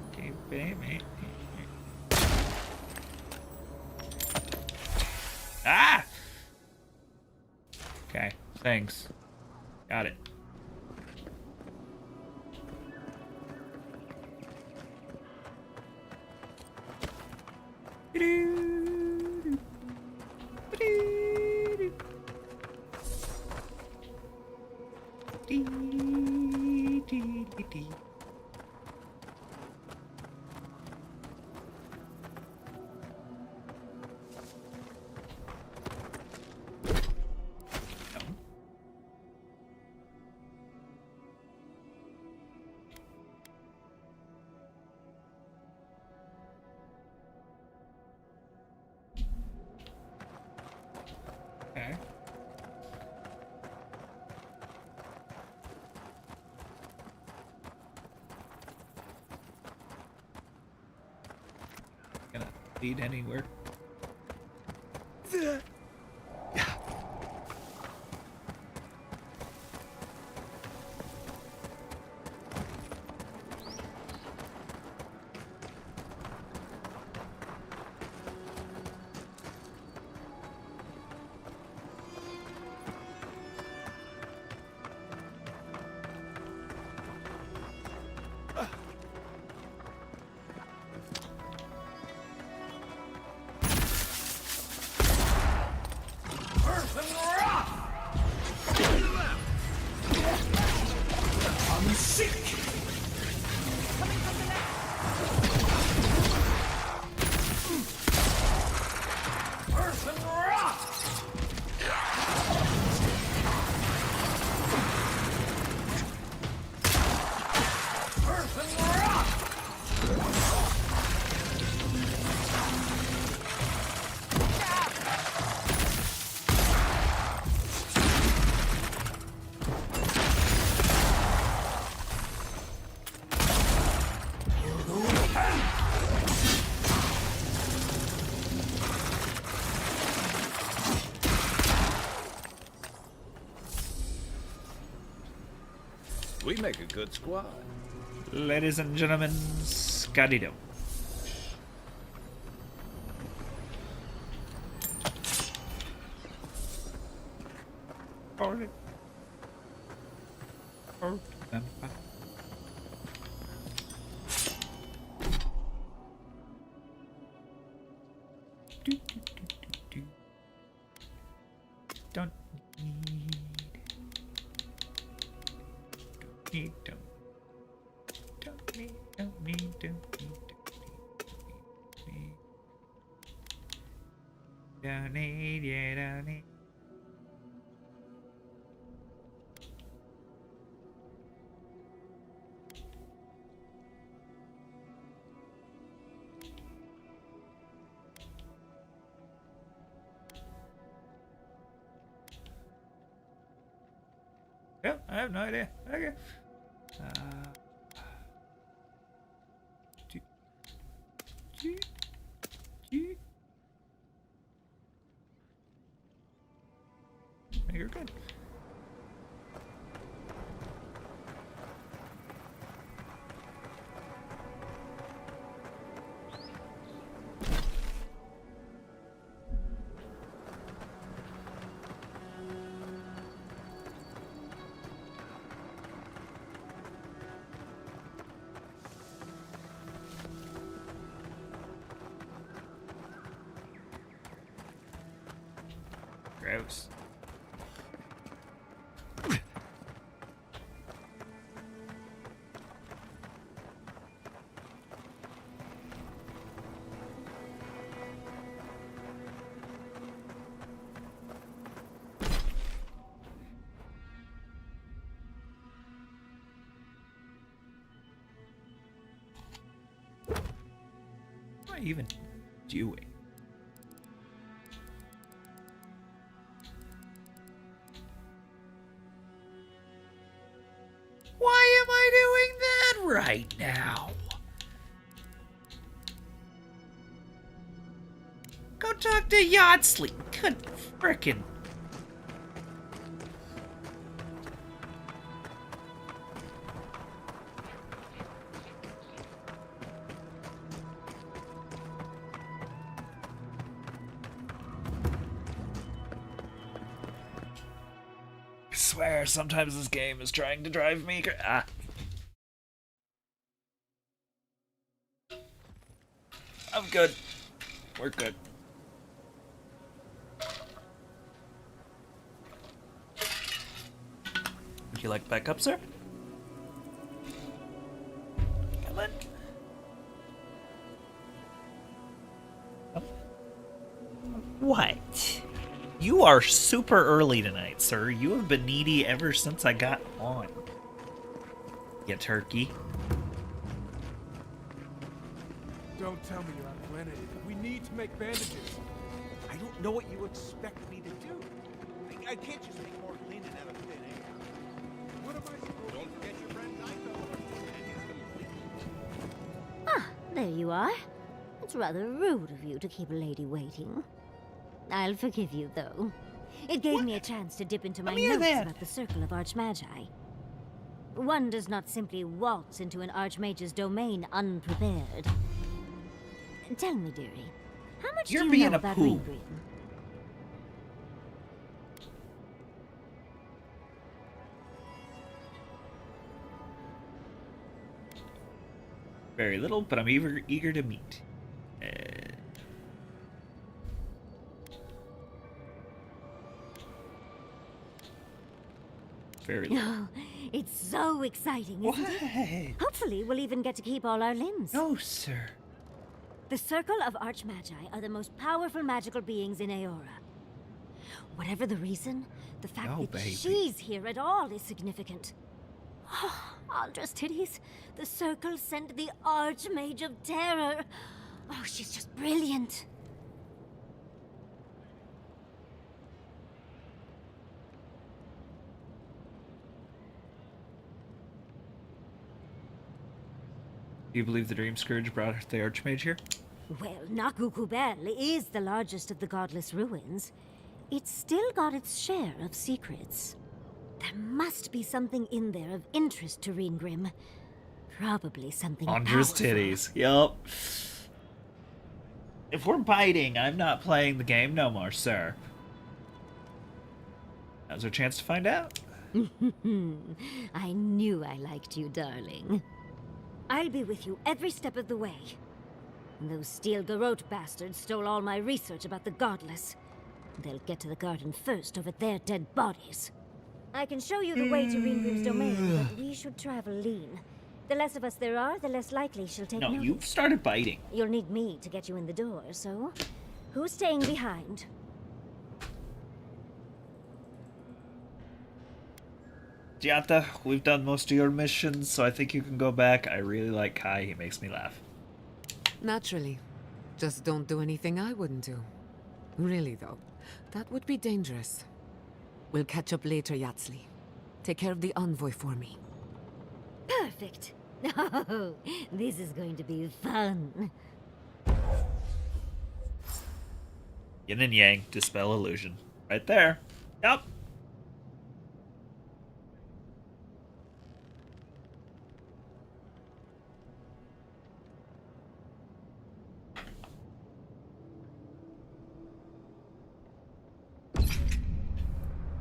A: Okay, baby. Ah! Okay, thanks. Got it. Okay. Gonna lead anywhere.
D: We make a good squad.
A: Ladies and gentlemen, Scotty-do. Don't need, don't need, don't need, yeah, don't need. Yep, I have no idea. Okay. You're good. Gross. What am I even doing? Why am I doing that right now? Go talk to Yardsley. Good frickin'. I swear, sometimes this game is trying to drive me I'm good. We're good. Would you like backup, sir? Come on. What? You are super early tonight, sir. You have been needy ever since I got on. You turkey.
E: Don't tell me you're on planet. We need to make bandages. I don't know what you expect me to do. I can't just make more linen out of thin air. What am I supposed to do? Don't forget your friend Naito.
B: Ah, there you are. It's rather rude of you to keep a lady waiting. I'll forgive you, though. It gave me a chance to dip into my notes about the Circle of Archmagi. One does not simply waltz into an Archmage's domain unprepared. Tell me, dearie, how much
A: You're
B: do you
A: being
B: know
A: a
B: about
A: poo.
B: Ringgrim?
A: Very little, but I'm eager to meet. Very little.
B: Oh, it's so exciting, isn't it? Hopefully, we'll even get to keep all our limbs.
A: No, sir.
B: The Circle of Archmagi are the most powerful magical beings in Aora. Whatever the reason, the fact
A: No,
B: that
A: baby.
B: she's here at all is significant. Oh, Andra's titties. The Circle sent the Archmage of Terror. Oh, she's just brilliant.
A: Do you believe the Dream Scourge brought the Archmage here?
B: Well, Nakukubel is the largest of the godless ruins. It's still got its share of secrets. There must be something in there of interest to Ringgrim. Probably something
A: Andra's
B: powerful.
A: titties. Yup. If we're biting, I'm not playing the game no more, sir. Now's our chance to find out.
B: I knew I liked you, darling. I'll be with you every step of the way. Those Steel Garrote bastards stole all my research about the Godless. They'll get to the garden first over their dead bodies. I can show you the way to Ringgrim's domain, but we should travel lean. The less of us there are, the less likely she'll take
A: No,
B: notice.
A: you started biting.
B: You'll need me to get you in the door, so who's staying behind?
A: Giata, we've done most of your missions, so I think you can go back. I really like Kai. He makes me laugh.
C: Naturally. Just don't do anything I wouldn't do. Really, though, that would be dangerous. We'll catch up later, Yatsli. Take care of the envoy for me.
B: Perfect. Oh, this is going to be fun.
A: Yin and Yang, dispel illusion. Right there. Yep.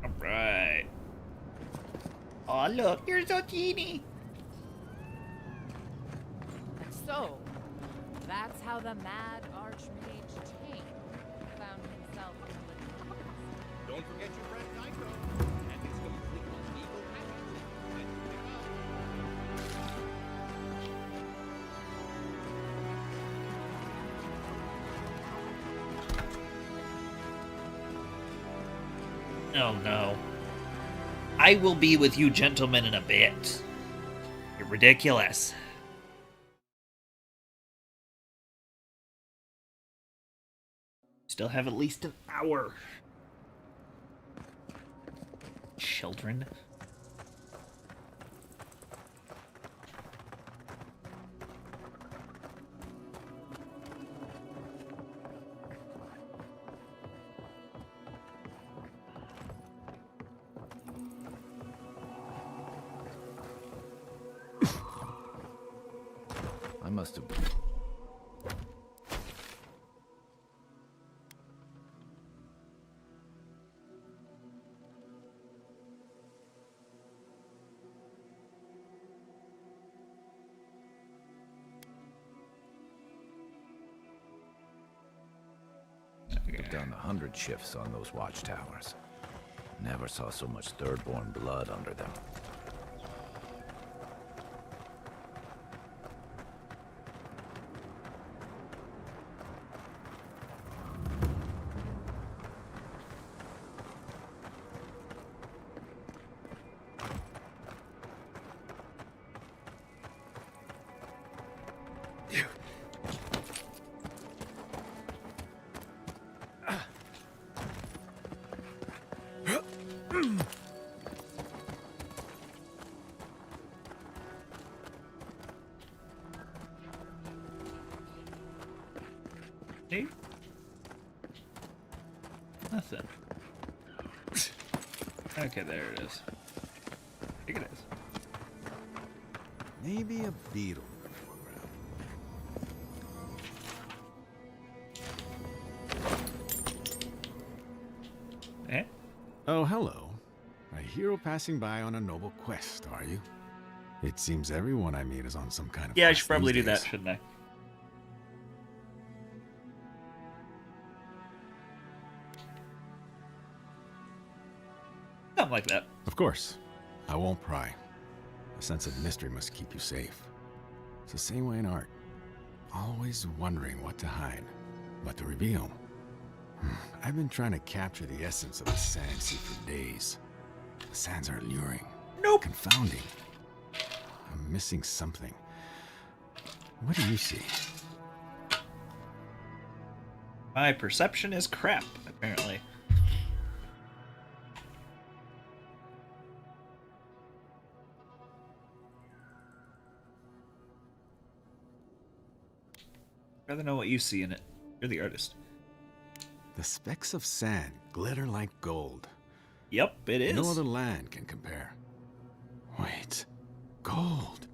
A: Alright. Oh, look, you're so teeny.
J: So, that's how the mad Archmage Tank found himself in the
O: Don't forget your friend Naito and his completely legal package.
A: Oh no. I will be with you gentlemen in a bit. You're ridiculous. Still have at least an hour. Children.
D: I must have... I've done 100 shifts on those watchtowers. Never saw so much Thirdborn blood under them.
A: Nothing. Okay, there it is. I think it is.
L: Maybe a beetle.
A: Eh?
L: Oh, hello. A hero passing by on a noble quest, are you? It seems everyone I meet is on some kind of
A: Yeah, I
L: quest
A: should probably do
L: these
A: that,
L: days.
A: shouldn't I? Something like that.
L: Of course. I won't pry. A sense of mystery must keep you safe. It's the same way in art. Always wondering what to hide, what to reveal. I've been trying to capture the essence of the sand sea for days. The sands are alluring.
A: Nope.
L: Confounding. I'm missing something. What do you see?
A: My perception is crap, apparently. I'd rather know what you see in it. You're the artist.
L: The specks of sand glitter like gold.
A: Yep, it is.
L: No other land can compare. Wait. Gold.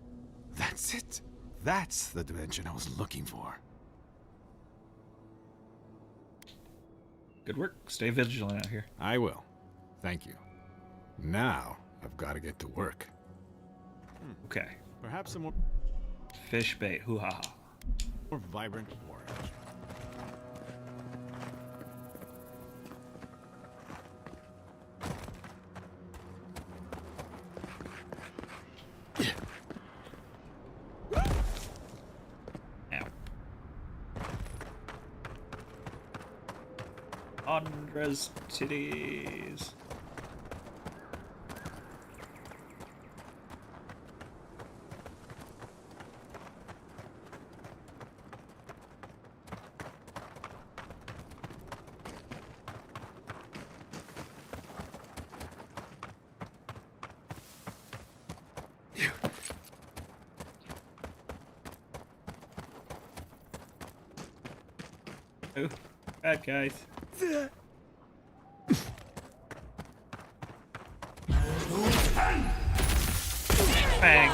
L: That's it. That's the dimension I was looking for.
A: Good work. Stay vigilant out here.
L: I will. Thank you. Now, I've got to get to work.
A: Okay.
L: Perhaps some more
A: Fish bait. Hoo-ha-ha.
L: more vibrant orange.
A: Andra's titties. Oh, bad guys. Bang.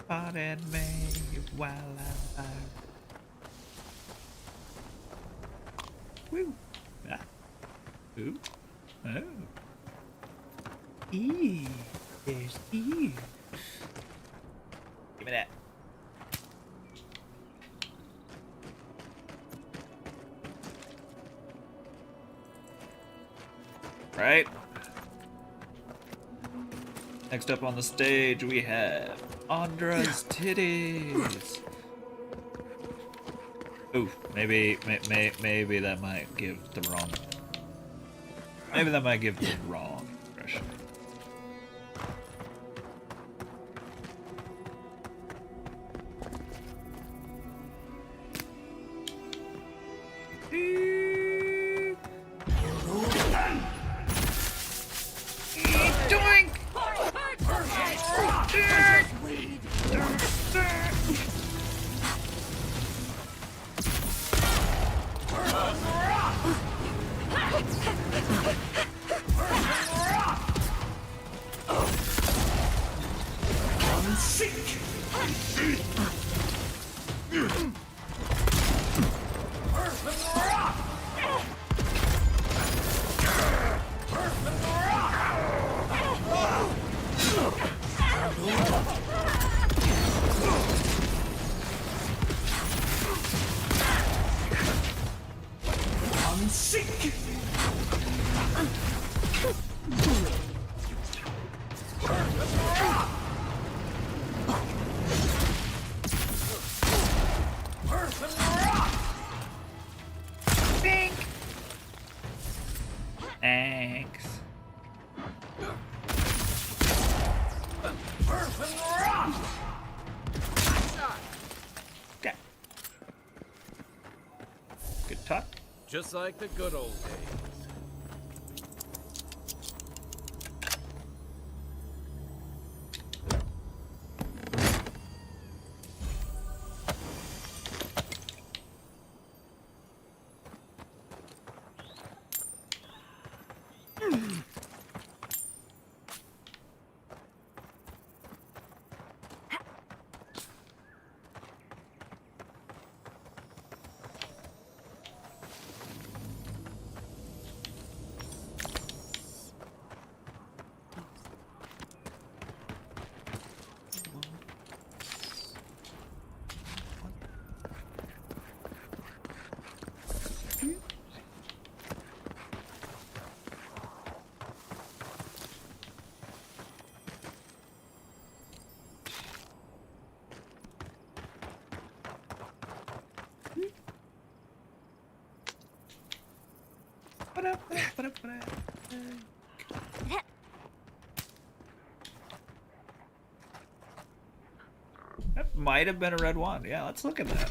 A: Pardon me while I'm out. Woo. Ah. Ooh. Oh. E. There's E. Give me that. Right. Next up on the stage we have Andra's titties. Ooh, maybe that might give the wrong. Maybe that might give the wrong impression. Doink! Thanks.
M: just like the good old days.
A: That might have been a red wand. Yeah, let's look at that.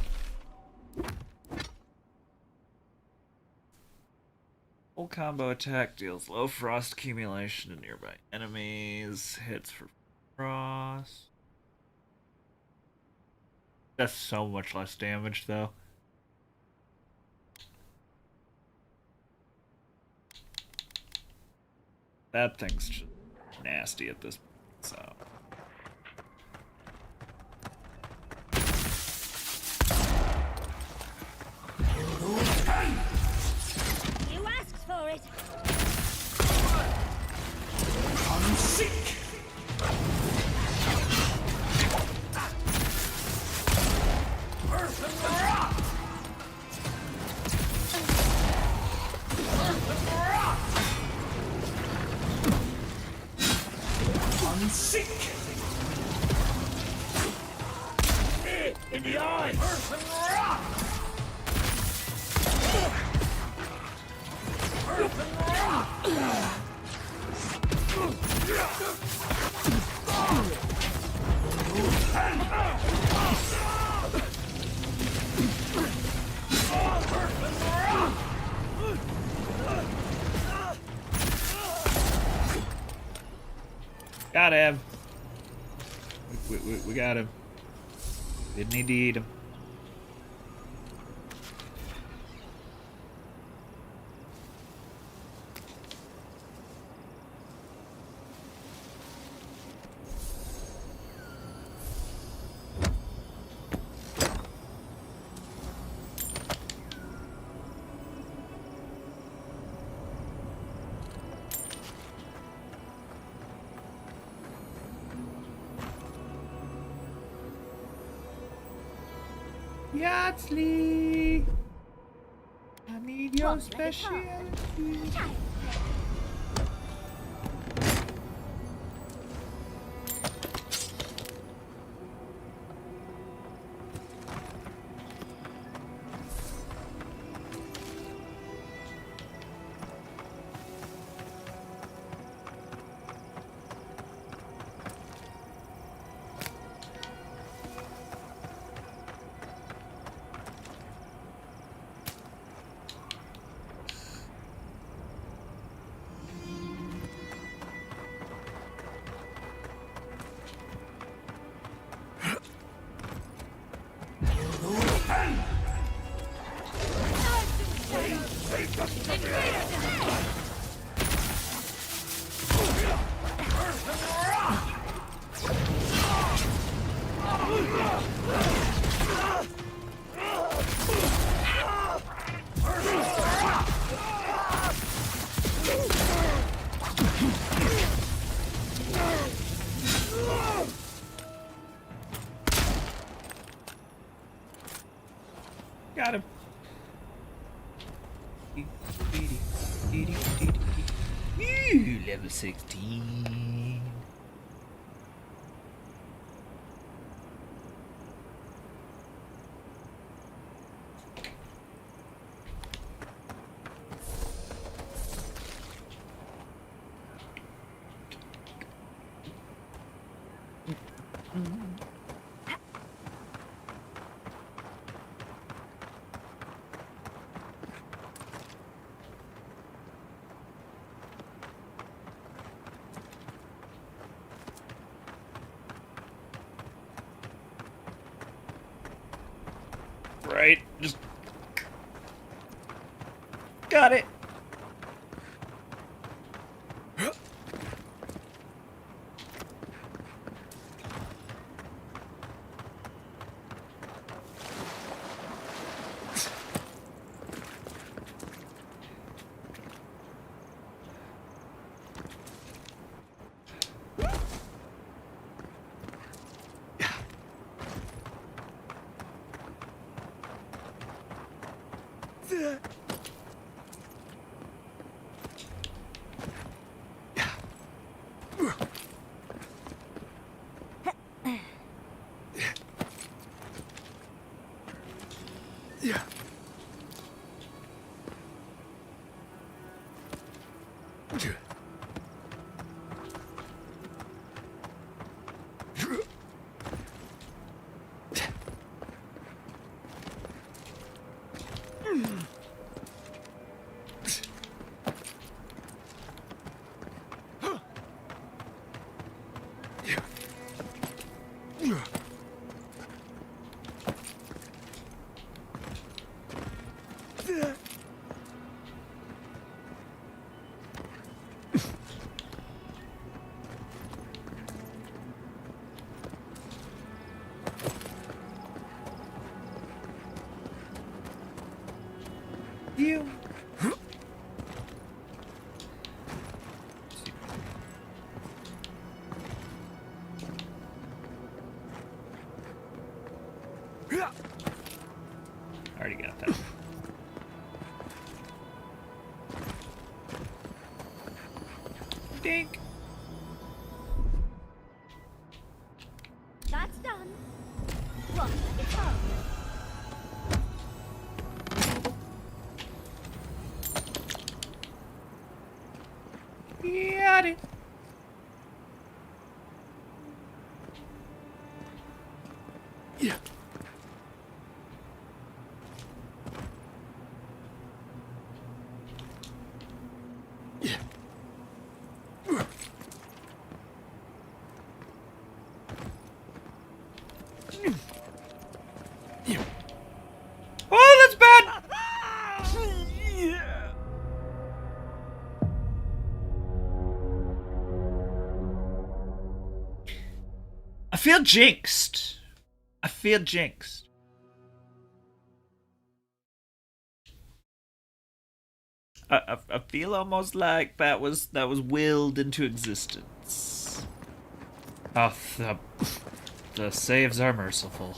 A: Full combo attack deals low frost accumulation to nearby enemies. Hits for frost. That's so much less damage, though. That thing's just nasty at this point, so.
B: You asked for it.
E: Come seek. Earth and rock. Earth and rock. Come seek. In the eye. Earth and rock. Earth and rock.
A: Got him. We got him. Didn't need to eat him. Yatsley! I need your specialty. Got him. Ooh, level 16. Got it. You. Already got that. Dink.
B: That's done. Rock like it's home.
A: Got it.
F: Yeah. Yeah.
A: Oh, that's bad. I feel jinxed. I feel jinxed. I feel almost like that was willed into existence. Oh, the saves are merciful.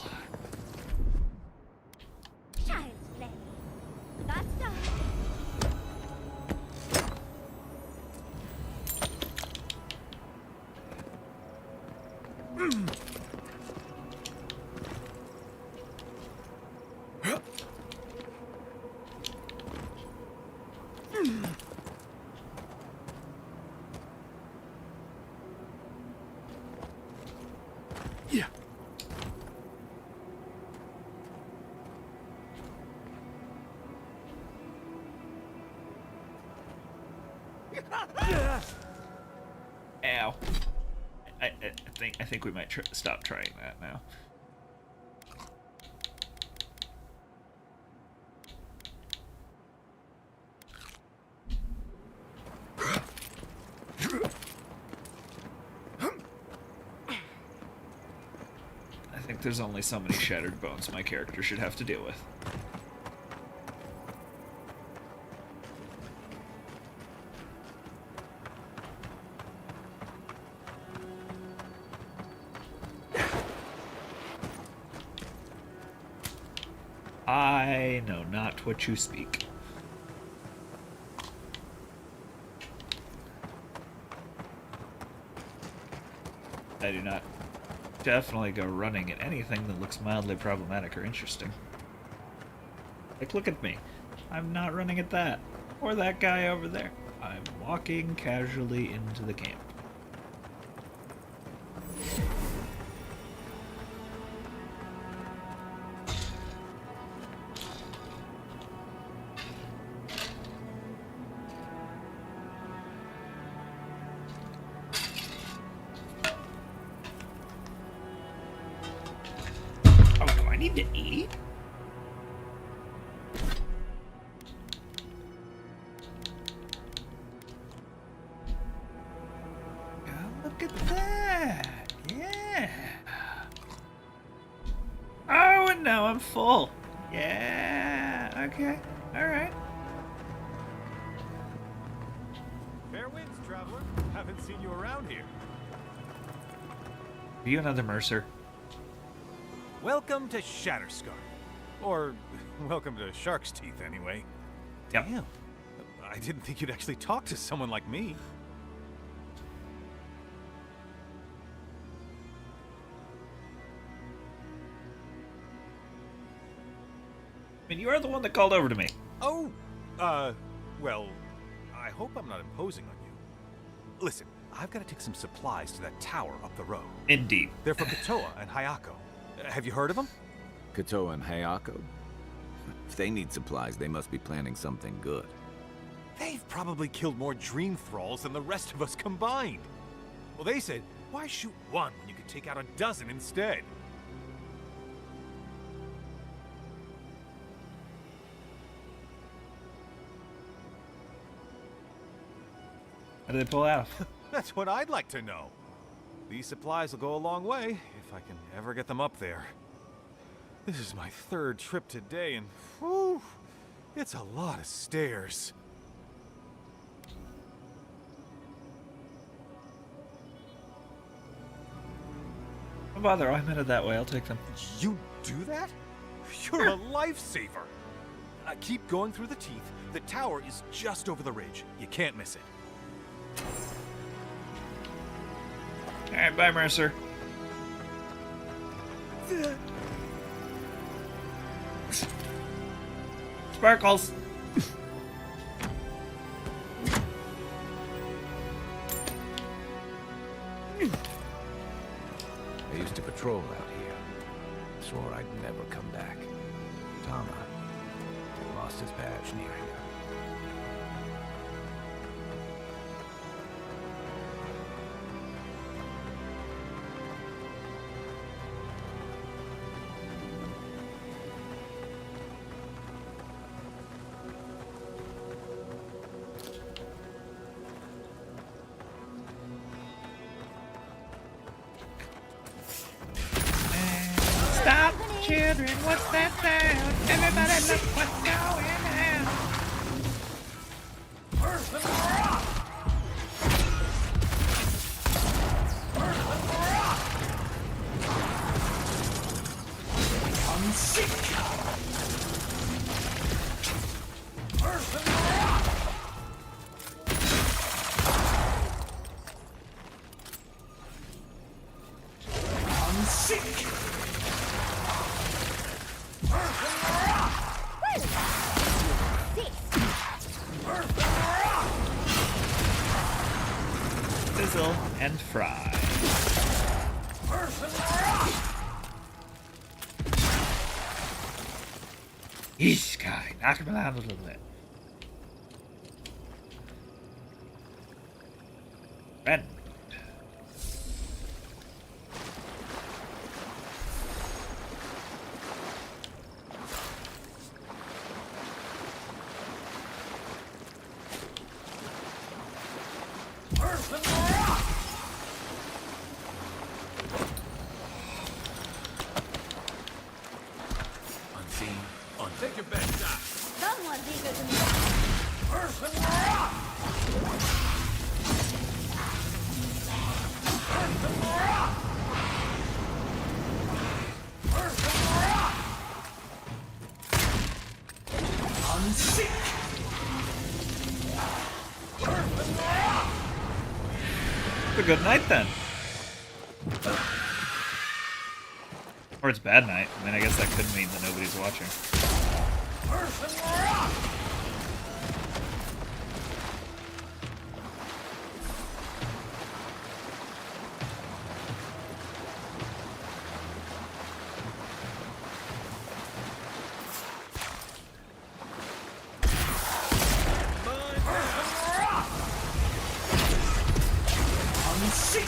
B: Child's play. That's done.
F: Yeah.
A: Ow. I think we might stop trying that now. I think there's only so many shattered bones my character should have to deal with. I know not what you speak. I do not definitely go running at anything that looks mildly problematic or interesting. Like, look at me. I'm not running at that. Or that guy over there. I'm walking casually into the camp. I need to eat? Look at that. Yeah. Oh, and now I'm full. Yeah. Okay. All right.
N: Fair winds, traveler. Haven't seen you around here.
A: Are you another Mercer?
N: Welcome to Shatterscar. Or, welcome to Shark's Teeth, anyway.
A: Yep.
N: Damn. I didn't think you'd actually talk to someone like me.
A: I mean, you are the one that called over to me.
N: Oh, well, I hope I'm not imposing on you. Listen, I've got to take some supplies to that tower up the road.
A: Indeed.
N: They're from Kotoa and Hayako. Have you heard of them?
D: Kotoa and Hayako? If they need supplies, they must be planning something good.
N: They've probably killed more dream thralls than the rest of us combined. Well, they said, why shoot one when you could take out a dozen instead?
A: How did they pull out?
N: That's what I'd like to know. These supplies will go a long way if I can ever get them up there. This is my third trip today, and whew, it's a lot of stairs.
A: Don't bother, I'm headed that way. I'll take them.
N: You do that? You're a lifesaver. Keep going through the teeth. The tower is just over the ridge. You can't miss it.
A: Alright, bye, Mercer. Sparkles.
D: I used to patrol out here. Swore I'd never come back. Tama lost his badge near here.
H: Stop, children, what's that sound? Everybody look what's going on. I'm sick. I'm sick.
A: Sizzle and fry. Yeesh, guy. Knock him around a little bit. Red.
M: Unseen, take your best shot.
B: Someone's eager to move.
H: I'm sick.
A: It's a good night then. Or it's bad night. I mean, I guess that could mean that nobody's watching.
H: I'm sick.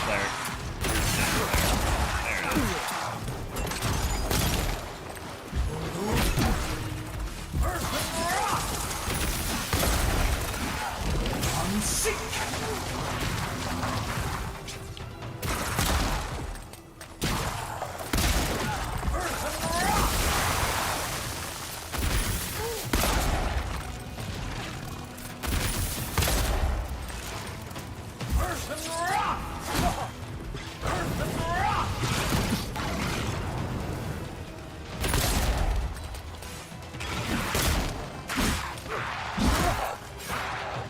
A: There. There it is.
H: I'm sick.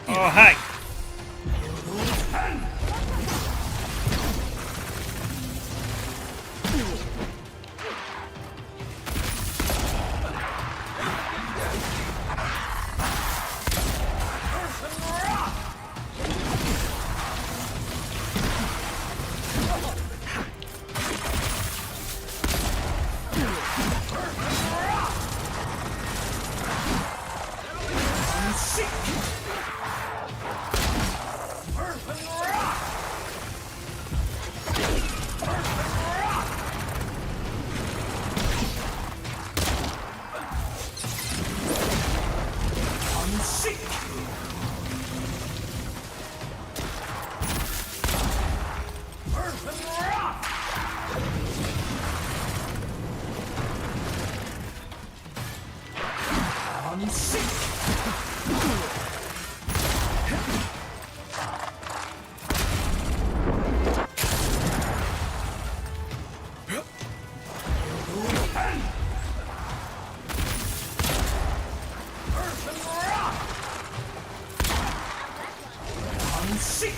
A: Oh, hi.
H: I'm sick. I'm sick. I'm sick. I'm sick.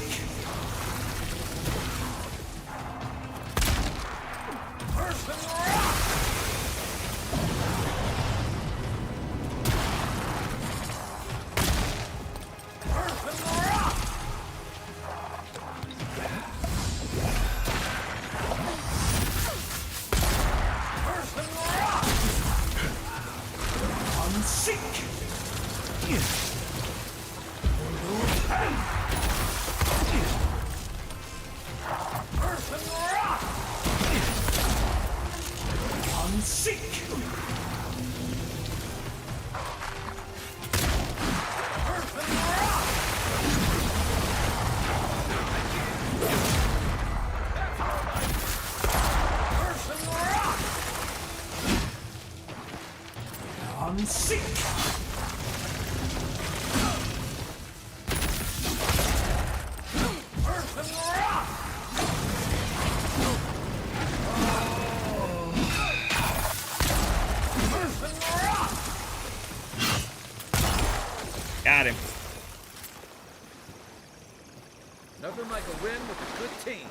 H: I'm sick. I'm sick. I'm sick.
A: Got him.
M: Nothing like a win with a good team.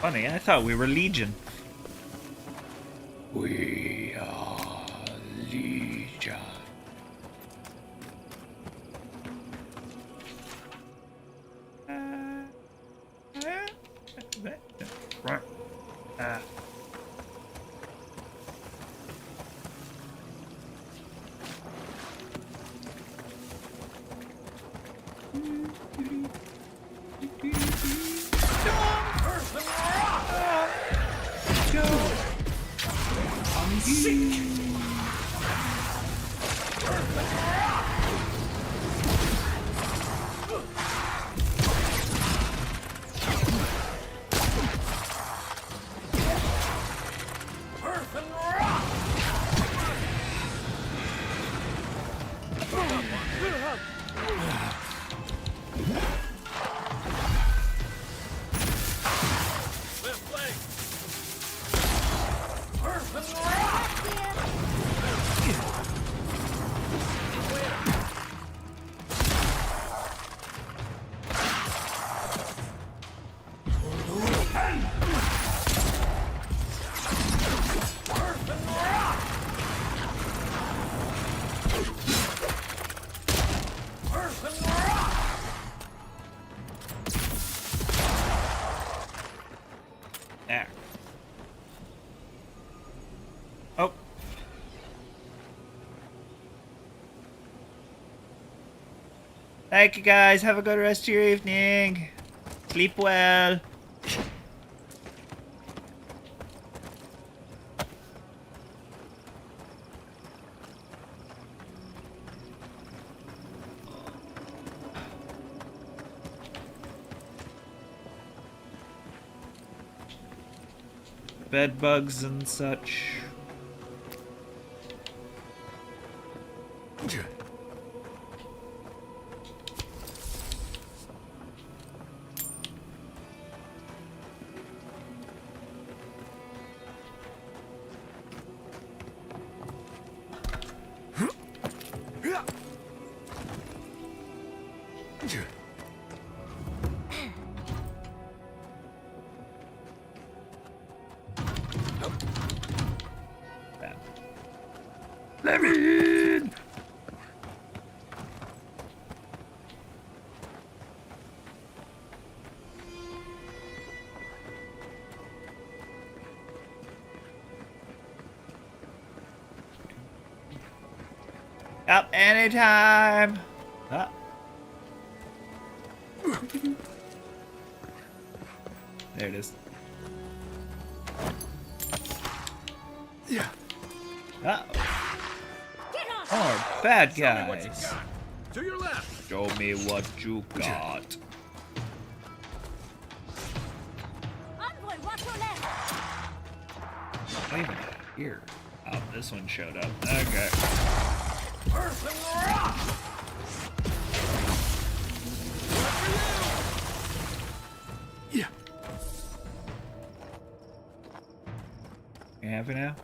A: Funny, I thought we were Legion.
H: We are Legion. I'm sick.
A: There. Oh. Thank you guys. Have a good rest of your evening. Sleep well. Bed bugs and such. Let me in! Up anytime! Ah. There it is. Yeah. Uh-oh. More bad guys.
M: To your left.
A: Show me what you got.
B: Envoy, watch your left.
A: Not even here. Oh, this one showed up. Okay.
F: Yeah.
A: You happy now?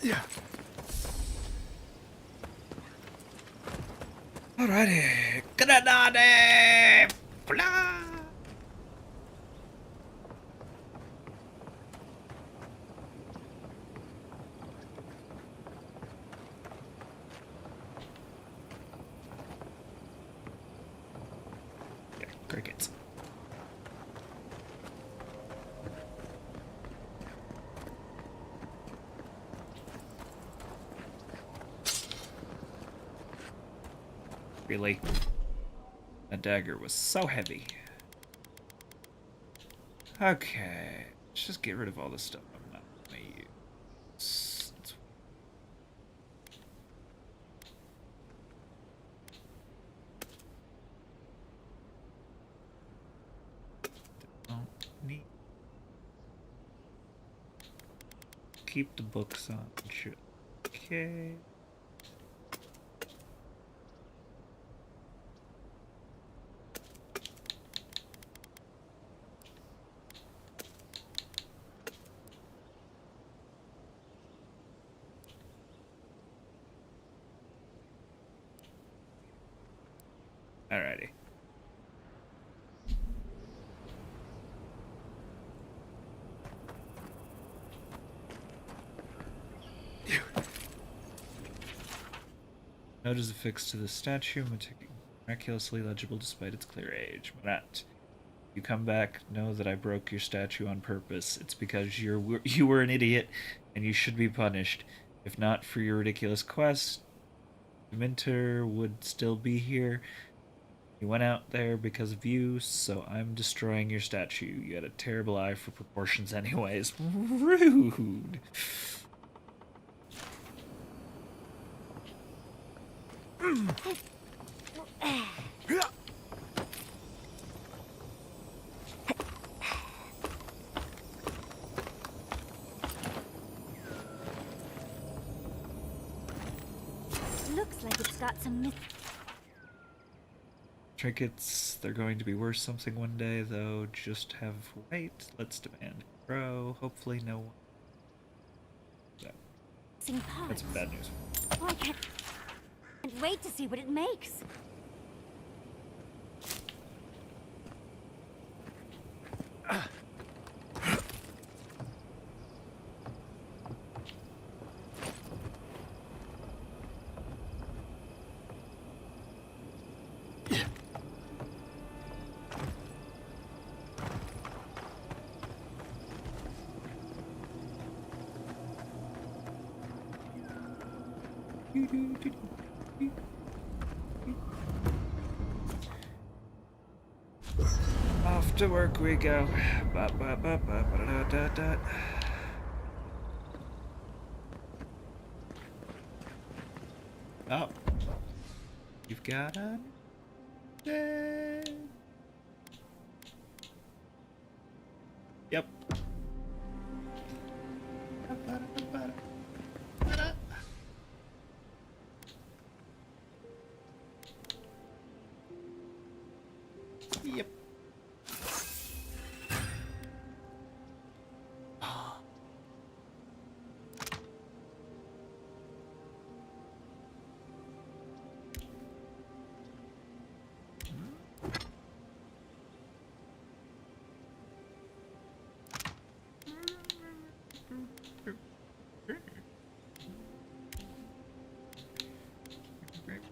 F: Yeah.
A: Alrighty. Grenade! Blah! Yeah, crickets. Really? That dagger was so heavy. Okay. Let's just get rid of all this stuff I'm not gonna use. Don't need. Keep the books on. Sure. Okay. Alrighty. Note is affixed to the statue, miraculously legible despite its clear age. Marat, you come back, know that I broke your statue on purpose. It's because you were an idiot, and you should be punished. If not for your ridiculous quest, Minter would still be here. He went out there because of you, so I'm destroying your statue. You had a terrible eye for proportions anyways. Rude.
B: Looks like it's got some
A: Trinkets, they're going to be worth something one day, though. Just have wait. Let's demand grow. Hopefully no one. So, that's bad news.
B: Oh, I can't wait to see what it makes.
A: Off to work we go. Ba, ba, ba, ba, ba, da, da, da. Oh. You've got a day. Yep. Yep.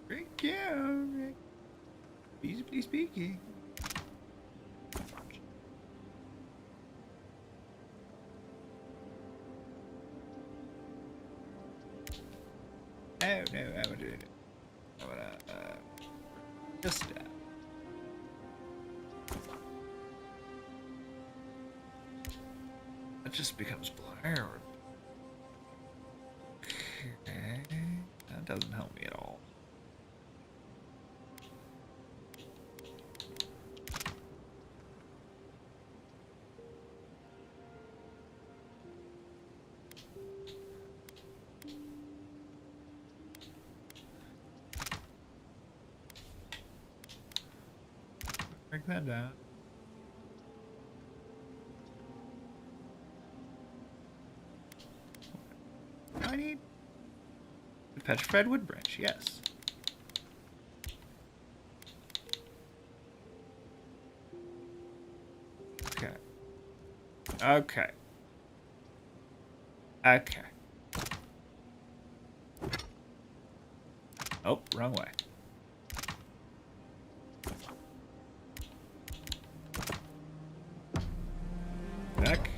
A: Great job. Feasibly speaking. Oh no, I would do it. I would just it just becomes blurred. Okay, that doesn't help me at all. Break that down. I need the petrified wood branch, yes. Okay. Okay. Okay. Oh, wrong way. Back.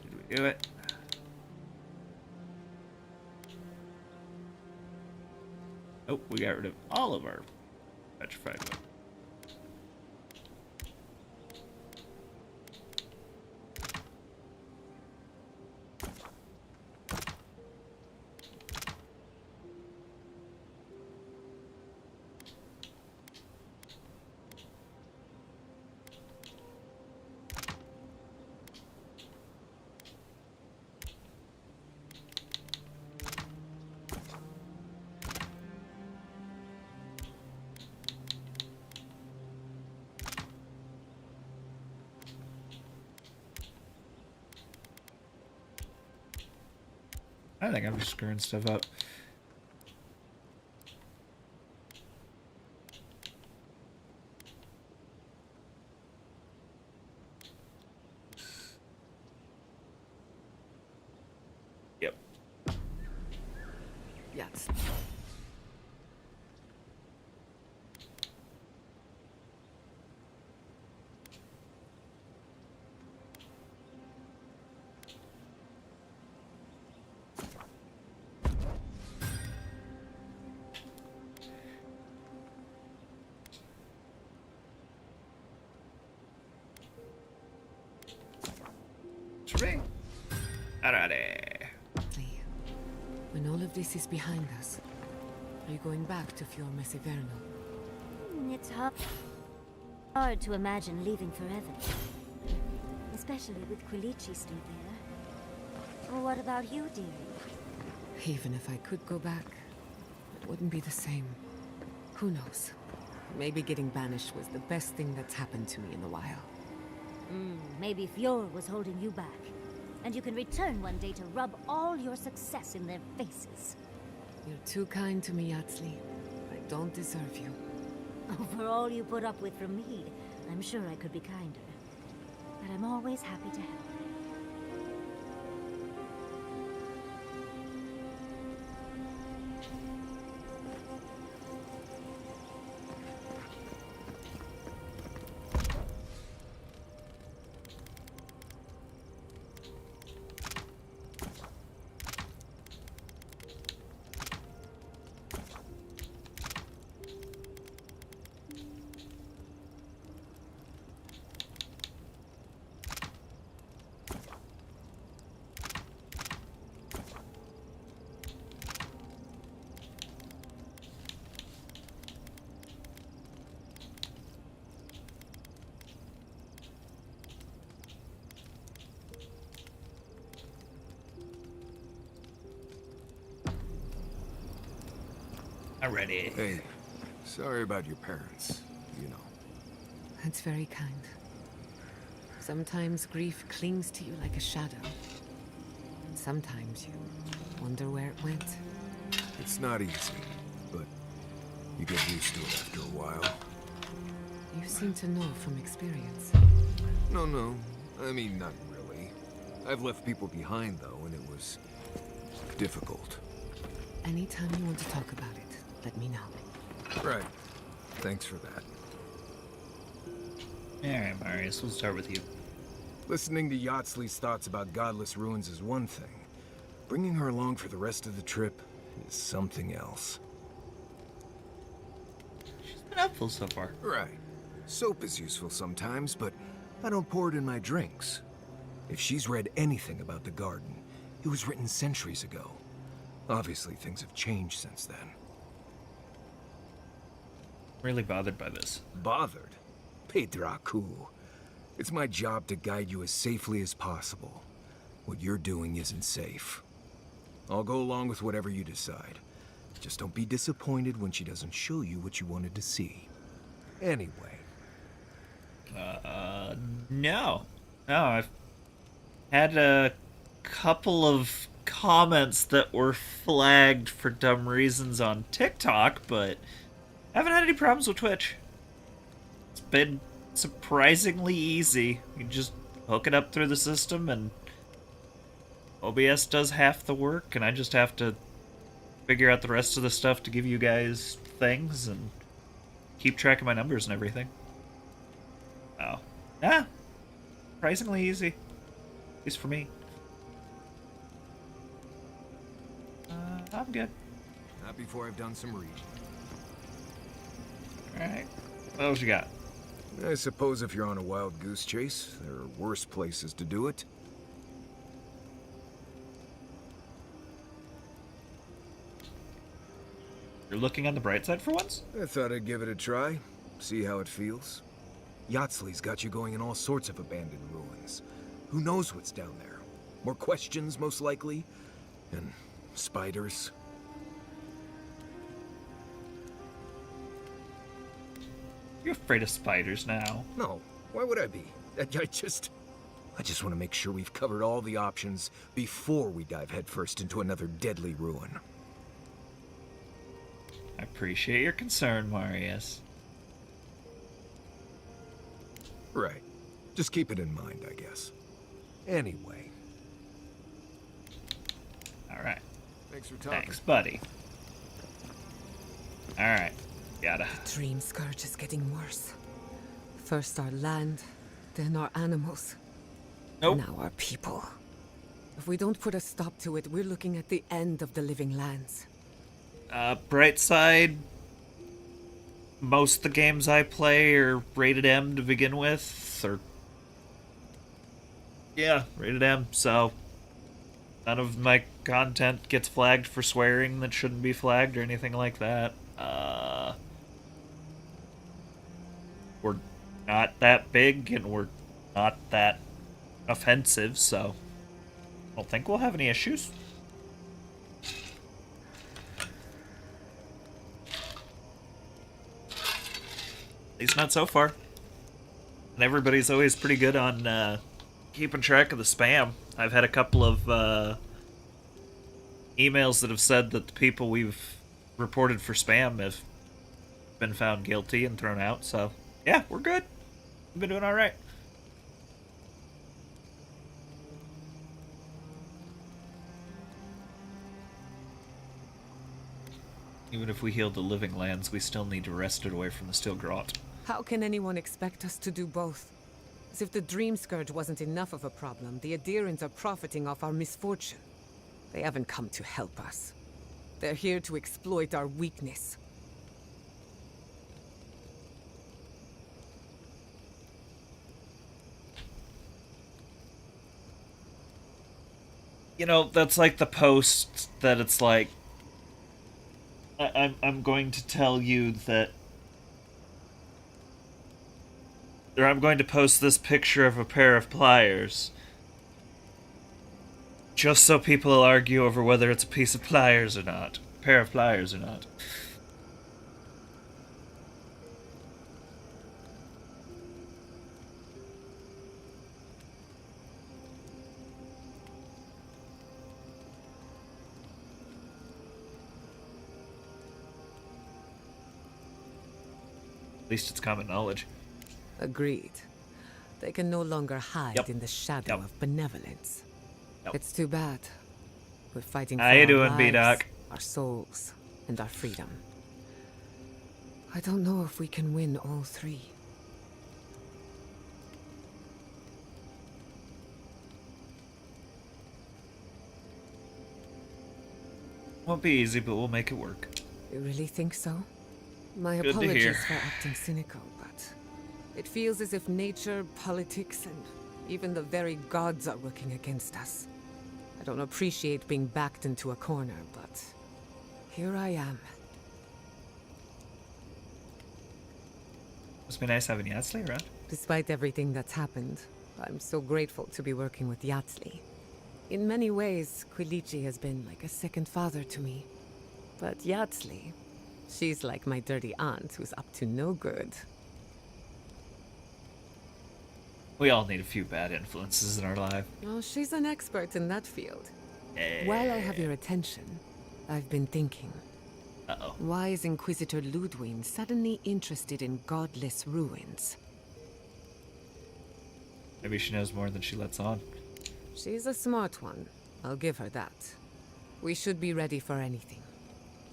A: Did we do it? Oh, we got rid of all of our petrified wood. I think I'm just screwing stuff up. Yep.
C: Yes.
A: Spring. Alrighty.
C: When all of this is behind us, are you going back to Fior Mesiverno?
B: It's hard to imagine leaving forever. Especially with Quilici still there. Well, what about you, dearie?
C: Even if I could go back, it wouldn't be the same. Who knows? Maybe getting banished was the best thing that's happened to me in a while.
B: Maybe Fior was holding you back. And you can return one day to rub all your success in their faces.
C: You're too kind to me, Yatsli. I don't deserve you.
B: For all you put up with from me, I'm sure I could be kinder. But I'm always happy to help.
A: I'm ready.
L: Hey, sorry about your parents, you know.
C: That's very kind. Sometimes grief clings to you like a shadow. And sometimes you wonder where it went.
L: It's not easy, but you get used to it after a while.
C: You seem to know from experience.
L: No. I mean, not really. I've left people behind, though, and it was difficult.
C: Anytime you want to talk about it, let me know.
L: Right. Thanks for that.
A: Alright, Marius, we'll start with you.
L: Listening to Yatsley's thoughts about godless ruins is one thing. Bringing her along for the rest of the trip is something else.
A: She's been helpful so far.
L: Right. Soap is useful sometimes, but I don't pour it in my drinks. If she's read anything about the garden, it was written centuries ago. Obviously, things have changed since then.
A: Really bothered by this.
L: Bothered? Pedraku. It's my job to guide you as safely as possible. What you're doing isn't safe. I'll go along with whatever you decide. Just don't be disappointed when she doesn't show you what you wanted to see. Anyway.
A: No. No, I've had a couple of comments that were flagged for dumb reasons on TikTok, but I haven't had any problems with Twitch. It's been surprisingly easy. You just hook it up through the system and OBS does half the work, and I just have to figure out the rest of the stuff to give you guys things and keep track of my numbers and everything. Oh. Yeah. Surprisingly easy. At least for me. I'm good.
L: Not before I've done some reading.
A: Alright. What else you got?
L: I suppose if you're on a wild goose chase, there are worse places to do it.
A: You're looking on the bright side for once?
L: I thought I'd give it a try, see how it feels. Yatsley's got you going in all sorts of abandoned ruins. Who knows what's down there? More questions, most likely. And spiders.
A: You're afraid of spiders now.
L: No, why would I be? I just want to make sure we've covered all the options before we dive headfirst into another deadly ruin.
A: I appreciate your concern, Marius.
L: Right. Just keep it in mind, I guess. Anyway.
A: Alright.
L: Thanks for talking.
A: Thanks, buddy. Alright. Gotta.
C: The dream scourge is getting worse. First our land, then our animals.
A: Nope.
C: Now our people. If we don't put a stop to it, we're looking at the end of the living lands.
A: Bright side. Most of the games I play are rated M to begin with, or... Yeah, rated M, so... None of my content gets flagged for swearing that shouldn't be flagged or anything like that. We're not that big, and we're not that offensive, so... I don't think we'll have any issues. At least not so far. And everybody's always pretty good on keeping track of the spam. I've had a couple of emails that have said that the people we've reported for spam have been found guilty and thrown out. So, yeah, we're good. We've been doing all right. Even if we heal the living lands, we still need to wrest it away from the Steel Grot.
C: How can anyone expect us to do both? As if the Dream Scourge wasn't enough of a problem, the Adherents are profiting off our misfortune. They haven't come to help us. They're here to exploit our weakness.
A: You know, that's like the post that it's like, I'm going to tell you that... Or I'm going to post this picture of a pair of pliers. Just so people will argue over whether it's a piece of pliers or not. A pair of pliers or not. At least it's common knowledge.
C: Agreed. They can no longer hide in the shadow of benevolence. It's too bad. We're fighting for
A: How you
C: our
A: doing,
C: lives,
A: B-Doc?
C: our souls, and our freedom. I don't know if we can win all three.
A: Won't be easy, but we'll make it work.
C: You really think so? My
A: Good to hear.
C: apologies for acting cynical, but it feels as if nature, politics, and even the very gods are working against us. I don't appreciate being backed into a corner, but here I am.
A: Must be nice having Yatsley around.
C: Despite everything that's happened, I'm so grateful to be working with Yatsley. In many ways, Quilichi has been like a second father to me. But Yatsley, she's like my dirty aunt who's up to no good.
A: We all need a few bad influences in our life.
C: Oh, she's an expert in that field. While I have your attention, I've been thinking.
A: Uh-oh.
C: Why is Inquisitor Ludwig suddenly interested in godless ruins?
A: Maybe she knows more than she lets on.
C: She's a smart one. I'll give her that. We should be ready for anything.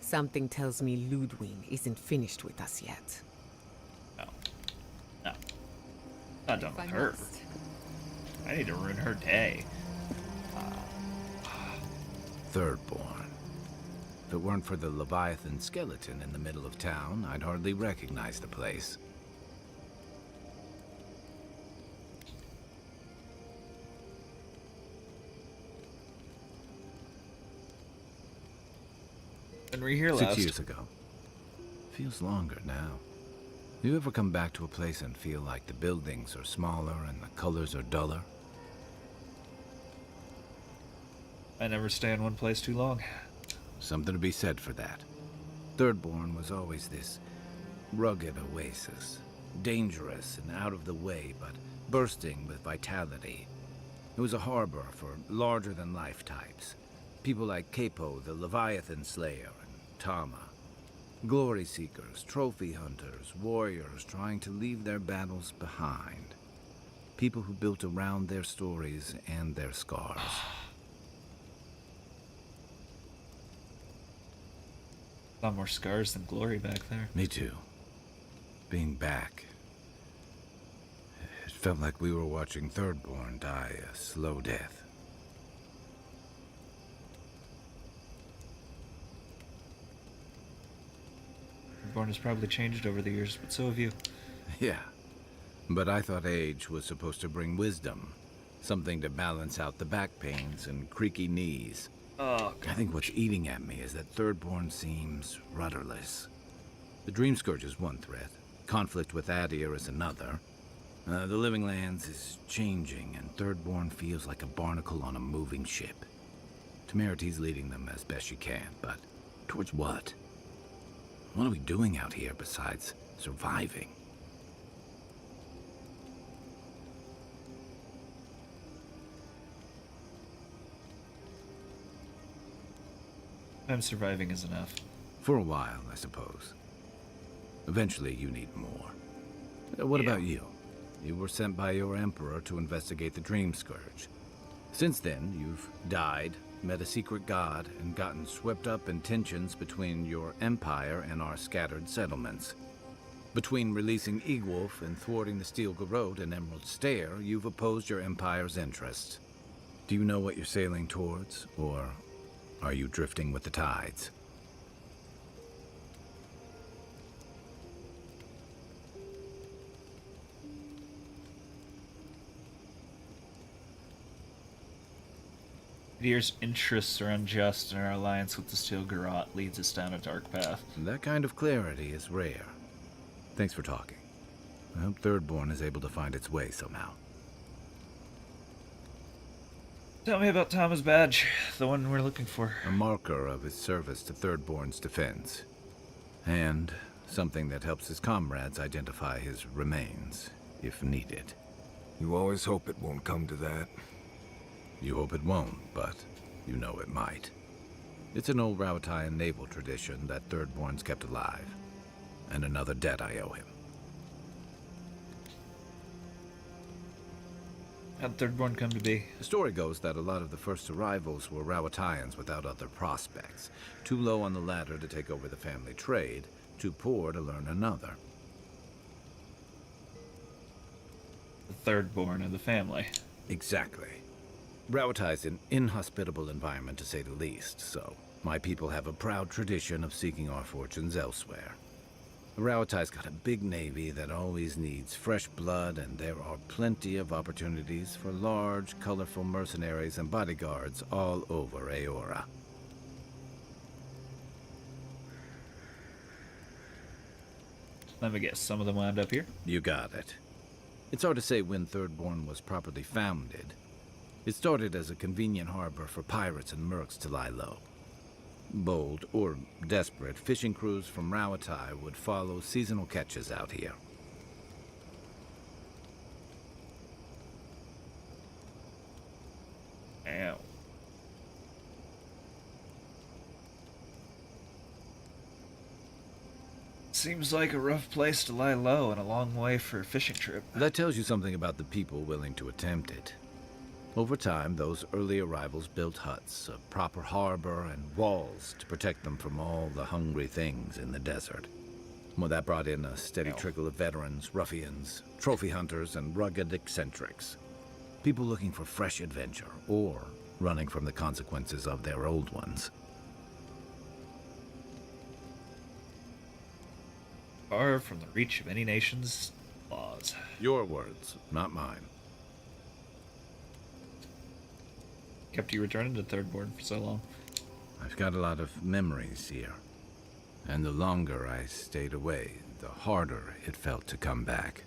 C: Something tells me Ludwig isn't finished with us yet.
A: No. No. Not done with her. I need to ruin her day.
D: Thirdborn. If it weren't for the Leviathan skeleton in the middle of town, I'd hardly recognize the place.
A: When were you here last?
D: 6 years ago. Feels longer now. You ever come back to a place and feel like the buildings are smaller and the colors are duller?
A: I never stay in one place too long.
D: Something to be said for that. Thirdborn was always this rugged oasis. Dangerous and out of the way, but bursting with vitality. It was a harbor for larger-than-life types. People like Capo, the Leviathan Slayer, and Tama. Glory seekers, trophy hunters, warriors trying to leave their battles behind. People who built around their stories and their scars.
A: A lot more scars than glory back there.
D: Me too. Being back. It felt like we were watching Thirdborn die a slow death.
A: Thirdborn has probably changed over the years, but so have you.
D: Yeah. But I thought age was supposed to bring wisdom. Something to balance out the back pains and creaky knees.
A: Oh, God.
D: I think what's eating at me is that Thirdborn seems rudderless. The Dream Scourge is one threat. Conflict with Adir is another. The Living Lands is changing, and Thirdborn feels like a barnacle on a moving ship. Temerity's leading them as best she can, but towards what? What are we doing out here besides surviving?
A: I'm surviving is enough.
D: For a while, I suppose. Eventually, you need more. What about you? You were sent by your Emperor to investigate the Dream Scourge. Since then, you've died, met a secret god, and gotten swept up in tensions between your Empire and our scattered settlements. Between releasing Egwolf and thwarting the Steel Garrote and Emerald Stair, you've opposed your Empire's interests. Do you know what you're sailing towards, or are you drifting with the tides?
A: Adir's interests are unjust, and our alliance with the Steel Garrote leads us down a dark path.
D: That kind of clarity is rare. Thanks for talking. I hope Thirdborn is able to find its way somehow.
A: Tell me about Tama's badge, the one we're looking for.
D: A marker of his service to Thirdborn's defense. And something that helps his comrades identify his remains, if needed.
V: You always hope it won't come to that.
D: You hope it won't, but you know it might. It's an old Rautian naval tradition that Thirdborn's kept alive. And another debt I owe him.
A: How'd Thirdborn come to be?
D: The story goes that a lot of the first arrivals were Rawatayans without other prospects. Too low on the ladder to take over the family trade, too poor to learn another.
A: The Thirdborn of the family.
D: Exactly. Rawatai's an inhospitable environment, to say the least, so my people have a proud tradition of seeking our fortunes elsewhere. Rawatai's got a big navy that always needs fresh blood, and there are plenty of opportunities for large, colorful mercenaries and bodyguards all over Aora.
A: Let me guess, some of them wound up here?
D: You got it. It's hard to say when Thirdborn was properly founded. It started as a convenient harbor for pirates and mercs to lie low. Bold, or desperate, fishing crews from Rawatai would follow seasonal catches out here.
A: Ow. Seems like a rough place to lie low and a long way for a fishing trip.
D: That tells you something about the people willing to attempt it. Over time, those early arrivals built huts, a proper harbor, and walls to protect them from all the hungry things in the desert. Well, that brought in a steady trickle of veterans, ruffians, trophy hunters, and rugged eccentrics. People looking for fresh adventure, or running from the consequences of their old ones.
A: Far from the reach of any nation's laws.
D: Your words, not mine.
A: Kept you returning to Thirdborn for so long?
D: I've got a lot of memories here. And the longer I stayed away, the harder it felt to come back.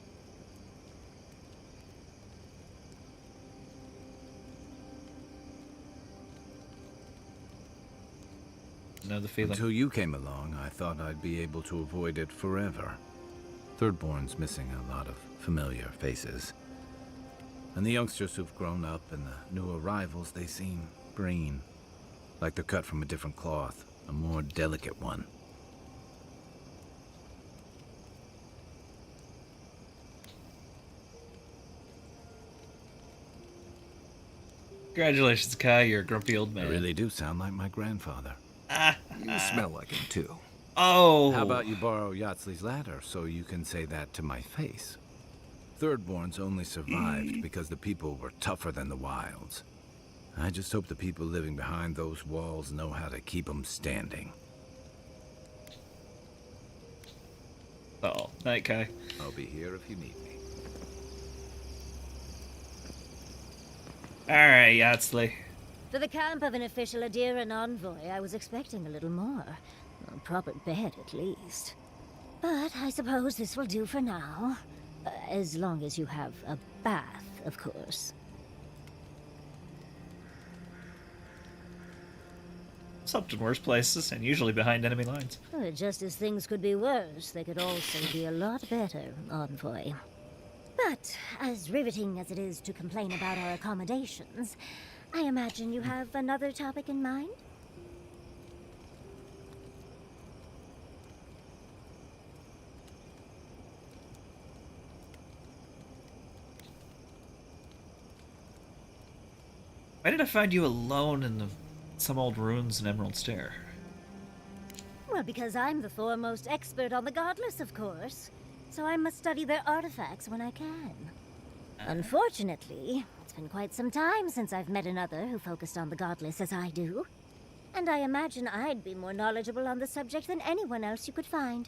A: Know the feeling.
D: Until you came along, I thought I'd be able to avoid it forever. Thirdborn's missing a lot of familiar faces. And the youngsters who've grown up and the new arrivals, they seem green. Like they're cut from a different cloth, a more delicate one.
A: Congratulations, Kai, you're a grumpy old man.
D: I really do sound like my grandfather.
V: You smell like him, too.
A: Oh!
D: How about you borrow Yatsley's ladder so you can say that to my face? Thirdborns only survived because the people were tougher than the wilds. I just hope the people living behind those walls know how to keep them standing.
A: Oh, night, Kai.
D: I'll be here if you need me.
A: Alright, Yatsley.
B: For the camp of an official Adiran envoy, I was expecting a little more. A proper bed, at least. But I suppose this will do for now. As long as you have a bath, of course.
A: Slept in worse places, and usually behind enemy lines.
B: Just as things could be worse, they could also be a lot better, envoy. But, as riveting as it is to complain about our accommodations, I imagine you have another topic in mind?
A: Why did I find you alone in some old ruins in Emerald Stair?
B: Well, because I'm the foremost expert on the Godless, of course. So I must study their artifacts when I can. Unfortunately, it's been quite some time since I've met another who focused on the Godless as I do. And I imagine I'd be more knowledgeable on the subject than anyone else you could find.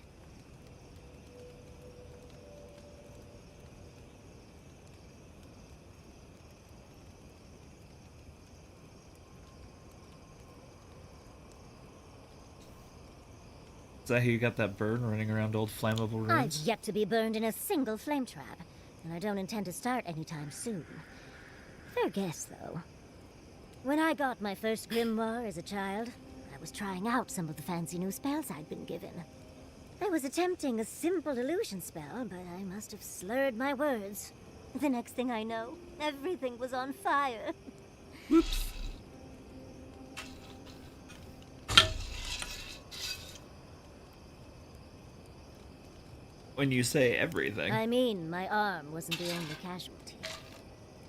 A: Is that how you got that burn running around old flammable ruins?
B: I've yet to be burned in a single flame trap, and I don't intend to start anytime soon. Fair guess, though. When I got my first grimoire as a child, I was trying out some of the fancy new spells I'd been given. I was attempting a simple illusion spell, but I must have slurred my words. The next thing I know, everything was on fire.
A: Whoops. When you say everything.
B: I mean, my arm wasn't the only casualty.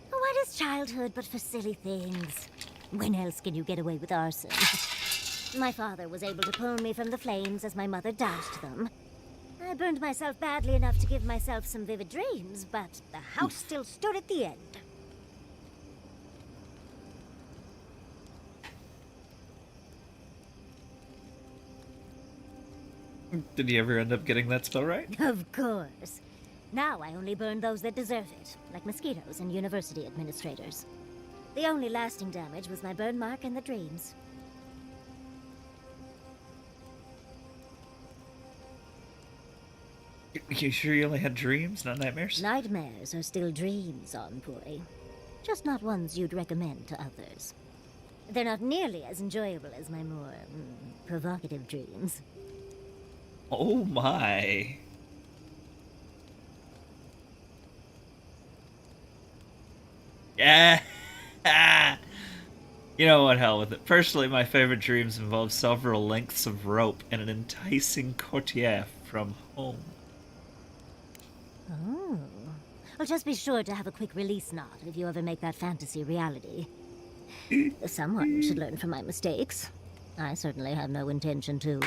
B: What is childhood, but for silly things. When else can you get away with arson? My father was able to pull me from the flames as my mother doused them. I burned myself badly enough to give myself some vivid dreams, but the house still stood at the end.
A: Did you ever end up getting that spell right?
B: Of course. Now I only burn those that deserve it, like mosquitoes and university administrators. The only lasting damage was my burn mark and the dreams.
A: You sure you only had dreams, not nightmares?
B: Nightmares are still dreams, Envoy. Just not ones you'd recommend to others. They're not nearly as enjoyable as my more provocative dreams.
A: Oh my. Yeah. You know what, hell with it. Personally, my favorite dreams involve several lengths of rope and an enticing courtier from home.
B: Oh. Well, just be sure to have a quick release knot if you ever make that fantasy reality. Someone should learn from my mistakes. I certainly have no intention to.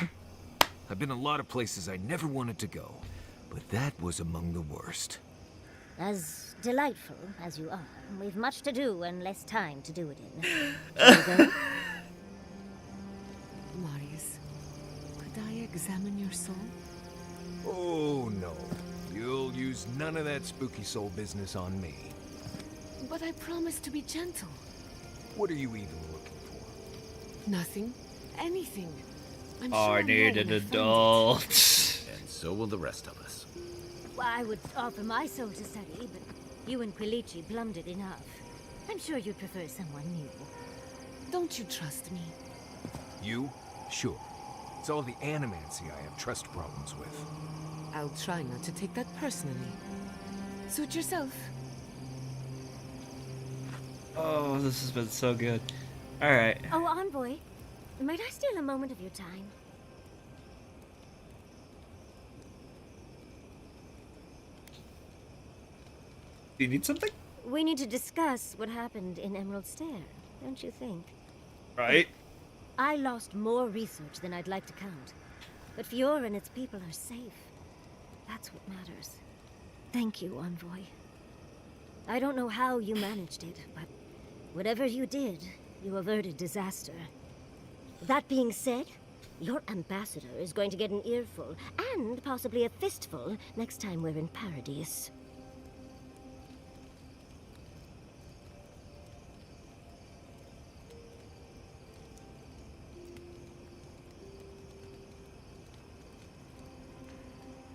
I: I've been a lot of places I never wanted to go, but that was among the worst.
B: As delightful as you are, we've much to do and less time to do it in. Shall we go?
C: Marius, could I examine your soul?
I: Oh no. You'll use none of that spooky soul business on me.
C: But I promised to be gentle.
I: What are you even looking for?
C: Nothing. Anything. I'm
A: Oh,
C: sure
A: I need an adult.
D: And so will the rest of us.
B: Well, I would offer my soul to study, but you and Quilici plumbed it enough. I'm sure you'd prefer someone new.
C: Don't you trust me?
I: You? Sure. It's all the animancy I have trust problems with.
C: I'll try not to take that personally. Suit yourself.
A: Oh, this has been so good. Alright.
B: Oh, Envoy, might I steal a moment of your time?
A: Do you need something?
B: We need to discuss what happened in Emerald Stair, don't you think?
A: Right.
B: I lost more research than I'd like to count. But Fiora and its people are safe. That's what matters. Thank you, Envoy. I don't know how you managed it, but whatever you did, you averted disaster. That being said, your ambassador is going to get an earful, and possibly a fistful, next time we're in Paradise.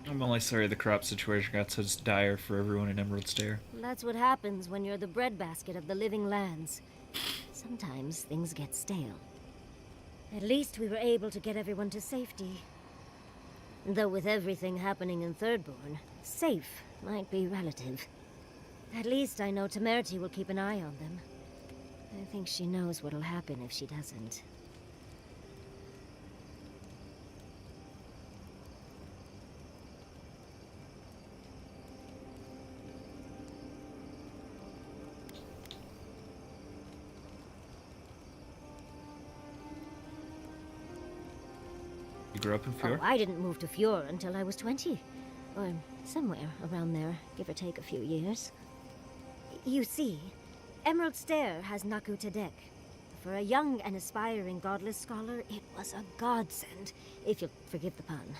A: I'm only sorry the crop situation got so dire for everyone in Emerald Stair.
B: That's what happens when you're the breadbasket of the living lands. Sometimes things get stale. At least we were able to get everyone to safety. Though with everything happening in Thirdborn, safe might be relative. At least I know Temerity will keep an eye on them. I think she knows what'll happen if she doesn't.
A: You grew up in Fjord?
B: Oh, I didn't move to Fjord until I was 20. Or somewhere around there, give or take a few years. You see, Emerald Stair has Naku Tadek. For a young and aspiring godless scholar, it was a godsend, if you'll forgive the pun.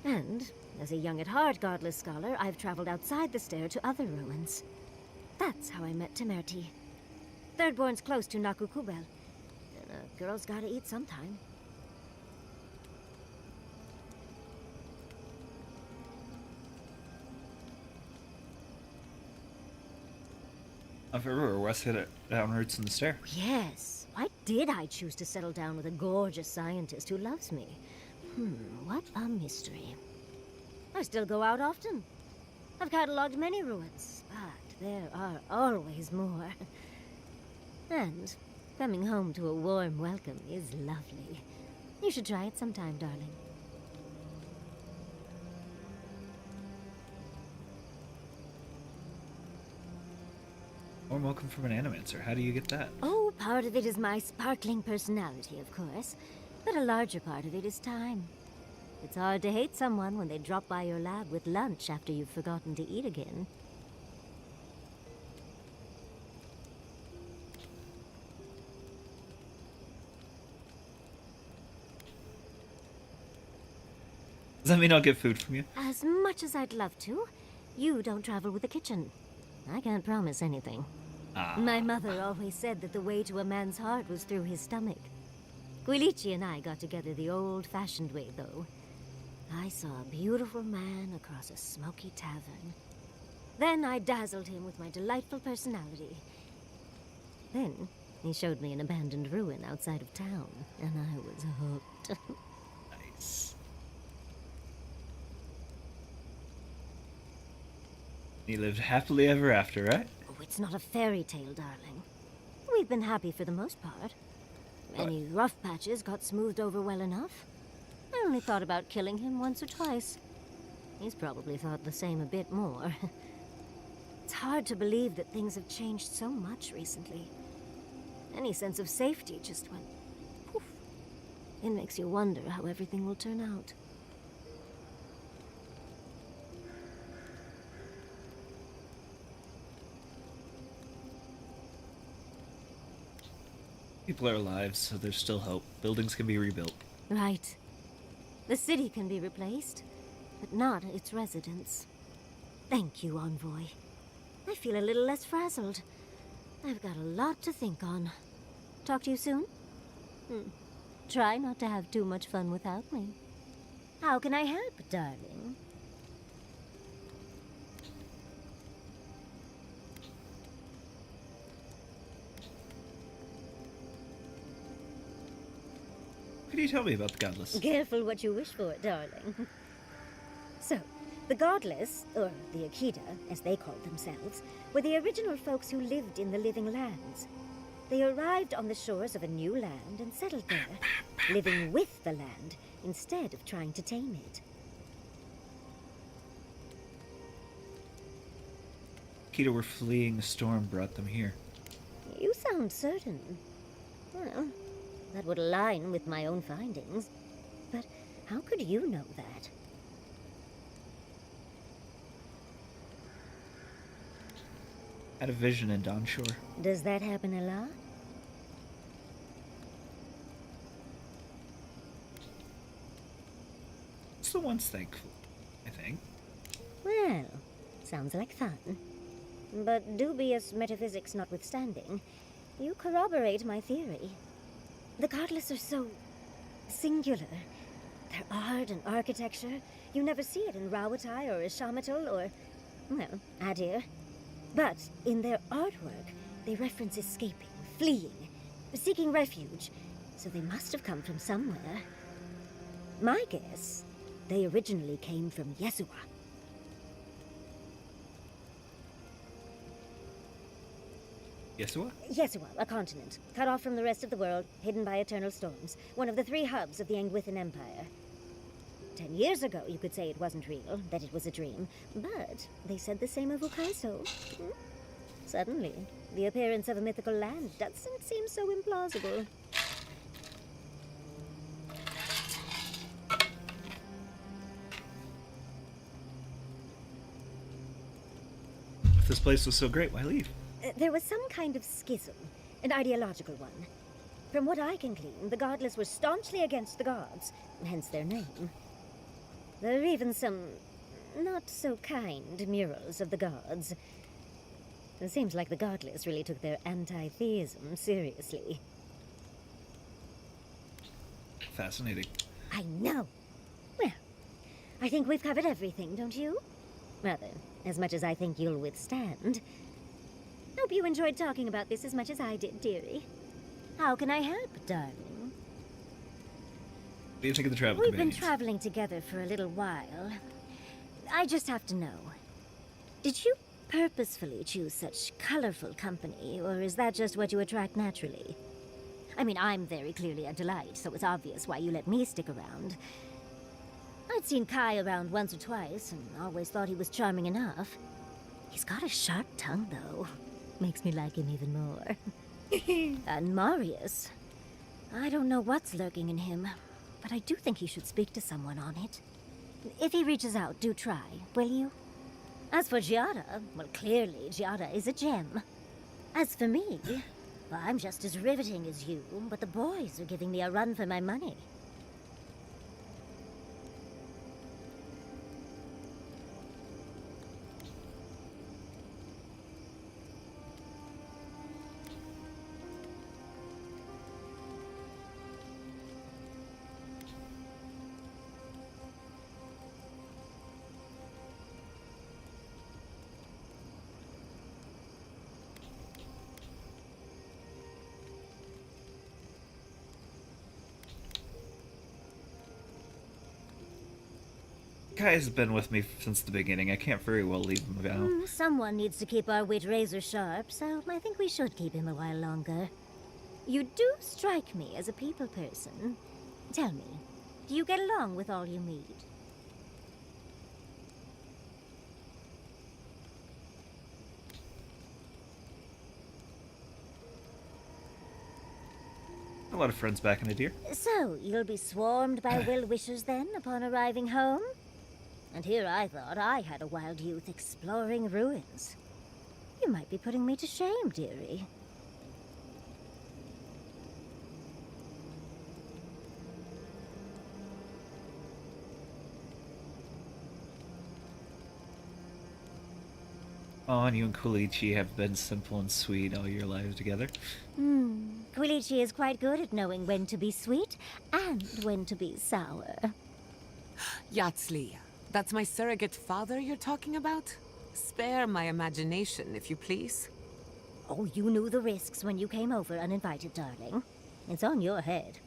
B: And, as a young at heart godless scholar, I've traveled outside the stair to other ruins. That's how I met Temerity. Thirdborn's close to Naku Kubel. And a girl's gotta eat sometime.
A: If everywhere West hit it down roots in the stair.
B: Yes. Why did I choose to settle down with a gorgeous scientist who loves me? What a mystery. I still go out often. I've catalogued many ruins, but there are always more. And coming home to a warm welcome is lovely. You should try it sometime, darling.
A: warm welcome from an animancer. How do you get that?
B: Oh, part of it is my sparkling personality, of course. But a larger part of it is time. It's hard to hate someone when they drop by your lab with lunch after you've forgotten to eat again.
A: Does that mean I'll get food from you?
B: As much as I'd love to, you don't travel with the kitchen. I can't promise anything. My mother always said that the way to a man's heart was through his stomach. Guilichi and I got together the old-fashioned way, though. I saw a beautiful man across a smoky tavern. Then I dazzled him with my delightful personality. Then he showed me an abandoned ruin outside of town, and I was hooked.
A: Nice. You lived happily ever after, right?
B: Oh, it's not a fairy tale, darling. We've been happy for the most part. Any rough patches got smoothed over well enough. I only thought about killing him once or twice. He's probably thought the same a bit more. It's hard to believe that things have changed so much recently. Any sense of safety just went poof. It makes you wonder how everything will turn out.
A: People are alive, so there's still hope. Buildings can be rebuilt.
B: Right. The city can be replaced, but not its residents. Thank you, Envoy. I feel a little less frazzled. I've got a lot to think on. Talk to you soon? Try not to have too much fun without me. How can I help, darling?
A: What can you tell me about the Godless?
B: Careful what you wish for, darling. So, the Godless, or the Akita, as they called themselves, were the original folks who lived in the Living Lands. They arrived on the shores of a new land and settled there, living with the land instead of trying to tame it.
A: Akita were fleeing a storm brought them here.
B: You sound certain. Well, that would align with my own findings. But how could you know that?
A: Had a vision in Dawnshore.
B: Does that happen a lot?
A: It's the once thankful, I think.
B: Well, sounds like fun. But dubious metaphysics notwithstanding, you corroborate my theory. The Godless are so singular. Their art and architecture, you never see it in Rawatai or Ishamatal or, well, Adir. But in their artwork, they reference escaping, fleeing, seeking refuge, so they must have come from somewhere. My guess, they originally came from Yesua.
A: Yesua?
B: Yesua, a continent, cut off from the rest of the world, hidden by eternal storms, one of the 3 hubs of the Angwithan Empire. 10 years ago, you could say it wasn't real, that it was a dream, but they said the same of Ukaiso. Suddenly, the appearance of a mythical land doesn't seem so implausible.
A: If this place was so great, why leave?
B: There was some kind of schism, an ideological one. From what I can glean, the Godless were staunchly against the gods, hence their name. There are even some not-so-kind murals of the gods. It seems like the Godless really took their anti-theism seriously.
A: Fascinating.
B: I know. Well, I think we've covered everything, don't you? Rather, as much as I think you'll withstand. Hope you enjoyed talking about this as much as I did, dearie. How can I help, darling?
A: What do you think of the travel
B: We've been
A: companions?
B: traveling together for a little while. I just have to know. Did you purposefully choose such colorful company, or is that just what you attract naturally? I mean, I'm very clearly a delight, so it's obvious why you let me stick around. I'd seen Kai around once or twice, and always thought he was charming enough. He's got a sharp tongue, though. Makes me like him even more. And Marius. I don't know what's lurking in him, but I do think he should speak to someone on it. If he reaches out, do try, will you? As for Giada, well, clearly Giada is a gem. As for me, well, I'm just as riveting as you, but the boys are giving me a run for my money.
A: Guy's been with me since the beginning. I can't very well leave him now.
B: Someone needs to keep our wit razor sharp, so I think we should keep him a while longer. You do strike me as a people person. Tell me, do you get along with all you meet?
A: A lot of friends back in the deer.
B: So, you'll be swarmed by will-wishers then, upon arriving home? And here I thought I had a wild youth exploring ruins. You might be putting me to shame, dearie.
A: Oh, and you and Kulichi have been simple and sweet all your lives together.
B: Kulichi is quite good at knowing when to be sweet and when to be sour.
C: Yatsli, that's my surrogate father you're talking about? Spare my imagination, if you please.
B: Oh, you knew the risks when you came over uninvited, darling. It's on your head.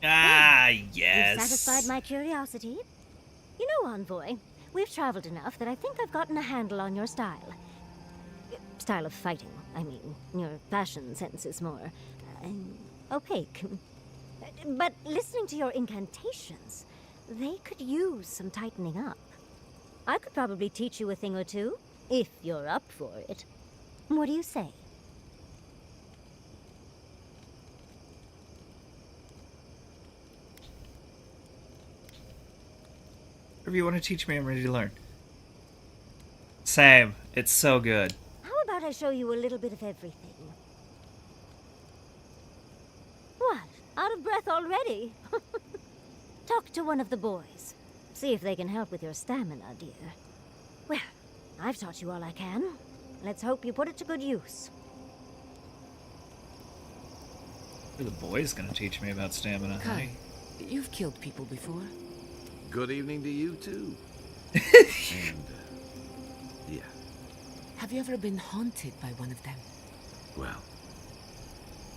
A: Ah,
B: You've
A: yes.
B: satisfied my curiosity. You know, Envoy, we've traveled enough that I think I've gotten a handle on your style. Style of fighting, I mean. Your fashion sense is more opaque. But listening to your incantations, they could use some tightening up. I could probably teach you a thing or two, if you're up for it. What do you say?
A: Whatever you want to teach me, I'm ready to learn. Same. It's so good.
B: How about I show you a little bit of everything? What? Out of breath already? Talk to one of the boys. See if they can help with your stamina, dear. Well, I've taught you all I can. Let's hope you put it to good use.
A: The boy's gonna teach me about stamina.
C: Kai, you've killed people before.
D: Good evening to you, too. Yeah.
C: Have you ever been haunted by one of them?
D: Well,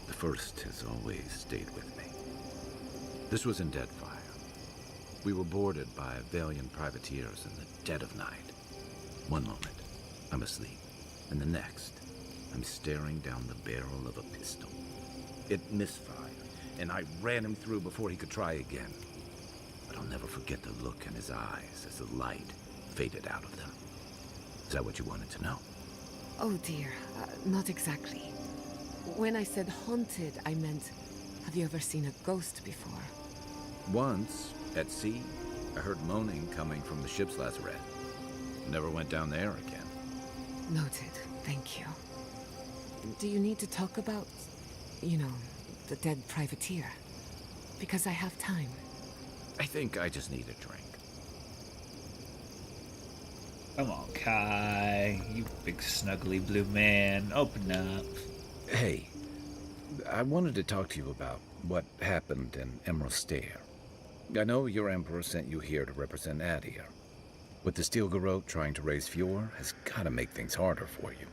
D: the first has always stayed with me. This was in Deadfire. We were boarded by valiant privateers in the dead of night. One moment, I'm asleep, and the next, I'm staring down the barrel of a pistol. It misfired, and I ran him through before he could try again. But I'll never forget the look in his eyes as the light faded out of them. Is that what you wanted to know?
C: Oh dear, not exactly. When I said haunted, I meant, have you ever seen a ghost before?
D: Once, at sea, I heard moaning coming from the ship's lazarette. Never went down there again.
C: Noted, thank you. Do you need to talk about, you know, the dead privateer? Because I have time.
D: I think I just need a drink.
A: Come on, Kai. You big snuggly blue man. Open up.
D: Hey, I wanted to talk to you about what happened in Emerald Stair. I know your Emperor sent you here to represent Adir. With the Steel Garrote trying to raise Fjord has got to make things harder for you.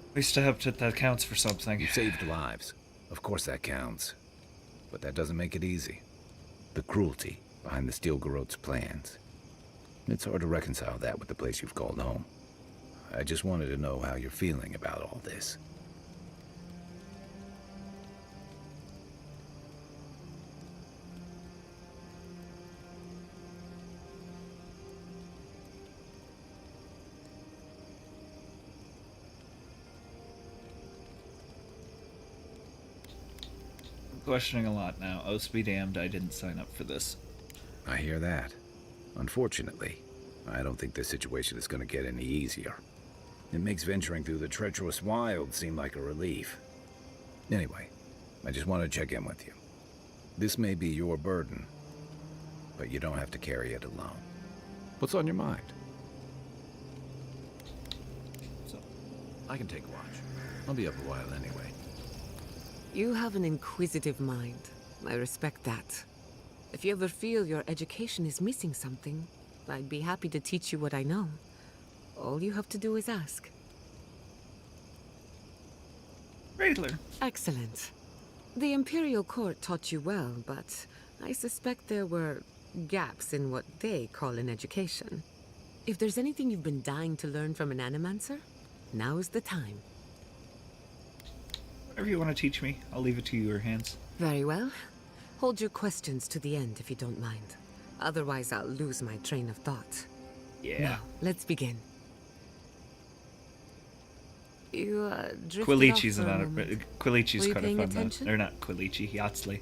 A: At least I hope that counts for something.
D: You saved lives. Of course that counts. But that doesn't make it easy. The cruelty behind the Steel Garrote's plans. It's hard to reconcile that with the place you've called home. I just wanted to know how you're feeling about all this.
A: questioning a lot now. Oh, be damned, I didn't sign up for this.
D: I hear that. Unfortunately, I don't think this situation is going to get any easier. It makes venturing through the treacherous wild seem like a relief. Anyway, I just want to check in with you. This may be your burden, but you don't have to carry it alone. What's on your mind? I can take watch. I'll be up a while anyway.
C: You have an inquisitive mind. I respect that. If you ever feel your education is missing something, I'd be happy to teach you what I know. All you have to do is ask.
A: Regular.
C: Excellent. The Imperial Court taught you well, but I suspect there were gaps in what they call an education. If there's anything you've been dying to learn from an animancer, now is the time.
A: Whatever you want to teach me, I'll leave it to your hands.
C: Very well. Hold your questions to the end if you don't mind. Otherwise, I'll lose my train of thought.
A: Yeah.
C: Now, let's begin. You, drifted
A: Quilichi's
C: off for a
A: not a...
C: moment.
A: Quilichi's
C: Were you
A: kind
C: paying
A: of fun,
C: attention?
A: though. Or not Quilichi, Yatsley.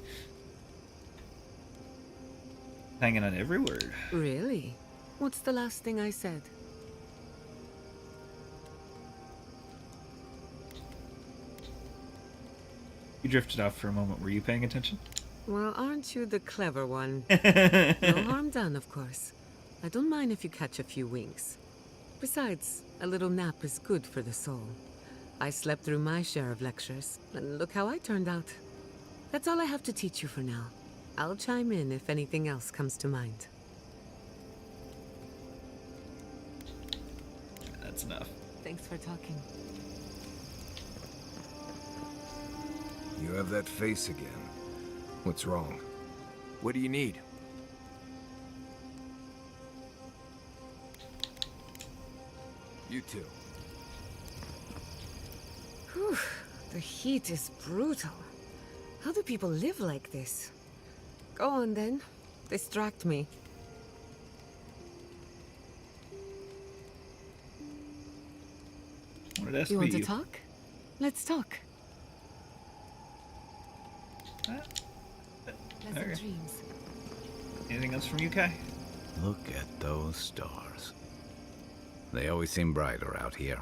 A: Hanging on every word.
C: Really? What's the last thing I said?
A: You drifted off for a moment. Were you paying attention?
C: Well, aren't you the clever one? No harm done, of course. I don't mind if you catch a few winks. Besides, a little nap is good for the soul. I slept through my share of lectures, and look how I turned out. That's all I have to teach you for now. I'll chime in if anything else comes to mind.
A: That's enough.
C: Thanks for talking.
I: You have that face again. What's wrong? What do you need? You too.
C: Whew, the heat is brutal. How do people live like this? Go on then. Distract me. You want to talk? Let's talk. Pleasant
A: Okay.
C: dreams.
A: Anything else from you, Kai?
D: Look at those stars. They always seem brighter out here.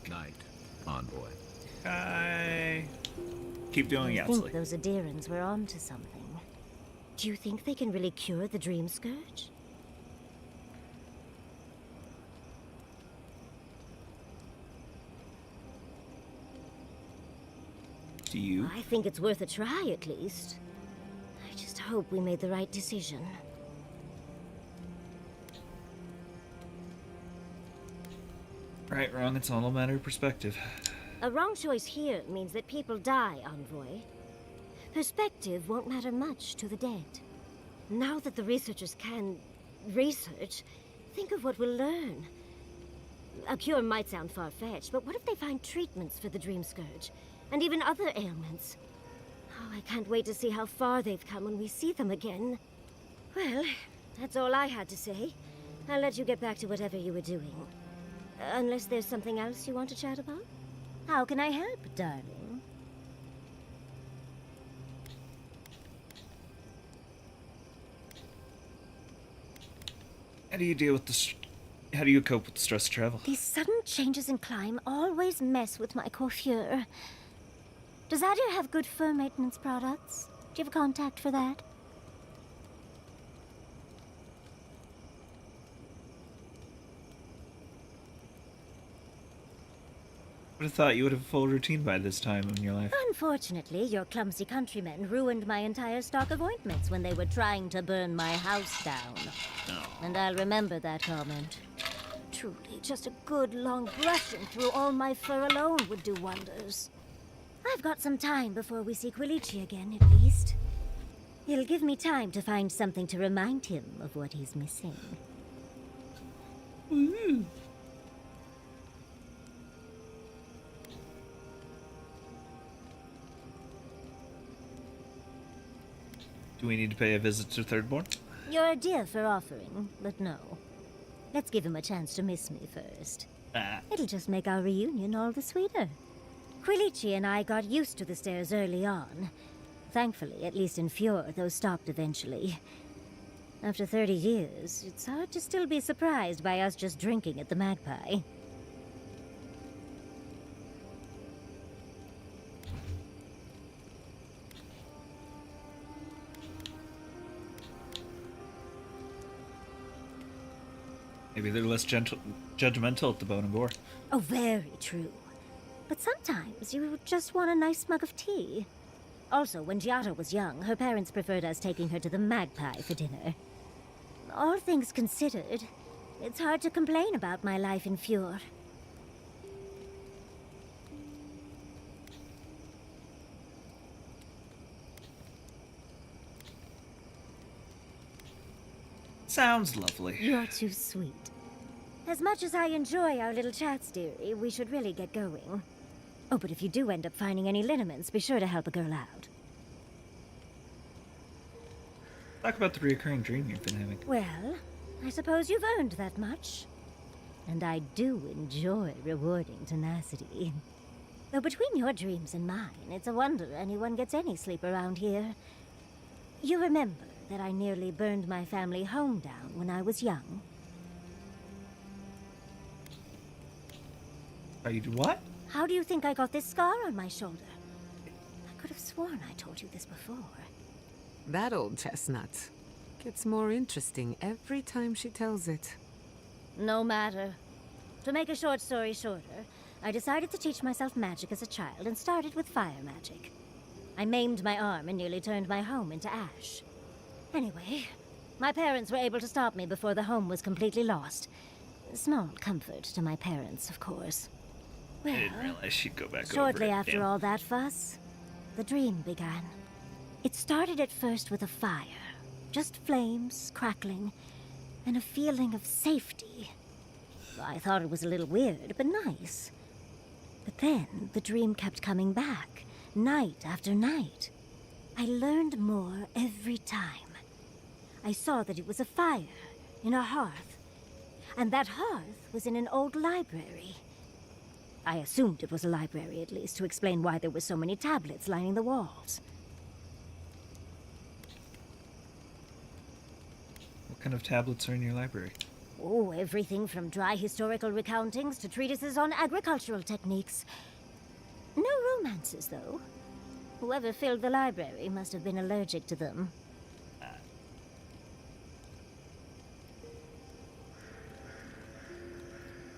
D: Night, envoy.
A: Kai. Keep doing
B: I think
A: Yatsley.
B: those Adirans were onto something. Do you think they can really cure the Dream Scourge?
A: Do you?
B: I think it's worth a try, at least. I just hope we made the right decision.
A: Right, wrong, it's all a matter of perspective.
B: A wrong choice here means that people die, Envoy. Perspective won't matter much to the dead. Now that the researchers can research, think of what we'll learn. A cure might sound far-fetched, but what if they find treatments for the Dream Scourge? And even other ailments? Oh, I can't wait to see how far they've come when we see them again. Well, that's all I had to say. I'll let you get back to whatever you were doing. Unless there's something else you want to chat about? How can I help, darling?
A: How do you deal with the... How do you cope with the stress of travel?
B: These sudden changes in climate always mess with my coiffure. Does Adir have good fur maintenance products? Do you have a contact for that?
A: I would have thought you would have a full routine by this time in your life.
B: Unfortunately, your clumsy countrymen ruined my entire stock of ointments when they were trying to burn my house down. And I'll remember that comment. Truly, just a good long brushing through all my fur alone would do wonders. I've got some time before we see Quilichi again, at least. It'll give me time to find something to remind him of what he's missing.
A: Woo! Do we need to pay a visit to Thirdborn?
B: You're a dear for offering, but no. Let's give him a chance to miss me first.
A: Ah.
B: It'll just make our reunion all the sweeter. Quilici and I got used to the stairs early on. Thankfully, at least in Fjord, those stopped eventually. After 30 years, it's hard to still be surprised by us just drinking at the Magpie.
A: Maybe they're less judgmental at the Bone and Boar.
B: Oh, very true. But sometimes you just want a nice mug of tea. Also, when Giada was young, her parents preferred us taking her to the Magpie for dinner. All things considered, it's hard to complain about my life in Fjord.
A: Sounds lovely.
B: You're too sweet. As much as I enjoy our little chats, dearie, we should really get going. Oh, but if you do end up finding any liniments, be sure to help a girl out.
A: Talk about the recurring dream you've been having.
B: Well, I suppose you've earned that much. And I do enjoy rewarding tenacity. Though between your dreams and mine, it's a wonder anyone gets any sleep around here. You remember that I nearly burned my family home down when I was young?
A: Are you what?
B: How do you think I got this scar on my shoulder? I could have sworn I told you this before.
C: That old chestnut gets more interesting every time she tells it.
B: No matter. To make a short story shorter, I decided to teach myself magic as a child and started with fire magic. I maimed my arm and nearly turned my home into ash. Anyway, my parents were able to stop me before the home was completely lost. Small comfort to my parents, of course. Well,
A: I didn't realize she'd go back
B: shortly
A: over it.
B: after
A: Damn.
B: all that fuss, the dream began. It started at first with a fire. Just flames, crackling, and a feeling of safety. I thought it was a little weird, but nice. But then the dream kept coming back, night after night. I learned more every time. I saw that it was a fire in a hearth, and that hearth was in an old library. I assumed it was a library, at least, to explain why there were so many tablets lining the walls.
A: What kind of tablets are in your library?
B: Oh, everything from dry historical recountings to treatises on agricultural techniques. No romances, though. Whoever filled the library must have been allergic to them.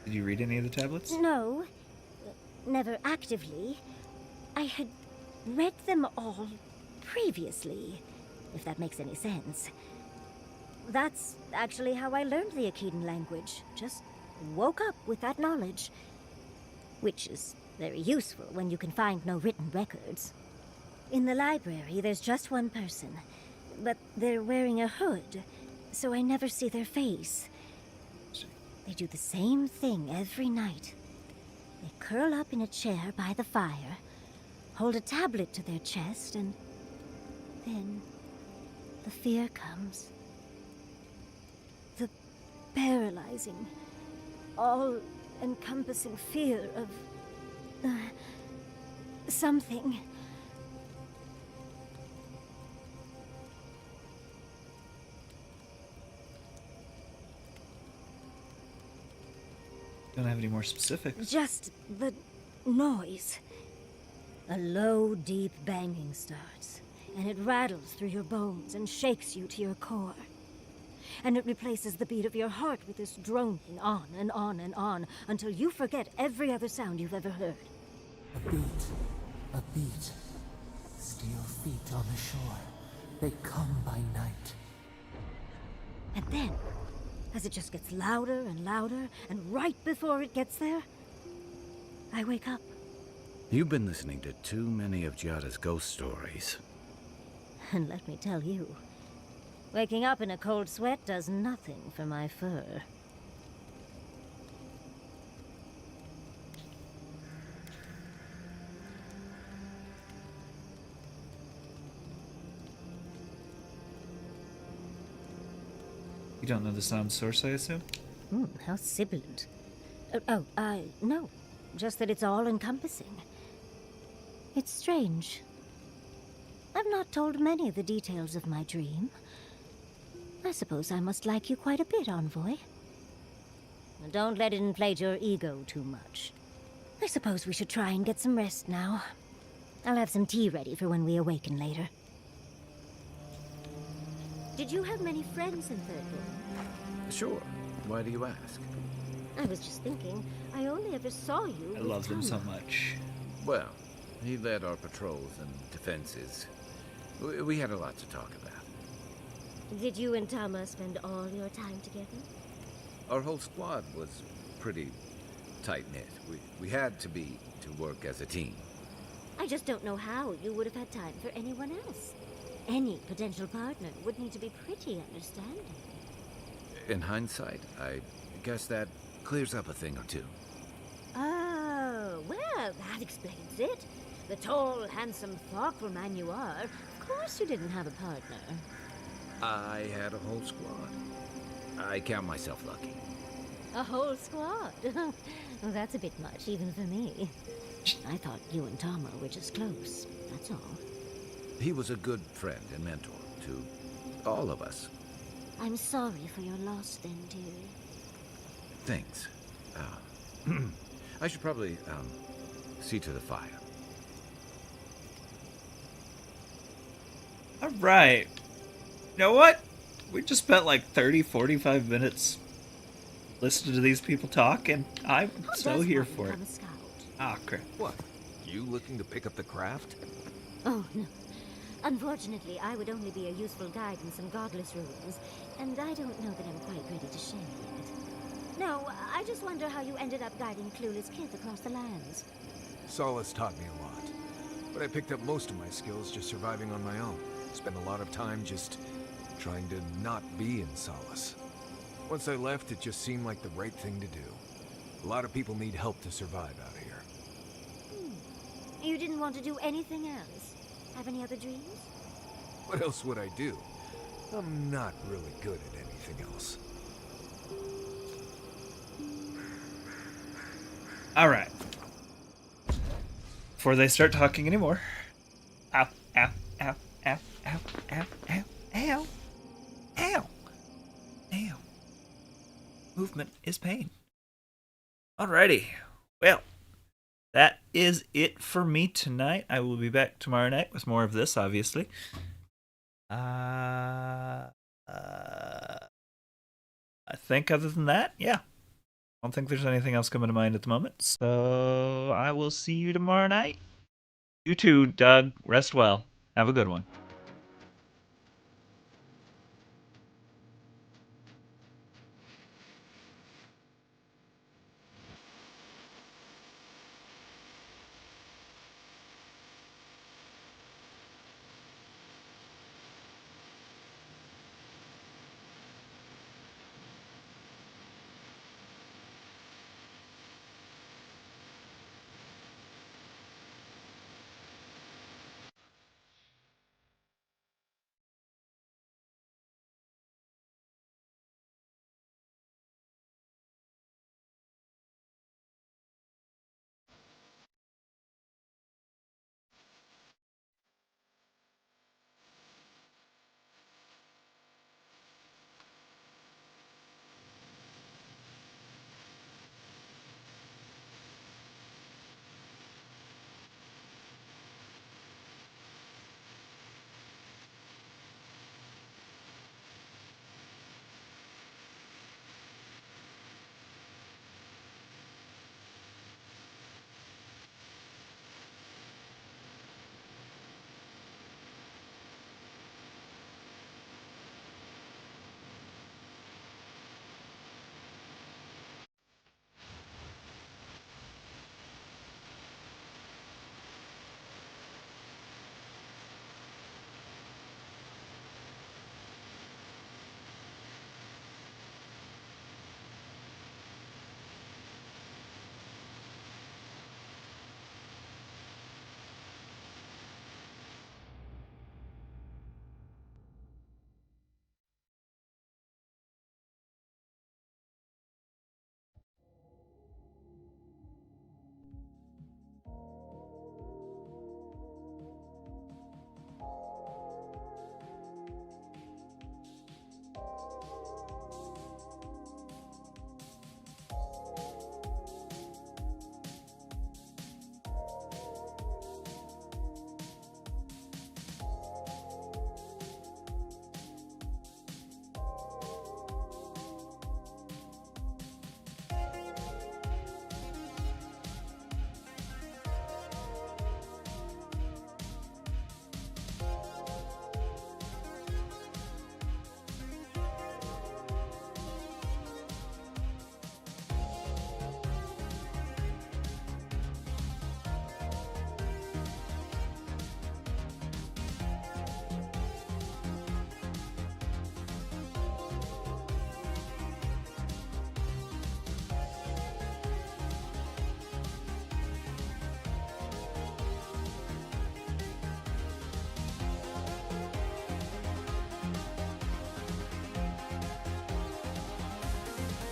A: Did you read any of the tablets?
B: No, never actively. I had read them all previously, if that makes any sense. That's actually how I learned the Akedan language. Just woke up with that knowledge. Which is very useful when you can find no written records. In the library, there's just one person, but they're wearing a hood, so I never see their face. They do the same thing every night. They curl up in a chair by the fire, hold a tablet to their chest, and then the fear comes. The paralyzing, all-encompassing fear of something.
A: Don't have any more specifics.
B: Just the noise. A low, deep banging starts, and it rattles through your bones and shakes you to your core. And it replaces the beat of your heart with this droning on and on and on until you forget every other sound you've ever heard.
P: A beat. Steel feet on the shore. They come by night.
B: And then, as it just gets louder and louder, and right before it gets there, I wake up.
D: You've been listening to too many of Giada's ghost stories.
B: And let me tell you, waking up in a cold sweat does nothing for my fur.
A: You don't know the sound source, I assume?
B: How sibilant. No. Just that it's all-encompassing. It's strange. I've not told many of the details of my dream. I suppose I must like you quite a bit, Envoy. Don't let it inflate your ego too much. I suppose we should try and get some rest now. I'll have some tea ready for when we awaken later. Did you have many friends in Thirdborn?
D: Sure. Why do you ask?
B: I was just thinking, I only ever saw you
A: I
B: with
A: love them so
B: Tama.
A: much.
D: Well, he led our patrols and defenses. We had a lot to talk about.
B: Did you and Tama spend all your time together?
D: Our whole squad was pretty tight-knit. We had to work as a team.
B: I just don't know how you would have had time for anyone else. Any potential partner would need to be pretty understanding.
D: In hindsight, I guess that clears up a thing or two.
B: Oh, well, that explains it. The tall, handsome, thoughtful man you are, of course you didn't have a partner.
D: I had a whole squad. I count myself lucky.
B: A whole squad? Well, that's a bit much, even for me. I thought you and Tama were just close, that's all.
D: He was a good friend and mentor to all of us.
B: I'm sorry for your loss then, dearie.
D: Thanks. I should probably, see to the fire.
A: Alright. You know what? We just spent like 30, 45 minutes listening to these people talk, and I'm so here for it. Ah, crap.
I: What? You looking to pick up the craft?
B: Oh, no. Unfortunately, I would only be a useful guide in some godless ruins, and I don't know that I'm quite ready to share yet. No, I just wonder how you ended up guiding clueless kids across the lands.
I: Solace taught me a lot, but I picked up most of my skills just surviving on my own. Spent a lot of time just trying to not be in Solace. Once I left, it just seemed like the right thing to do. A lot of people need help to survive out here.
B: You didn't want to do anything else? Have any other dreams?
I: What else would I do? I'm not really good at anything else.
A: Alright. Before they start talking anymore. Ow, ow, ow, ow, ow, ow, ow, ow, ow, ow. Movement is pain. Alrighty. Well, that is it for me tonight. I will be back tomorrow night with more of this, obviously. I think other than that, yeah. I don't think there's anything else coming to mind at the moment. So I will see you tomorrow night. You too, Doug. Rest well. Have a good one.